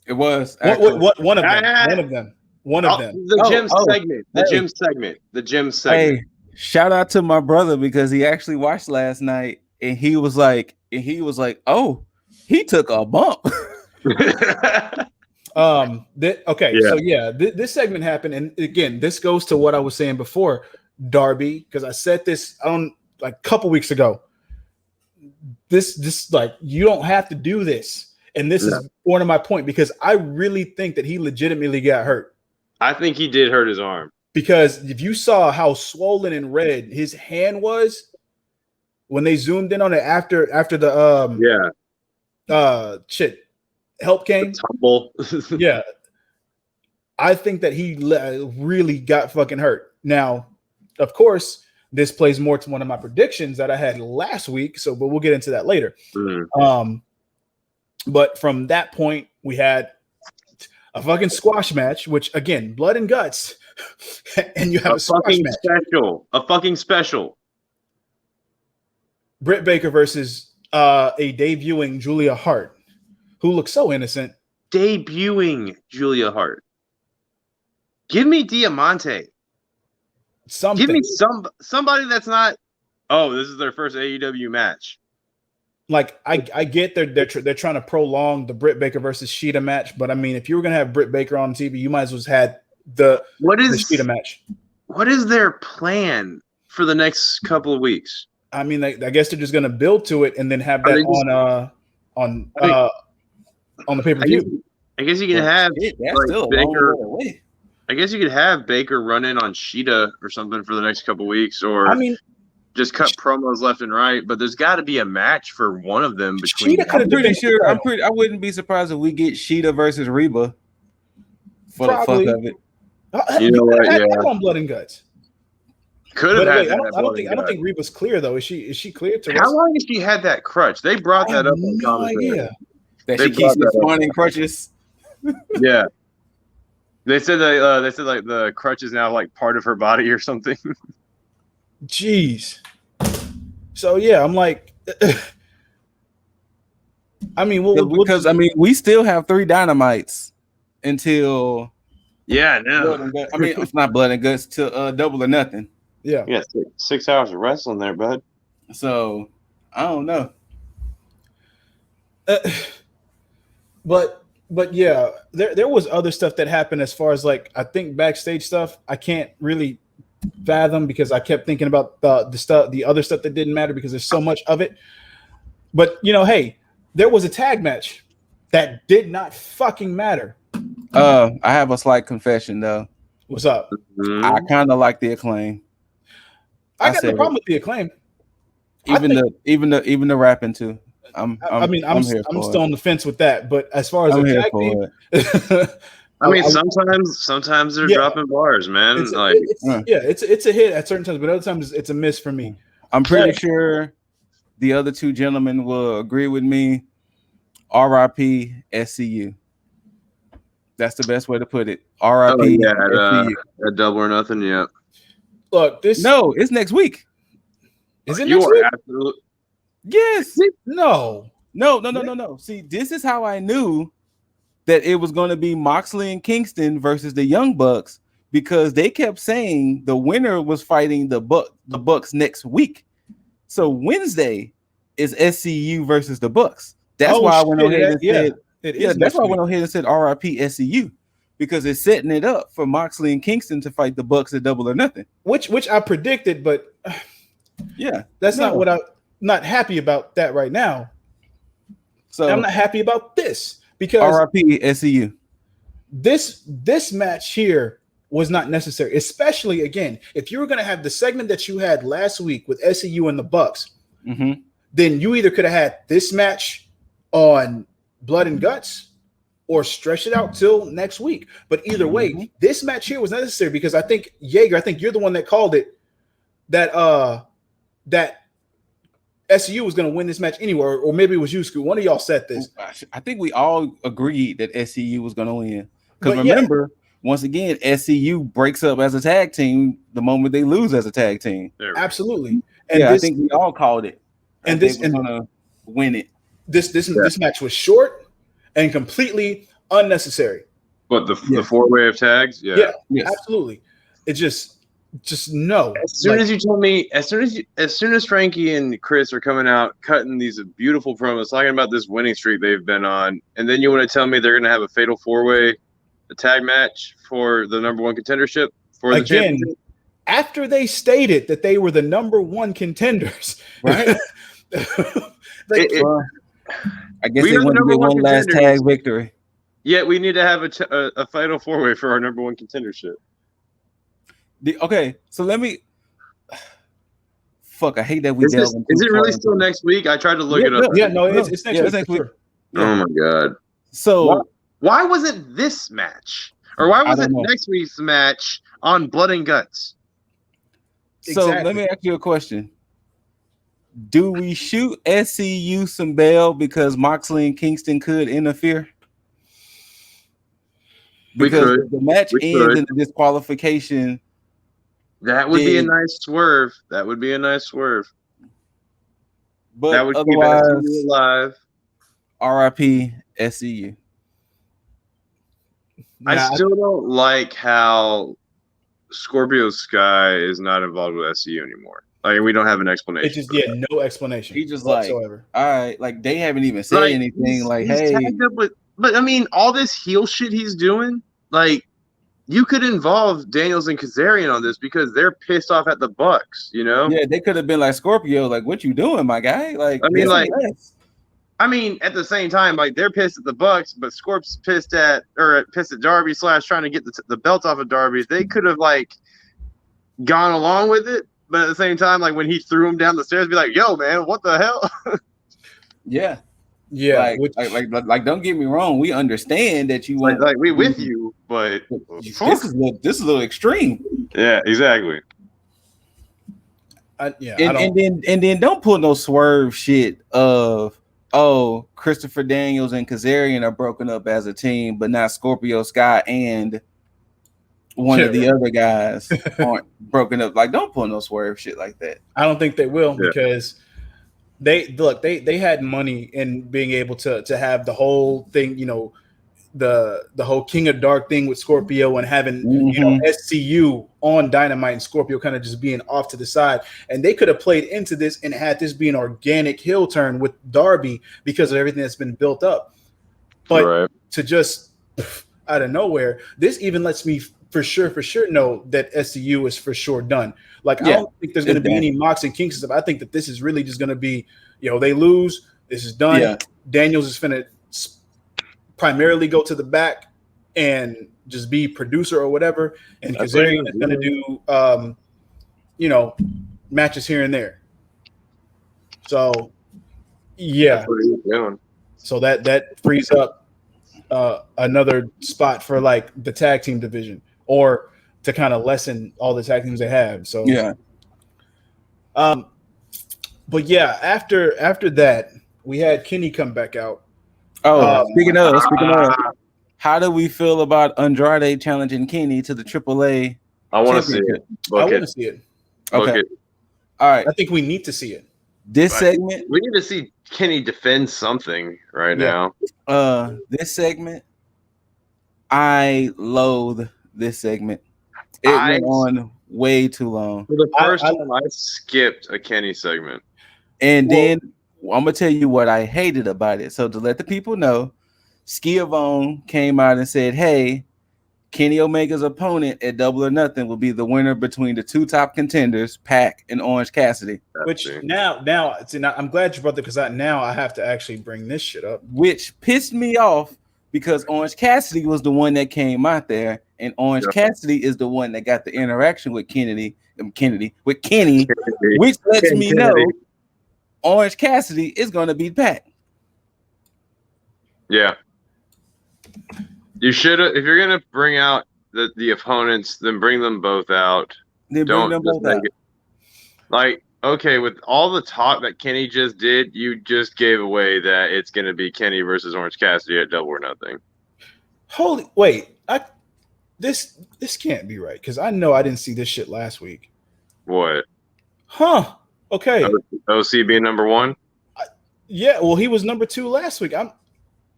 It was. One of them. The gym segment. The gym segment. Hey, shout out to my brother because he actually watched last night and he was like, oh, he took a bump. This segment happened, and again, this goes to what I was saying before, Darby, because I said this on a couple weeks ago. This you don't have to do this. And this is one of my point because I really think that he legitimately got hurt. I think he did hurt his arm. Because if you saw how swollen and red his hand was when they zoomed in on it after the help came. The tumble. Yeah. I think that he really got fucking hurt. Now, of course, this plays more to one of my predictions that I had last week. But we'll get into that later. But from that point, we had a fucking squash match, which again, blood and guts, and you have a squash match. A fucking special. Britt Baker versus a debuting Julia Hart, who looks so innocent. Debuting Julia Hart. Give me Diamante. Something. Give me somebody that's not. Oh, this is their first AEW match. Like I get they're trying to prolong the Britt Baker versus Sheeta match, but I mean, if you were gonna have Britt Baker on TV, you might as well have had the Sheeta match. What is their plan for the next couple of weeks? I mean, I guess they're just gonna build to it and then have that on the pay-per-view. I guess you can have still Baker. Away. I guess you could have Baker run in on Sheeta or something for the next couple of weeks, or just cut promos left and right. But there's got to be a match for one of them between. Sheeta could have pretty sure. I wouldn't be surprised if we get Sheeta versus Reba for Probably. the fuck of it. You know what? Yeah, Yeah, on Blood and Guts. could have had. I don't think Reba's clear though. Is she clear to? How long has she had that crutch? They brought that up. No idea. That she keeps spawning crutches. Yeah. They said like the crutch is now like part of her body or something. Jeez. So yeah, I'm like, I mean, we still have 3 Dynamites until no. I mean, it's not Blood and Guts to Double or Nothing. Yeah, 6 hours of wrestling there, bud. So I don't know. But yeah, there was other stuff that happened as far as like I think backstage stuff. I can't really fathom because I kept thinking about the other stuff that didn't matter because there's so much of it. But hey, there was a tag match that did not fucking matter. I have a slight confession though. What's up? Mm-hmm. I kind of like the Acclaim. I got no problem with the Acclaim. Even the rapping too. I'm still on the fence with that, but as far as I'm a here tag for team, it. I mean, sometimes they're dropping bars, man. It's a hit at certain times, but other times it's a miss for me. I'm pretty sure the other 2 gentlemen will agree with me. R.I.P. SCU. That's the best way to put it. R.I.P. SCU. At Double or Nothing. Yeah. Look, No, it's next week. Is it next week? Absolutely. Yes. No. See, this is how I knew that it was going to be Moxley and Kingston versus the Young Bucks because they kept saying the winner was fighting the Bucks next week. So Wednesday is SCU versus the Bucks. That's why I went ahead and said that's why I went ahead and said RIP SCU because it's setting it up for Moxley and Kingston to fight the Bucks at Double or Nothing. Which I predicted, but not what I'm not happy about that right now. So I'm not happy about this because RIP SCU. This match here was not necessary, especially again, if you were going to have the segment that you had last week with SCU and the Bucks, then you either could have had this match on Blood and Guts or stretch it out till next week. But either way, this match here was necessary because I think Jaeger, you're the one that called it that SCU was going to win this match anyway, or maybe it was you, Scoot. One of y'all said this. I think we all agreed that SCU was going to win. Because remember, once again, SCU breaks up as a tag team the moment they lose as a tag team. Absolutely. And I think we all called it. And this was going to win it. This match was short and completely unnecessary. But the 4-way of tags? Yeah, absolutely. It just no. As soon as you told me, as soon as Frankie and Chris are coming out cutting these beautiful promos talking about this winning streak they've been on, and then you want to tell me they're going to have a fatal 4-way tag match for the number 1 contendership for the championship? After they stated that they were the number 1 contenders, right? I guess they want to get one last tag victory. Yeah, we need to have a fatal 4-way for our number 1 contendership. Okay, so let me. Fuck, I hate that we Is it really still next week? I tried to look it up. Yeah, no, it's next week. Oh my god! So why wasn't this match, or why wasn't next week's match on Blood and Guts? So let me ask you a question. Do we shoot SCU some bail because Moxley and Kingston could interfere? Because the match ends in a disqualification. That would be a nice swerve. That would be a nice swerve. But that would otherwise, keep SCU alive. RIP SCU. I still don't like how Scorpio Sky is not involved with SCU anymore. Like, we don't have an explanation. It's just no explanation. He just whatsoever. Like, all right, like they haven't even said anything. He's hey, tagged up with, but I mean, all this heel shit he's doing, like, you could involve Daniels and Kazarian on this because they're pissed off at the Bucks. You know? Yeah, they could have been like, Scorpio, like, what you doing, my guy? Like, I mean, at the same time, like, they're pissed at the Bucks, but Scorp's pissed at Darby / trying to get the belt off of Darby. They could have like gone along with it, but at the same time, like when he threw him down the stairs, be like, "Yo, man, what the hell?" Yeah. Like, don't get me wrong. We understand that you want like we with you, but this is a little extreme. Yeah, exactly. And then don't pull no swerve shit of Christopher Daniels and Kazarian are broken up as a team, but not Scorpio Sky and one of the other guys aren't broken up. Like, don't pull no swerve shit like that. I don't think they will because they had money in being able to have the whole thing, you know, the whole King of Dark thing with Scorpio and having you know SCU on Dynamite and Scorpio kind of just being off to the side, and they could have played into this and had this be an organic heel turn with Darby because of everything that's been built up. But to just out of nowhere, this even lets me for sure know that SCU is for sure done. Like, I don't think there's going to be any Mox and Kinks stuff. I think that this is really just going to be, you know, they lose, this is done. Yeah. Daniels is finna primarily go to the back and just be producer or whatever, and Kazarian is going to do, you know, matches here and there. So, yeah. So that frees up another spot for like the tag team division, or to kind of lessen all the tag teams they have. So yeah. But yeah, after that, we had Kenny come back out. Speaking of, how do we feel about Andrade challenging Kenny to the AAA? I want to see it. I want to see it. Okay. All right. I think we need to see it. This segment, we need to see Kenny defend something now. This segment, I loathe this segment. It went on way too long. For the first time, I skipped a Kenny segment. And then I'm gonna tell you what I hated about it. So to let the people know, Schiavone came out and said, "Hey, Kenny Omega's opponent at Double or Nothing will be the winner between the two top contenders, Pac and Orange Cassidy." Which now, I'm glad you brought that because now I have to actually bring this shit up. Which pissed me off because Orange Cassidy was the one that came out there, and Orange Cassidy is the one that got the interaction with Kenny, which lets me know Orange Cassidy is going to beat Pac. Yeah. You should have, if you're gonna bring out the opponents, then bring them both out. Like, okay, with all the talk that Kenny just did, you just gave away that it's gonna be Kenny versus Orange Cassidy at Double or Nothing. This can't be right because I know I didn't see this shit last week. What? Huh? Okay. OC being number one. Yeah, well, he was number 2 last week. I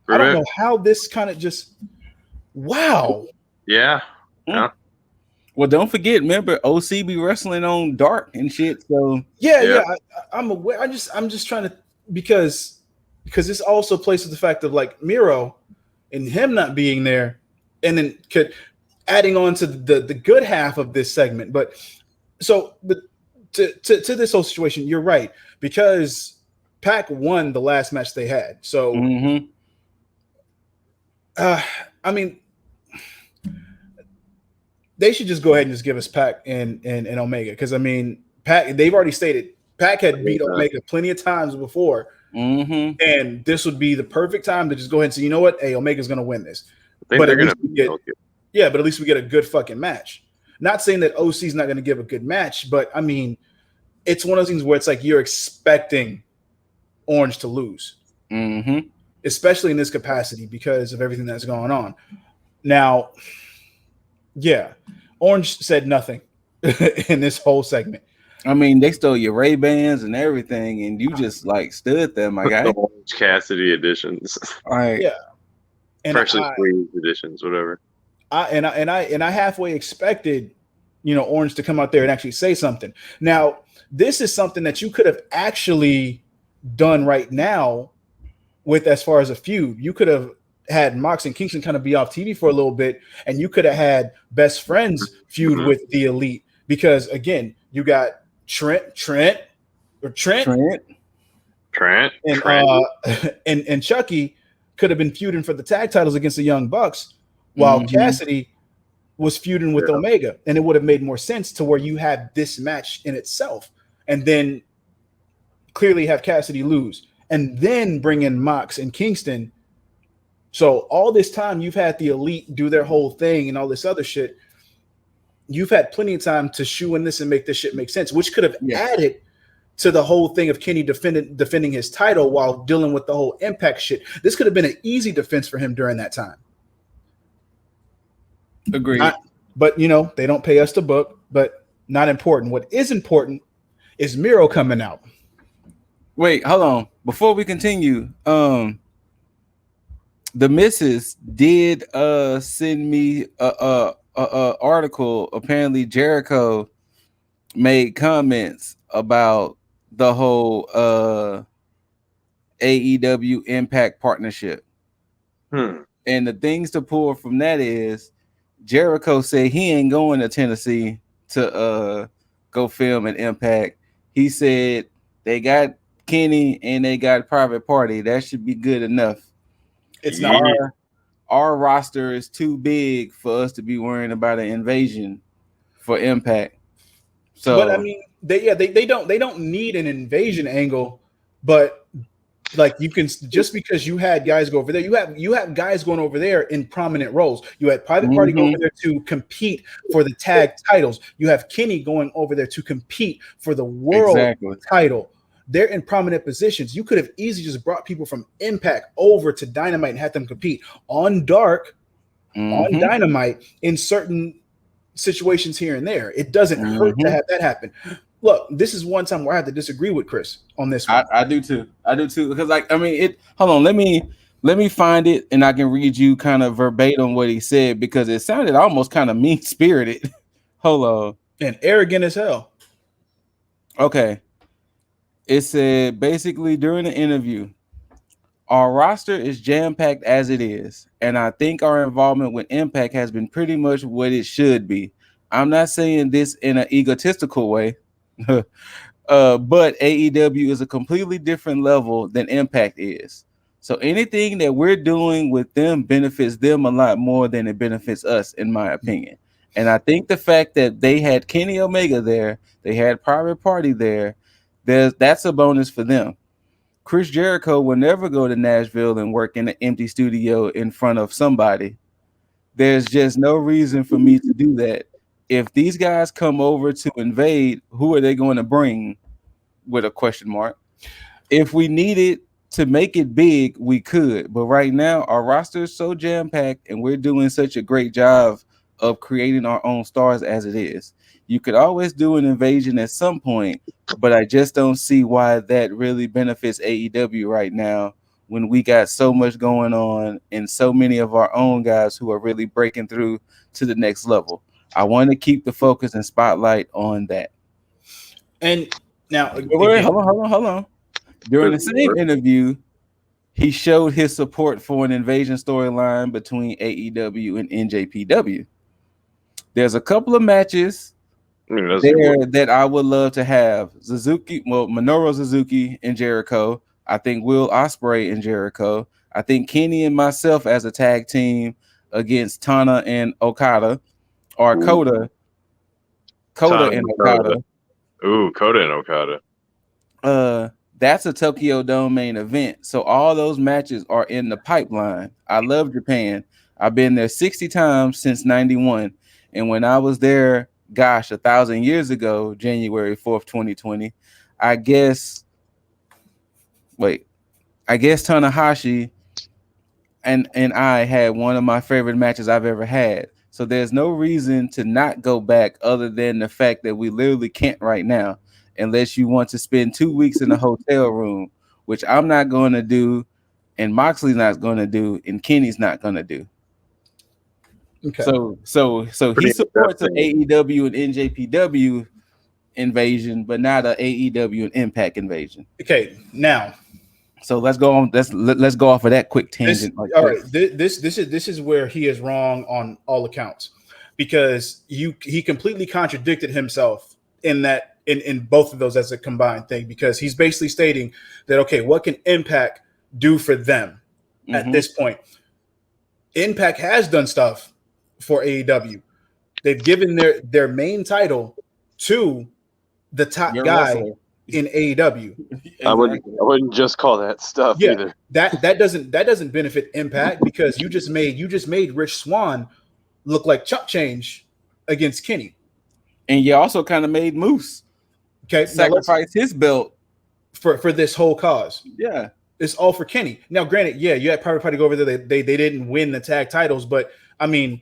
don't know how this kind of just. Wow. Yeah. Well, don't forget. Remember, OC be wrestling on Dark and shit. So yeah. I'm aware. I'm just trying to because this also plays with the fact of like Miro and him not being there, and then adding on to the good half of this segment. But so to this whole situation, you're right because Pac won the last match they had. So. I mean, they should just go ahead and just give us Pac and Omega because I mean, Pac. They've already stated Pac had beat Omega plenty of times before, and this would be the perfect time to just go ahead and say, you know what, hey, Omega's going to win this. But at least we get a good fucking match. Not saying that OC's not going to give a good match, but I mean, it's one of those things where it's like you're expecting Orange to lose, especially in this capacity because of everything that's going on. Now, yeah, Orange said nothing in this whole segment. I mean, they stole your Ray-Bans and everything, and you just like stood there, my guy. The Orange Cassidy editions, Like, Yeah, and freshly squeezed editions, whatever. I halfway expected, Orange to come out there and actually say something. Now, this is something that you could have actually done right now with as far as a feud. You could have had Mox and Kingston kind of be off TV for a little bit, and you could have had Best Friends feud with the Elite because again, you got Trent, and Chucky could have been feuding for the tag titles against the Young Bucks, while Cassidy was feuding with Omega, and it would have made more sense to where you had this match in itself, and then clearly have Cassidy lose, and then bring in Mox and Kingston. So all this time you've had the Elite do their whole thing and all this other shit. You've had plenty of time to shoe in this and make this shit make sense, which could have added to the whole thing of Kenny defending his title while dealing with the whole Impact shit. This could have been an easy defense for him during that time. Agreed. But they don't pay us to book, but not important. What is important is Miro coming out. Wait, hold on. Before we continue, the missus did send me a article. Apparently Jericho made comments about the whole AEW Impact partnership. And the things to pull from that is Jericho said he ain't going to Tennessee to go film an Impact. He said they got Kenny and they got Private Party. That should be good enough. It's not our roster is too big for us to be worrying about an invasion for Impact. So, but I mean, they don't need an invasion angle, but like you can just because you had guys go over there, you have guys going over there in prominent roles. You had Private Party going over there to compete for the tag titles. You have Kenny going over there to compete for the world title. They're in prominent positions. You could have easily just brought people from Impact over to Dynamite and had them compete on Dark, on Dynamite in certain situations here and there. It doesn't hurt to have that happen. Look, this is one time where I have to disagree with Chris on this one. I do too. Because hold on, let me find it and I can read you kind of verbatim what he said because it sounded almost kind of mean-spirited. Hold on. And arrogant as hell. Okay. It said basically during the interview, our roster is jam-packed as it is, and I think our involvement with Impact has been pretty much what it should be. I'm not saying this in an egotistical way, but AEW is a completely different level than Impact is. So anything that we're doing with them benefits them a lot more than it benefits us, in my opinion. And I think the fact that they had Kenny Omega there, they had Private Party there, that's a bonus for them. Chris Jericho will never go to Nashville and work in an empty studio in front of somebody. There's just no reason for me to do that. If these guys come over to invade, who are they going to bring? With a question mark. If we needed to make it big, we could. But right now, our roster is so jam-packed and we're doing such a great job of creating our own stars as it is. You could always do an invasion at some point, but I just don't see why that really benefits AEW right now when we got so much going on and so many of our own guys who are really breaking through to the next level. I want to keep the focus and spotlight on that. And now, hold on. During the same interview, he showed his support for an invasion storyline between AEW and NJPW. There's a couple of matches there that I would love to have. Minoru Suzuki and Jericho. I think Will Ospreay and Jericho. I think Kenny and myself as a tag team against Tana and Okada, or Kota and Okada. Ooh, Kota and Okada. That's a Tokyo Dome main event. So all those matches are in the pipeline. I love Japan. I've been there 60 times since 91. And when I was there gosh, 1,000 years ago, January 4th, 2020. I guess Tanahashi and I had one of my favorite matches I've ever had. So there's no reason to not go back other than the fact that we literally can't right now, unless you want to spend 2 weeks in a hotel room, which I'm not going to do, and Moxley's not going to do, and Kenny's not going to do. Okay. So he supports the AEW and NJPW invasion, but not a AEW and Impact invasion. Okay, now. So let's go on. Let's go off of that quick tangent. All right, this is where he is wrong on all accounts, because he completely contradicted himself in that in both of those as a combined thing, because he's basically stating that, okay, what can Impact do for them at this point? Impact has done stuff for AEW. They've given their main title to the top guy in AEW. I wouldn't just call that stuff either. That doesn't benefit Impact, because you just made Rich Swann look like chump change against Kenny. And you also kind of made Moose sacrifice his belt for this whole cause. Yeah. It's all for Kenny. Now, granted, you had Private Party go over there. They didn't win the tag titles, but I mean,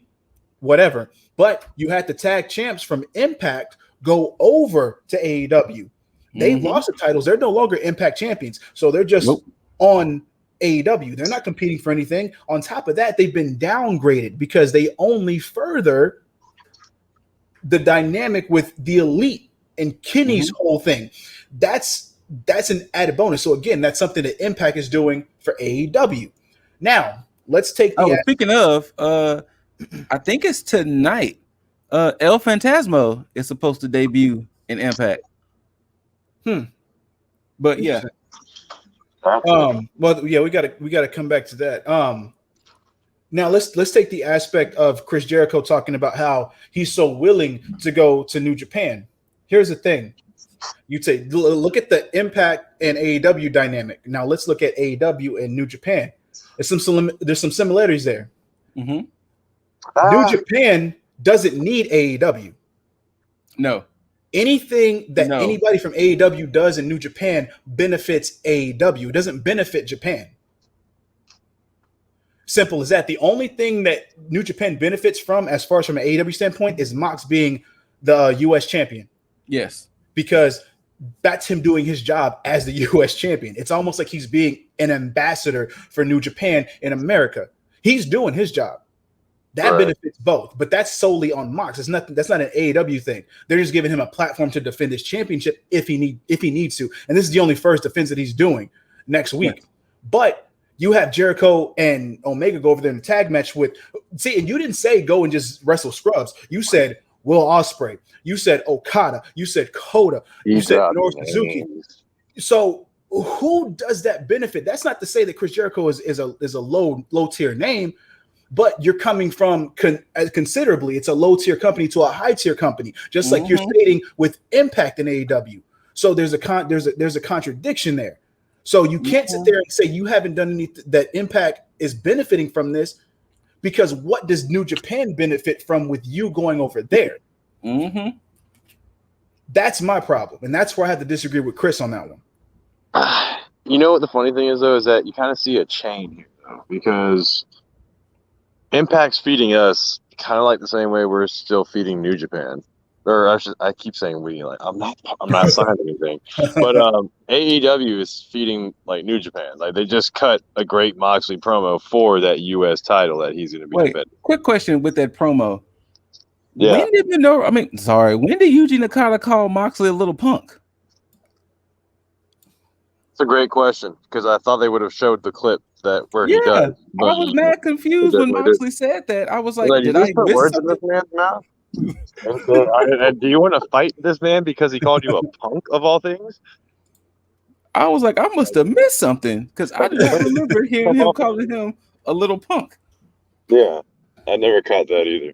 whatever. But you had the tag champs from Impact go over to AEW. They lost the titles. They're no longer Impact champions. So they're just on AEW. They're not competing for anything. On top of that, they've been downgraded because they only further the dynamic with the Elite and Kenny's whole thing. That's an added bonus. So again, that's something that Impact is doing for AEW. Now, let's take the speaking of, I think it's tonight. El Phantasmo is supposed to debut in Impact. But yeah. Well, yeah, we gotta come back to that. Now let's take the aspect of Chris Jericho talking about how he's so willing to go to New Japan. Here's the thing. You say, look at the Impact and AEW dynamic. Now let's look at AEW and New Japan. There's some similarities there. New Japan doesn't need AEW. No. Anything that anybody from AEW does in New Japan benefits AEW. It doesn't benefit Japan. Simple as that. The only thing that New Japan benefits from, as far as from an AEW standpoint, is Mox being the U.S. champion. Yes. Because that's him doing his job as the U.S. champion. It's almost like he's being an ambassador for New Japan in America. He's doing his job. That benefits both, but that's solely on Mox. It's nothing. That's not an AEW thing. They're just giving him a platform to defend his championship if he needs to. And this is the only first defense that he's doing next week. Yes. But you have Jericho and Omega go over there in the tag match and you didn't say go and just wrestle scrubs. You said Will Ospreay. You said Okada. You said Kota. You said Minoru Suzuki. So who does that benefit? That's not to say that Chris Jericho is a low tier name. But you're coming from considerably. It's a low tier company to a high tier company, just like you're stating with Impact and AEW. So there's a contradiction there. So you can't sit there and say you haven't done anything, that Impact is benefiting from this, because what does New Japan benefit from with you going over there? That's my problem, and that's where I have to disagree with Chris on that one. You know what the funny thing is, though, is that you kind of see a change, because Impact's feeding us kind of like the same way we're still feeding New Japan. Or I keep saying we, like I'm not signing anything. But AEW is feeding like New Japan. Like they just cut a great Moxley promo for that US title that he's gonna be defending. Quick question with that promo. Yeah. When did Yuji Nakata call Moxley a little punk? It's a great question, because I thought they would have showed the clip where he does. I was mad confused when Moxley said that. I was like, did I put miss words something? in this man's mouth? Do you want to fight this man because he called you a punk of all things? I was like, I must have missed something, because I did not remember hearing him calling him a little punk. Yeah, I never caught that either.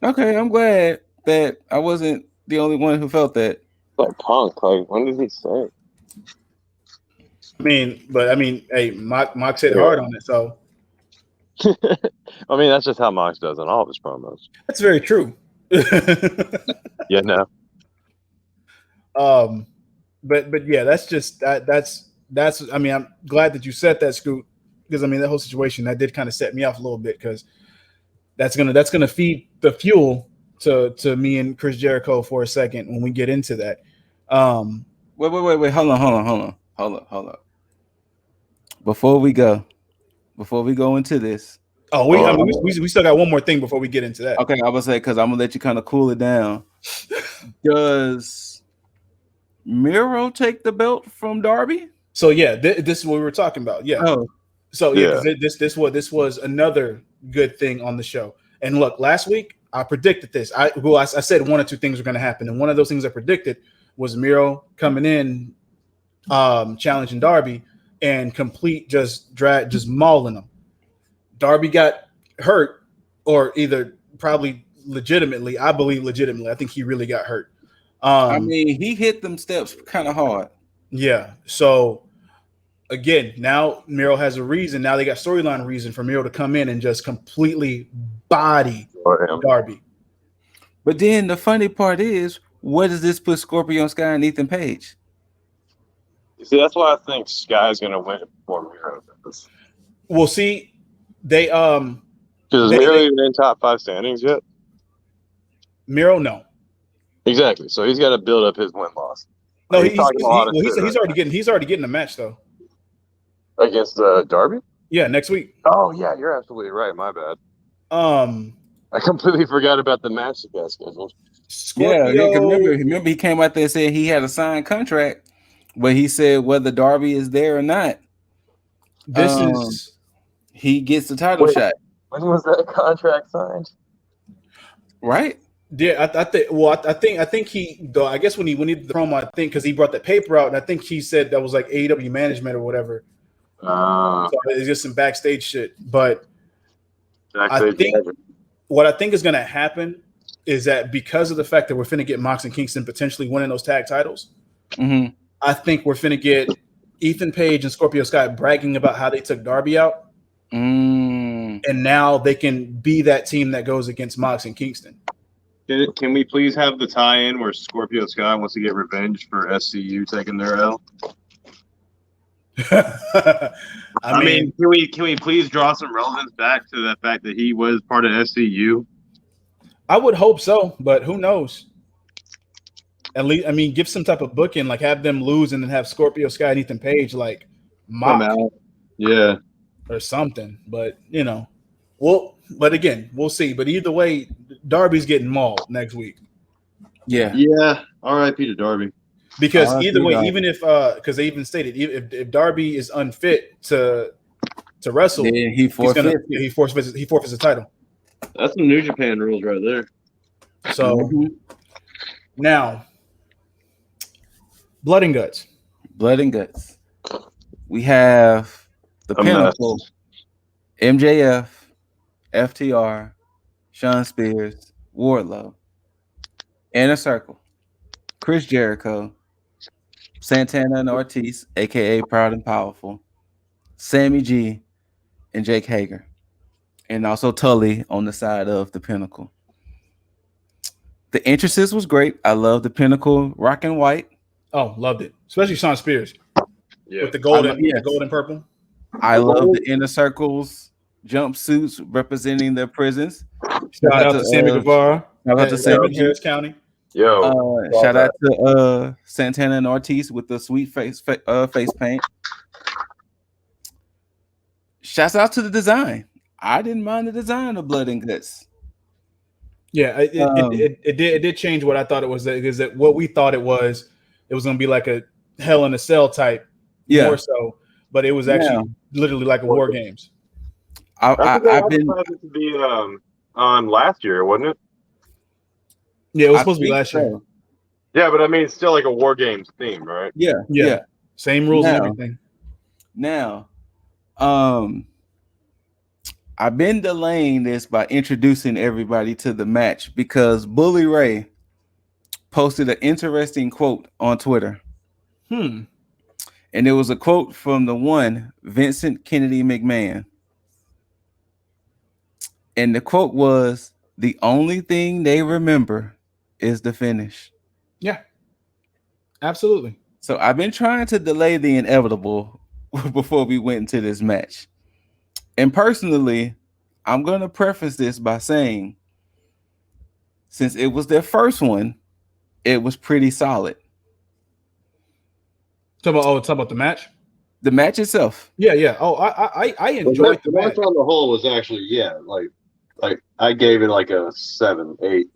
Okay, I'm glad that I wasn't the only one who felt that. Like punk, like when did he say? Hey, Mox hit hard on it, so I mean, that's just how Mox does on all of his promos. That's very true. Yeah, no. But yeah, that's. I mean, I'm glad that you said that, Scoot, because I mean that whole situation that did kind of set me off a little bit because that's gonna feed the fuel to me and Chris Jericho for a second when we get into that. Wait. Hold on. Before we go into this. Oh, we still got one more thing before we get into that. Okay, I was say because I'm gonna let you kind of cool it down. Does Miro take the belt from Darby? So yeah, this is what we were talking about. Yeah. Oh. So yeah, this was another good thing on the show. And look, last week I predicted this. I said one or two things were going to happen, and one of those things I predicted was Miro coming in, challenging Darby, and complete just mauling him. Darby got hurt, or either probably legitimately. I believe legitimately. I think he really got hurt. I mean, he hit them steps kind of hard. Yeah. So again, now Miro has a reason. Now they got storyline reason for Miro to come in and just completely body Darby. But then the funny part is, what does this put Scorpio Sky and Ethan Page? You see, that's why I think Sky's gonna win before Miro does. We'll see. They because Miro even in top 5 standings yet? Miro, no. Exactly. So he's got to build up his win loss. No, he's already getting a match though. Against Darby? Yeah, next week. Oh yeah, you're absolutely right. My bad. I completely forgot about the match the guy scheduled. Scorpio. Yeah, remember he came out there and said he had a signed contract, but he said whether Darby is there or not, he gets the title shot. When was that contract signed? Right. Yeah, I think. Well, I think he though. I guess when he did the promo, I think because he brought the paper out, and I think he said that was like AEW management or whatever. So it's just some backstage shit. But what I think is going to happen is that because of the fact that we're finna get Mox and Kingston potentially winning those tag titles, I think we're finna get Ethan Page and Scorpio Sky bragging about how they took Darby out, and now they can be that team that goes against Mox and Kingston. Can we please have the tie-in where Scorpio Sky wants to get revenge for SCU taking their L? I mean, can we please draw some relevance back to the fact that he was part of SCU? I would hope so, but who knows? At least, I mean, give some type of booking, like have them lose and then have Scorpio Sky and Ethan Page like mock, yeah, or something. But you know, but again, we'll see. But either way, Darby's getting mauled next week. Yeah. R.I.P. to Darby. Because either way, even if because they even stated if Darby is unfit to wrestle, then he forfeits the title. That's some New Japan rules right there. So now, Blood and Guts. We have the Pinnacle, MJF, FTR, Shawn Spears, Wardlow, Inner Circle, Chris Jericho, Santana and Ortiz, aka Proud and Powerful, Sammy G, and Jake Hager, and also Tully on the side of the Pinnacle. The entrances was great. I love the Pinnacle rocking white. Oh, loved it, especially Shawn Spears with the gold and purple. I love the Inner Circle's jumpsuits representing their prisons. Shout out to Sammy Guevara. Shout out to Sammy Harris County. Shout out to Santana and Ortiz with the sweet face paint. Shouts out to the design. I didn't mind the design of Blood and Guts. Yeah, it did change what I thought it was. Because what we thought it was going to be like a Hell in a Cell type, more so. But it was actually literally like a War Games. I've been to be on last year, wasn't it? Yeah, it was supposed to be last year. Yeah, but I mean, it's still like a War Games theme, right? Yeah. Same rules and everything. Now, I've been delaying this by introducing everybody to the match because Bully Ray posted an interesting quote on Twitter. And it was a quote from the one Vincent Kennedy McMahon. And the quote was, "The only thing they remember is the finish." Yeah, absolutely. So I've been trying to delay the inevitable before we went into this match. And personally, I'm going to preface this by saying, since it was their first one, it was pretty solid. Talk about the match. The match itself. Yeah. Oh, I enjoyed the match. on the whole was actually like I gave it like a 7, 8.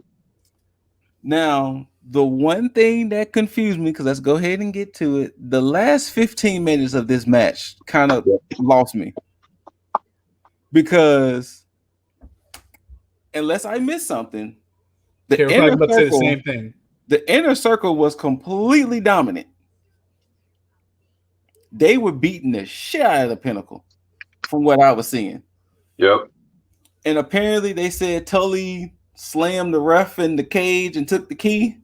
Now, the one thing that confused me, because let's go ahead and get to it, the last 15 minutes of this match kind of lost me. Because unless I missed something, the same thing. The inner circle was completely dominant. They were beating the shit out of the Pinnacle from what I was seeing. Yep. And apparently they said Tully slammed the ref in the cage and took the key.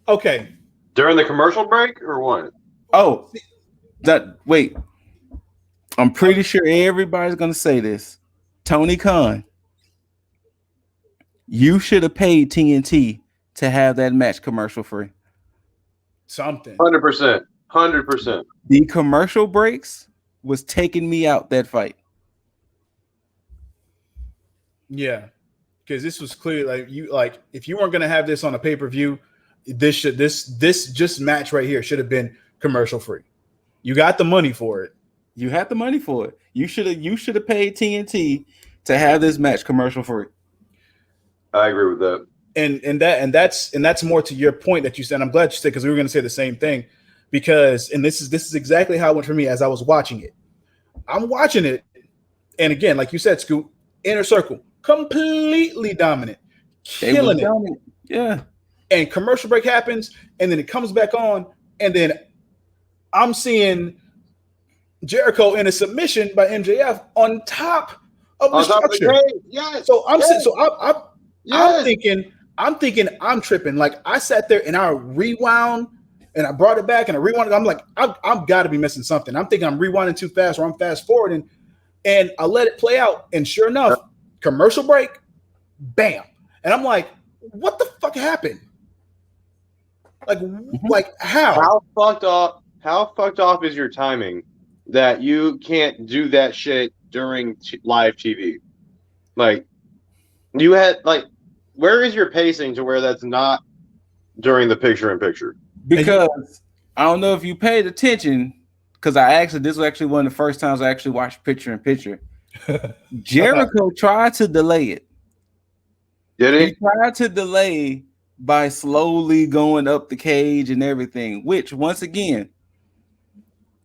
Okay. During the commercial break or what? Oh, wait. I'm pretty sure everybody's going to say this. Tony Khan, you should have paid TNT to have that match commercial free. Something. 100%. 100%. The commercial breaks was taking me out that fight. Yeah. Because this was clear, like if you weren't gonna have this on a pay-per-view, this just match right here should have been commercial free. You got the money for it. You had the money for it. You should have paid TNT to have this match commercial free. I agree with that. And that's more to your point that you said. I'm glad you said, because we were gonna say the same thing. Because this is exactly how it went for me as I was watching it. I'm watching it, and again, like you said, Scoot, inner circle, completely dominant, killing it. Yeah. And commercial break happens, and then it comes back on, and then I'm seeing Jericho in a submission by MJF on top of the structure. Yes. So I'm thinking I'm tripping. Like, I sat there and I rewound. And I brought it back and I rewound it. I'm like, I've got to be missing something. I'm thinking I'm rewinding too fast, or I'm fast forwarding. And I let it play out. And sure enough, commercial break, bam. And I'm like, what the fuck happened? Like how? How fucked off is your timing that you can't do that shit during live TV? Like, you had, like, where is your pacing to where that's not during the picture-in-picture? Because I don't know if you paid attention, because this was actually one of the first times I actually watched picture-in-picture. Jericho tried to delay it. Did he? He tried to delay by slowly going up the cage and everything, which, once again,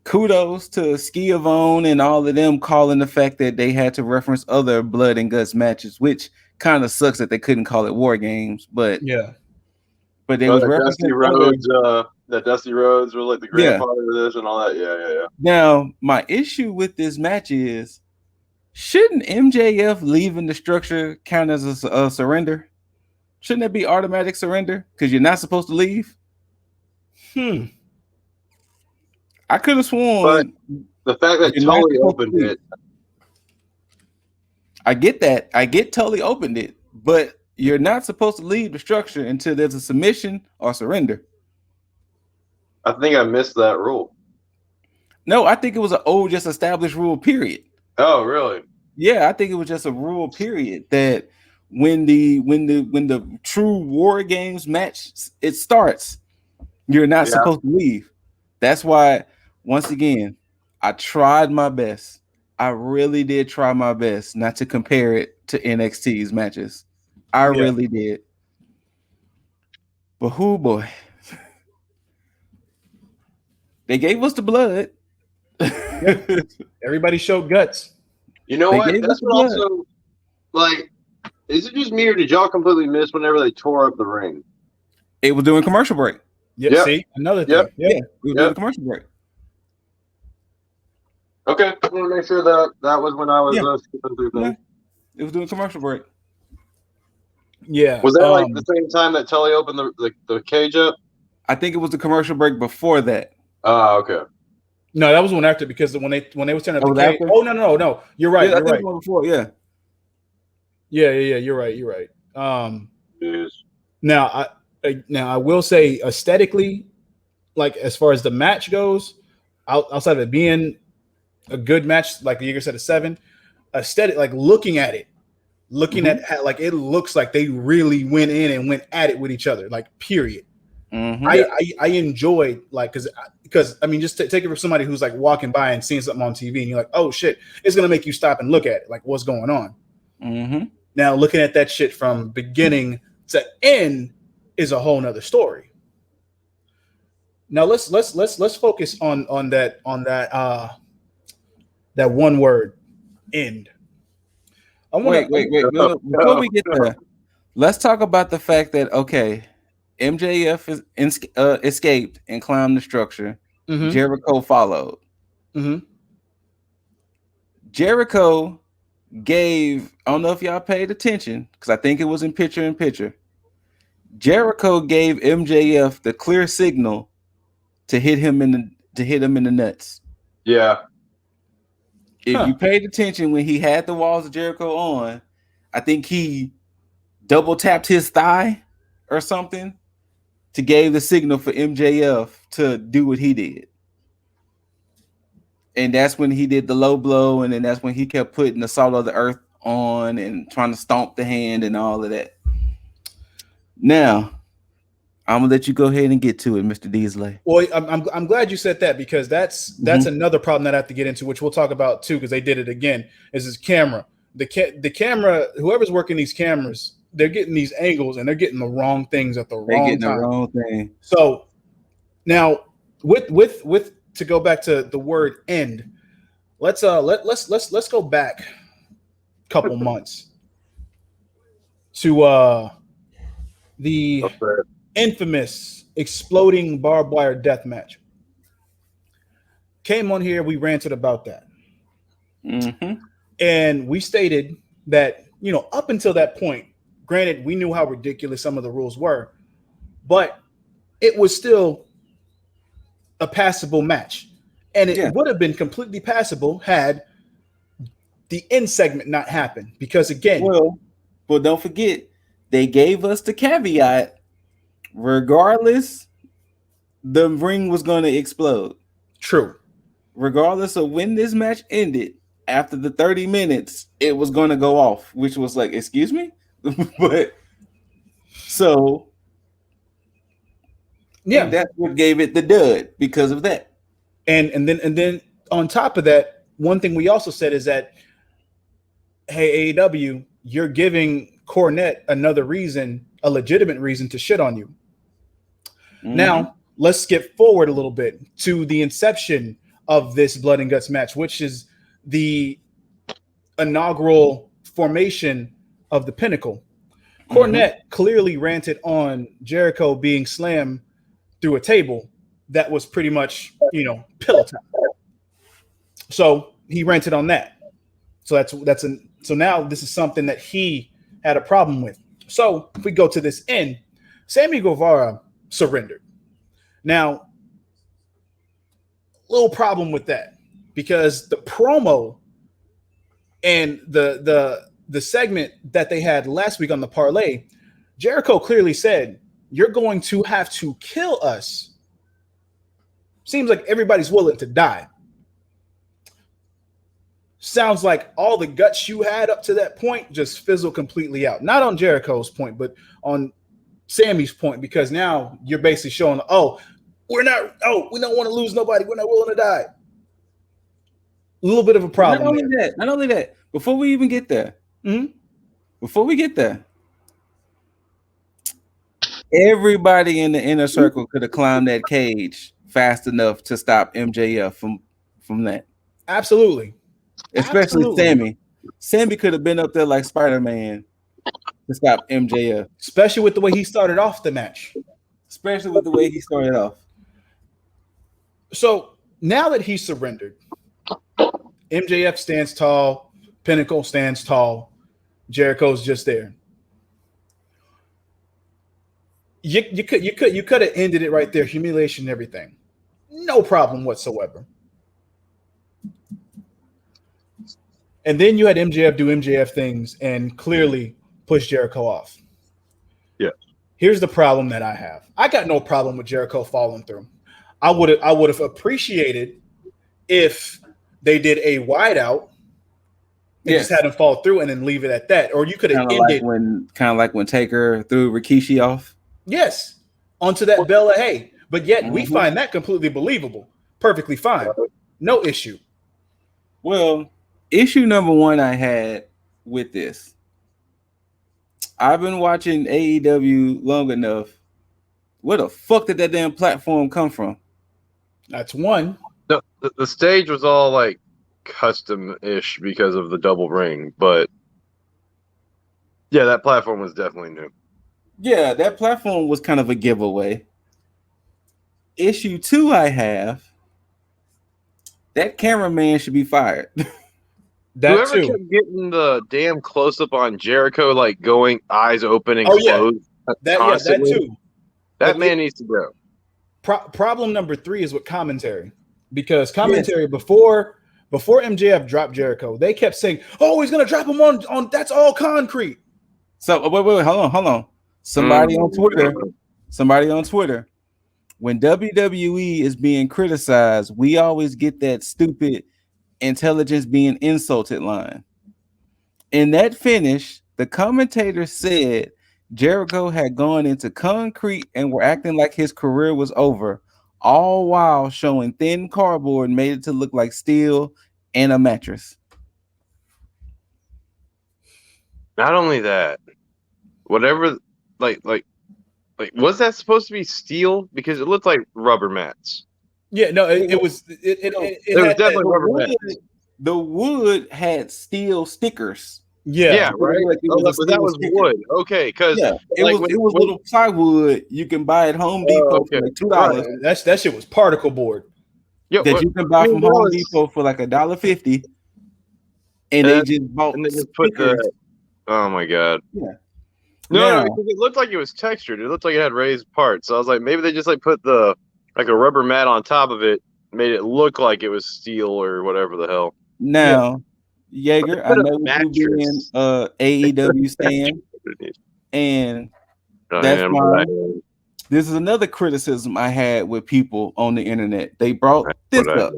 kudos to Schiavone and all of them calling the fact that they had to reference other blood and guts matches, which kind of sucks that they couldn't call it War Games, but yeah. But they was referencing that Dusty Rhodes was like the grandfather of this and all that. Yeah. Now, my issue with this match is, shouldn't MJF leaving the structure count as a surrender? Shouldn't that be automatic surrender? Because you're not supposed to leave? I could have sworn. But the fact that Tully opened it. I get that. I get Tully opened it. But you're not supposed to leave the structure until there's a submission or surrender. I think I missed that rule. No, I think it was an old, just established rule, period. Oh, really? Yeah, I think it was just a rule, period, that when the true War Games match it starts, you're not supposed to leave. That's why, once again, I tried my best. I really did try my best not to compare it to NXT's matches. I really did. But who boy? They gave us the blood. Everybody showed guts. You know what? That's what also, like, is it just me or did y'all completely miss whenever they tore up the ring? It was doing commercial break. Yeah. See, another thing. Yeah. We were doing commercial break. Okay, I want to make sure that was when I was skipping through things. It was doing commercial break. Yeah. Was that like the same time that Tully opened the cage up? I think it was the commercial break before that. Oh, okay. No, that was one after, because when they was turning up the cage. After? Oh no, you're right. Yeah, you're right. Before, yeah. Yeah. You're right. You're right. Yes. Now I will say aesthetically, like as far as the match goes, outside of it being a good match, like the Jaeger said, a 7, aesthetic, like looking at it, looking Mhm. at like it looks like they really went in and went at it with each other, like period. Mhm. I enjoyed like because I mean just take it from somebody who's like walking by and seeing something on TV and you're like, oh shit, it's gonna make you stop and look at it, like what's going on. Mhm. Now looking at that shit from beginning to end is a whole nother story. Now let's focus on that one word, end. I want Wait, to. wait, wait. Before we get there, let's talk about the fact that okay, MJF escaped and climbed the structure. Mm-hmm, Jericho followed. mm-hmm. Jericho gave. I don't know if y'all paid attention because I think it was in picture. Jericho gave MJF the clear signal to hit him in the nuts. Yeah. If Huh. you paid attention when he had the walls of Jericho on, I think he double tapped his thigh or something to give the signal for MJF to do what he did. And that's when he did the low blow, and then that's when he kept putting the salt of the earth on and trying to stomp the hand and all of that. Now, I'm gonna let you go ahead and get to it, Mr. Deasley. Well, I'm glad you said that because that's another problem that I have to get into, which we'll talk about too, because they did it again. Is this camera? The camera, whoever's working these cameras, they're getting these angles and they're getting the wrong things at the They wrong getting the time. wrong thing. So now with to go back to the word end, let's go back a couple months to the Okay. infamous exploding barbed wire death match. Came on here, we ranted about that. Mm-hmm. And we stated that, up until that point, granted, we knew how ridiculous some of the rules were, but it was still a passable match. And it would have been completely passable had the end segment not happened. Because again, well, don't forget, they gave us the caveat, regardless, the ring was going to explode. True. Regardless of when this match ended, after the 30 minutes, it was going to go off, which was like, excuse me? But so, yeah, and that's what gave it the dud because of that. And then on top of that, one thing we also said is that, hey, AEW, you're giving Cornette another reason, a legitimate reason to shit on you. Mm-hmm. Now, let's skip forward a little bit to the inception of this Blood and Guts match, which is the inaugural formation of the Pinnacle. Cornette clearly ranted on Jericho being slammed through a table that was pretty much, pillow top. So he ranted on that. So so now this is something that he had a problem with. So if we go to this end, Sammy Guevara surrendered. Now, little problem with that because the promo and the segment that they had last week on the parlay, Jericho clearly said, "You're going to have to kill us." Seems like everybody's willing to die. Sounds like all the guts you had up to that point just fizzled completely out. Not on Jericho's point, but on Sammy's point, because now you're basically showing, we don't want to lose nobody. We're not willing to die. A little bit of a problem. Not only that, before we even get there, everybody in the inner circle could have climbed that cage fast enough to stop MJF from that. Absolutely. Especially Sammy. Sammy could have been up there like Spider-Man to stop MJF. Especially with the way he started off the match. So now that he surrendered, MJF stands tall, Pinnacle stands tall, Jericho's just there. You could have ended it right there, humiliation and everything. No problem whatsoever. And then you had MJF do MJF things and clearly push Jericho off. Yeah. Here's the problem that I have. I got no problem with Jericho falling through. I would have appreciated if they did a wide out and just had him fall through and then leave it at that. Or you could have ended kind of like when Taker threw Rikishi off. Yes, onto that Bella Hay. But yet we find that completely believable. Perfectly fine. No issue. Well, issue number one I had with this. I've been watching AEW long enough. Where the fuck did that damn platform come from? That's one. The stage was all like custom-ish because of the double ring, but yeah, that platform was definitely new. Yeah, that platform was kind of a giveaway. Issue two I have, that cameraman should be fired. Whoever kept getting the damn close-up on Jericho, like going eyes open and closed. That too. That man needs to go. Problem number 3 is with commentary. Because commentary before MJF dropped Jericho, they kept saying, "Oh, he's gonna drop him on that's all concrete." So wait, hold on. Somebody on Twitter, when WWE is being criticized, we always get that stupid intelligence being insulted line. In that finish, the commentator said Jericho had gone into concrete and were acting like his career was over, all while showing thin cardboard made it to look like steel and a mattress. Not only that, whatever, like, was that supposed to be steel? Because it looked like rubber mats. Yeah, no, it was definitely rubber mats. The wood had steel stickers. Yeah, right. But that was wood. Okay, because it was little plywood you can buy at Home Depot for like $2. Right. That shit was particle board. That you can buy from Home Depot for like $1.50. And they just bought and they just put the. Oh my god. Yeah. No, because it looked like it was textured. It looked like it had raised parts. So I was like, maybe they just like put the like a rubber mat on top of it, made it look like it was steel or whatever the hell. Now, Jaeger, I know you being AEW stand, and that's fine. This is another criticism I had with people on the internet. They brought this up.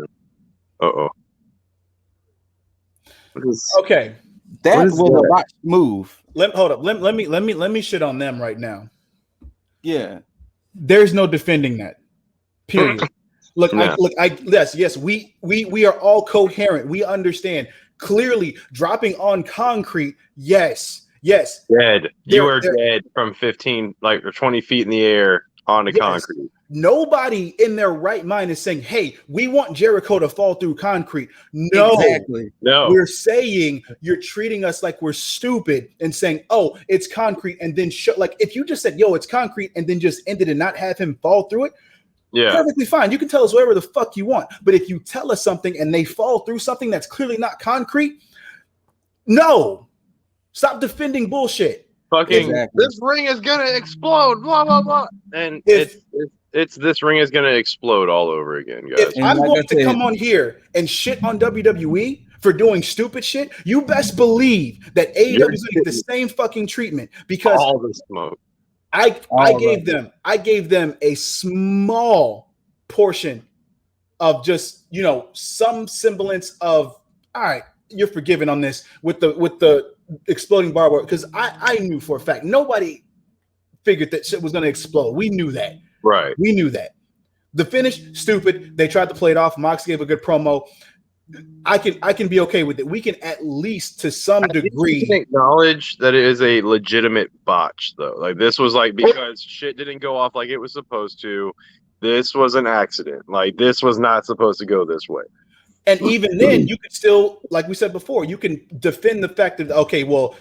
Okay, that was a botched move. Hold up. Let me shit on them right now. Yeah, there's no defending that. Period. Look, yes, we are all coherent. We understand clearly dropping on concrete. Yes. Dead. You are dead from 15, like, or 20 feet in the air onto concrete. Nobody in their right mind is saying, "Hey, we want Jericho to fall through concrete." No, exactly. No, we're saying you're treating us like we're stupid and saying, "Oh, it's concrete," and then like if you just said, "Yo, it's concrete," and then just ended and not have him fall through it. Yeah, perfectly fine. You can tell us whatever the fuck you want, but if you tell us something and they fall through something that's clearly not concrete, no, stop defending bullshit. Fucking, this ring is gonna explode. Blah blah blah. And it's this ring is gonna explode all over again, guys. If I'm going to come on here and shit on WWE for doing stupid shit, you best believe that AEW is getting the same fucking treatment because all the smoke. I gave them a small portion of just, some semblance of, all right, you're forgiven on this with the exploding barbed wire, because I knew for a fact nobody figured that shit was going to explode. We knew that. Right. We knew that. The finish, stupid. They tried to play it off. Mox gave a good promo. I can be okay with it. We can at least to some degree acknowledge that it is a legitimate botch, though. Like, this was like because shit didn't go off like it was supposed to. This was an accident. Like, this was not supposed to go this way. And even then, you could still, like we said before, you can defend the fact that, okay, well,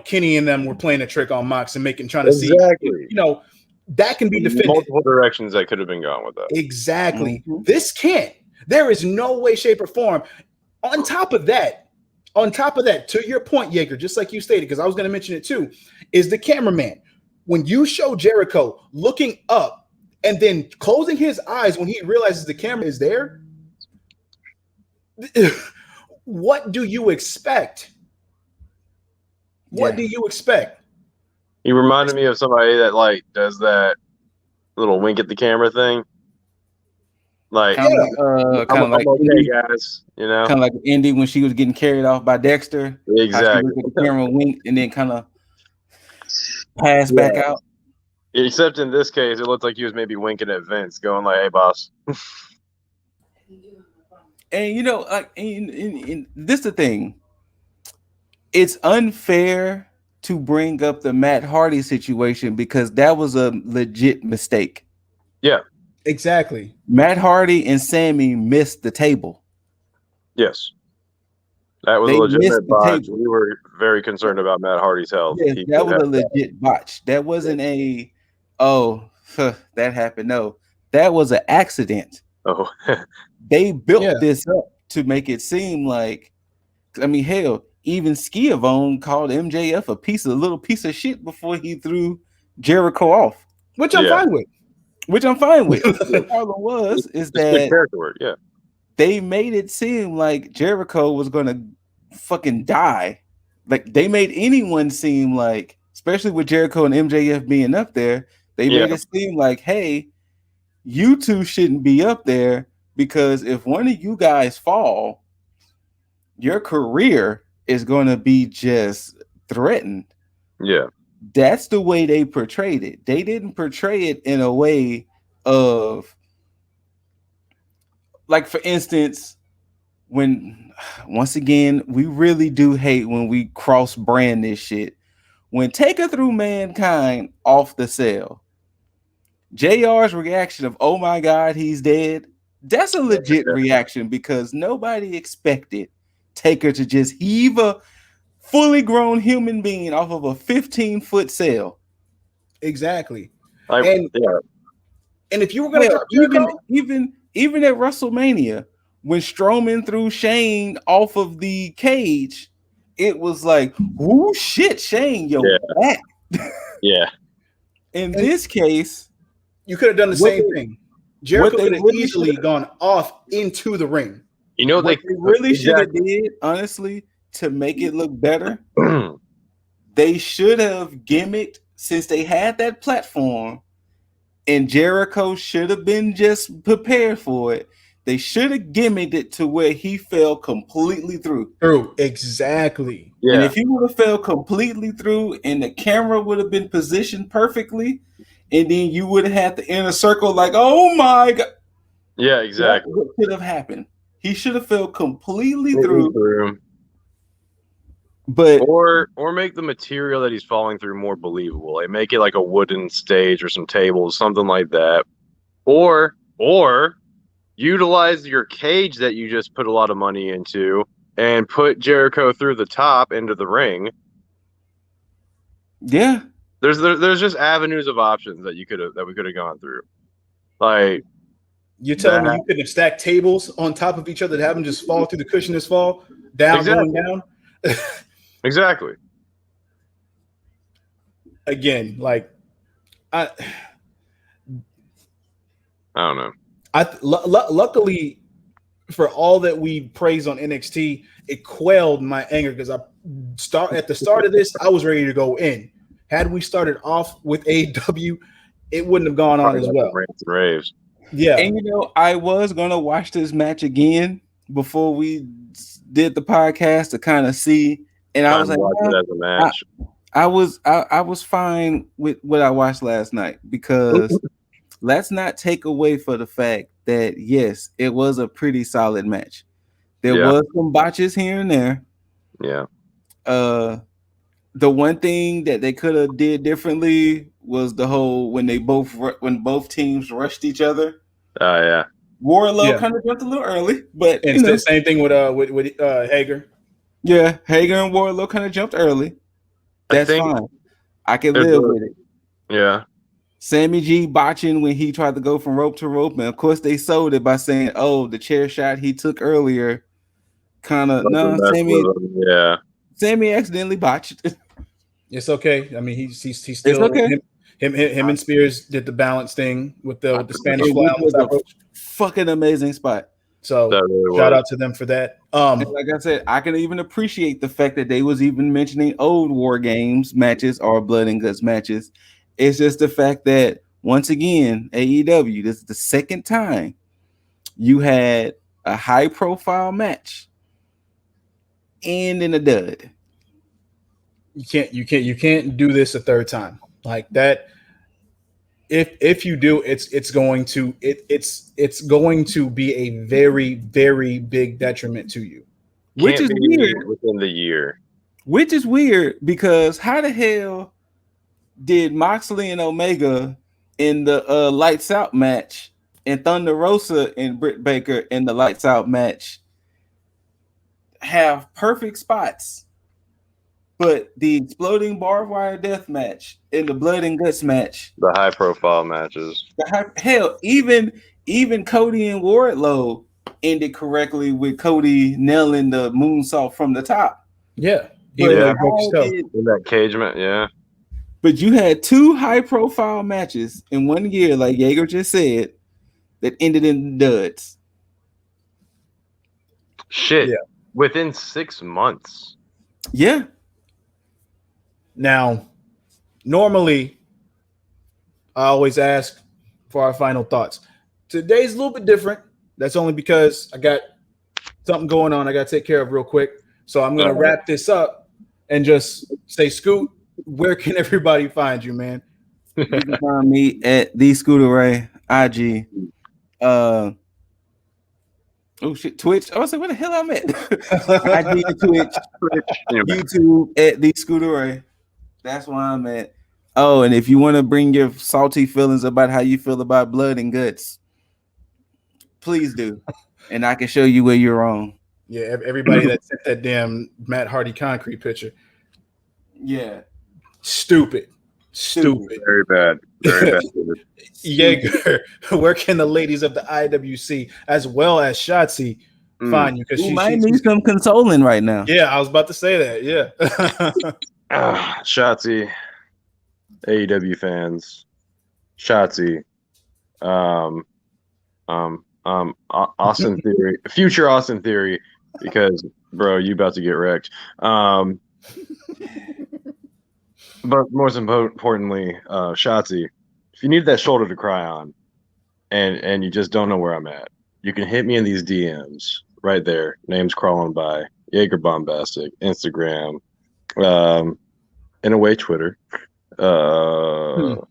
Kenny and them were playing a trick on Mox and trying to see, that can be defended. Multiple directions that could have been gone with that. Exactly. Mm-hmm. This can't. There is no way, shape, or form. On top of that, to your point, Jaeger, just like you stated, because I was going to mention it too, is the cameraman. When you show Jericho looking up and then closing his eyes when he realizes the camera is there, what do you expect? What do you expect? He reminded me of somebody that like does that little wink at the camera thing. Like, Kind of like okay, Indy, guys. You know, kind of like Indy when she was getting carried off by Dexter. How she exactly. looked at the camera, winked, and then kind of passed back out. Except in this case, it looked like he was maybe winking at Vince, going like, "Hey, boss." And you know, like, and this the thing. It's unfair to bring up the Matt Hardy situation because that was a legit mistake. Yeah, exactly. Matt Hardy and Sammy missed the table. Yes, that was They a legitimate botch. table. We were very concerned about Matt Hardy's health. Yes, that was a legit botch. That wasn't a that happened. No, that was an accident. Oh, they built this up to make it seem like, I mean, hell, even Schiavone called MJF a little piece of shit before he threw Jericho off, which I'm fine with. The problem is that character work. Yeah, they made it seem like Jericho was gonna fucking die. Like they made anyone seem like, especially with Jericho and MJF being up there, they made it seem like, hey, you two shouldn't be up there because if one of you guys fall, your career is going to be just threatened. Yeah. That's the way they portrayed it. They didn't portray it in a way of, like, for instance, when, once again, we really do hate when we cross brand this shit. When Taker threw Mankind off the cell, JR's reaction of, oh my God, he's dead, that's a legit reaction because nobody expected Taker to just heave a fully grown human being off of a 15-foot cell. Exactly. And if you were going to drop even at WrestleMania, when Strowman threw Shane off of the cage, it was like, "Ooh, shit, Shane, yo, back." Yeah. In this case, you could have done the same thing. Jericho could have easily gone off into the ring. You know, what they really should have did, honestly, to make it look better, they should have gimmicked, since they had that platform, and Jericho should have been just prepared for it. They should have gimmicked it to where he fell completely through. Exactly. Yeah. And if he would have fell completely through and the camera would have been positioned perfectly, and then you would have had the inner circle like, oh my God. Yeah, exactly. That's what should have happened. He should have fell completely through. But or make the material that he's falling through more believable. Like make it like a wooden stage or some tables, something like that. Or utilize your cage that you just put a lot of money into and put Jericho through the top into the ring. Yeah. There's just avenues of options that we could have gone through. Like, you're telling me you could have stacked tables on top of each other to have them just fall through the cushionless fall down, going down. Exactly. Again, like I don't know. Luckily, for all that we praise on NXT, it quelled my anger because at the start of this, I was ready to go in. Had we started off with AEW, it wouldn't have gone on as well. Rants and raves. Yeah. And I was gonna watch this match again before we did the podcast to kind of see, and I was like, watch it as a match. I was fine with what I watched last night because let's not take away for the fact that yes, it was a pretty solid match. There was some botches here and there. Yeah. The one thing that they could have did differently was the whole when both teams rushed each other. Oh yeah. Wardlow kind of jumped a little early, but it's the same thing with Hager. Yeah, Hager and Wardlow kind of jumped early. That's fine. I can live with it. Yeah. Sammy G botching when he tried to go from rope to rope, and of course they sold it by saying, "Oh, the chair shot he took earlier." Sammy accidentally botched. It's okay. I mean, he's still okay. Him and Spears did the balance thing with the Spanish fly on the top rope. Fucking amazing spot. So That really shout was. out to them for that. And like I said, I can even appreciate the fact that they was even mentioning old War Games matches or Blood and Guts matches. It's just the fact that once again, AEW, this is the second time you had a high profile match end in a dud. You can't do this a third time like that. If you do, it's going to be a very, very big detriment to you. Which Can't is be weird. within the year. Which is weird because how the hell did Moxley and Omega in the Lights Out match and Thunder Rosa and Britt Baker in the Lights Out match have perfect spots, but the exploding barbed wire death match and the Blood and Guts match, The high profile matches. hell, even Cody and Wardlow ended correctly with Cody nailing the moonsault from the top. Yeah, But even though he how broke his toe. did- In that cage match, yeah. But you had two high-profile matches in 1 year, like Jaeger just said, that ended in duds. Shit. Yeah. Within 6 months. Yeah, Now, normally, I always ask for our final thoughts. Today's a little bit different. That's only because I got something going on I got to take care of real quick. So I'm going to wrap this up and just say, Scoot, where can everybody find you, man? you can find me at the Scooter Ray IG. Oh shit, Twitch. I was like, where the hell I'm at? IG, Twitch, YouTube at the Scooter Ray. That's where I'm at. Oh, and if you want to bring your salty feelings about how you feel about Blood and Guts, please do, and I can show you where you're wrong. Yeah, everybody that sent that damn Matt Hardy concrete picture. Yeah, Stupid. Very bad. Very bad. Jaeger, where can the ladies of the IWC as well as Shotzi find you? Because you might need some consoling right now. Yeah, I was about to say that. Yeah. Shotzi, AEW fans, Shotzi, Austin Theory, future Austin Theory, because bro, you about to get wrecked. But most importantly, Shotzi, if you need that shoulder to cry on, and you just don't know where I'm at, you can hit me in these DMs right there. Names crawling by Jaeger Bombastic, Instagram, in a way Twitter, all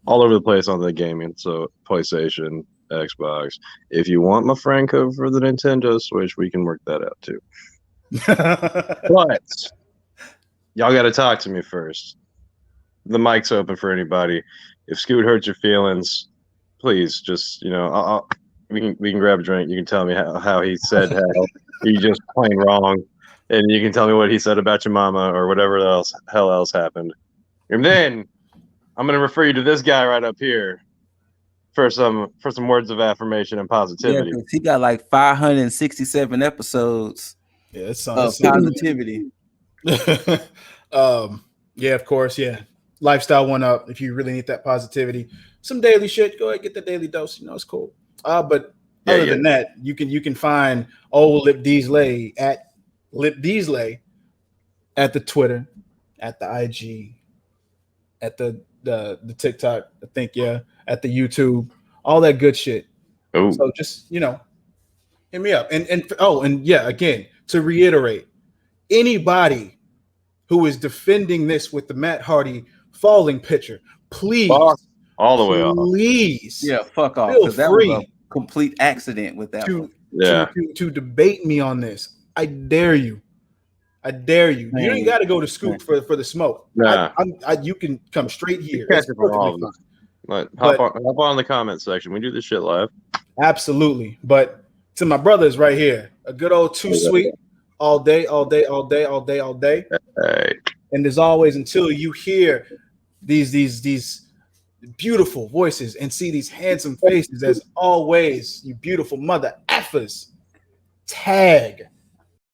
over the place on the gaming. So PlayStation, Xbox. If you want my friend code for the Nintendo Switch, we can work that out too. But y'all got to talk to me first. The mic's open for anybody. If Scoot hurts your feelings, please just we can grab a drink. You can tell me how he said how you just plain wrong, and you can tell me what he said about your mama or whatever else happened. And then I'm gonna refer you to this guy right up here for some words of affirmation and positivity. Yeah, he got like 567 episodes. Yeah, it's positivity. Yeah, of course. Yeah. Lifestyle 1UP. If you really need that positivity, some daily shit, go ahead, get the daily dose. It's cool. But other than that, you can find old Lip Deasley at Lip Deasley at the Twitter, at the IG, at the TikTok, I think, at the YouTube, all that good shit. Ooh. So just, hit me up. And again, to reiterate, anybody who is defending this with the Matt Hardy falling picture, please, all the way off. Please, fuck off. Feel that free was a complete accident with that one. To debate me on this. I dare you. Man. You ain't got to go to Scoop for the smoke. Nah. You can come straight here. It's perfectly fine. Hop on the comment section. We do this shit live. Absolutely. But to my brothers right here, a good old Too Sweet. All day. Hey. And as always, until you hear these beautiful voices and see these handsome faces, as always, you beautiful mother effers, tag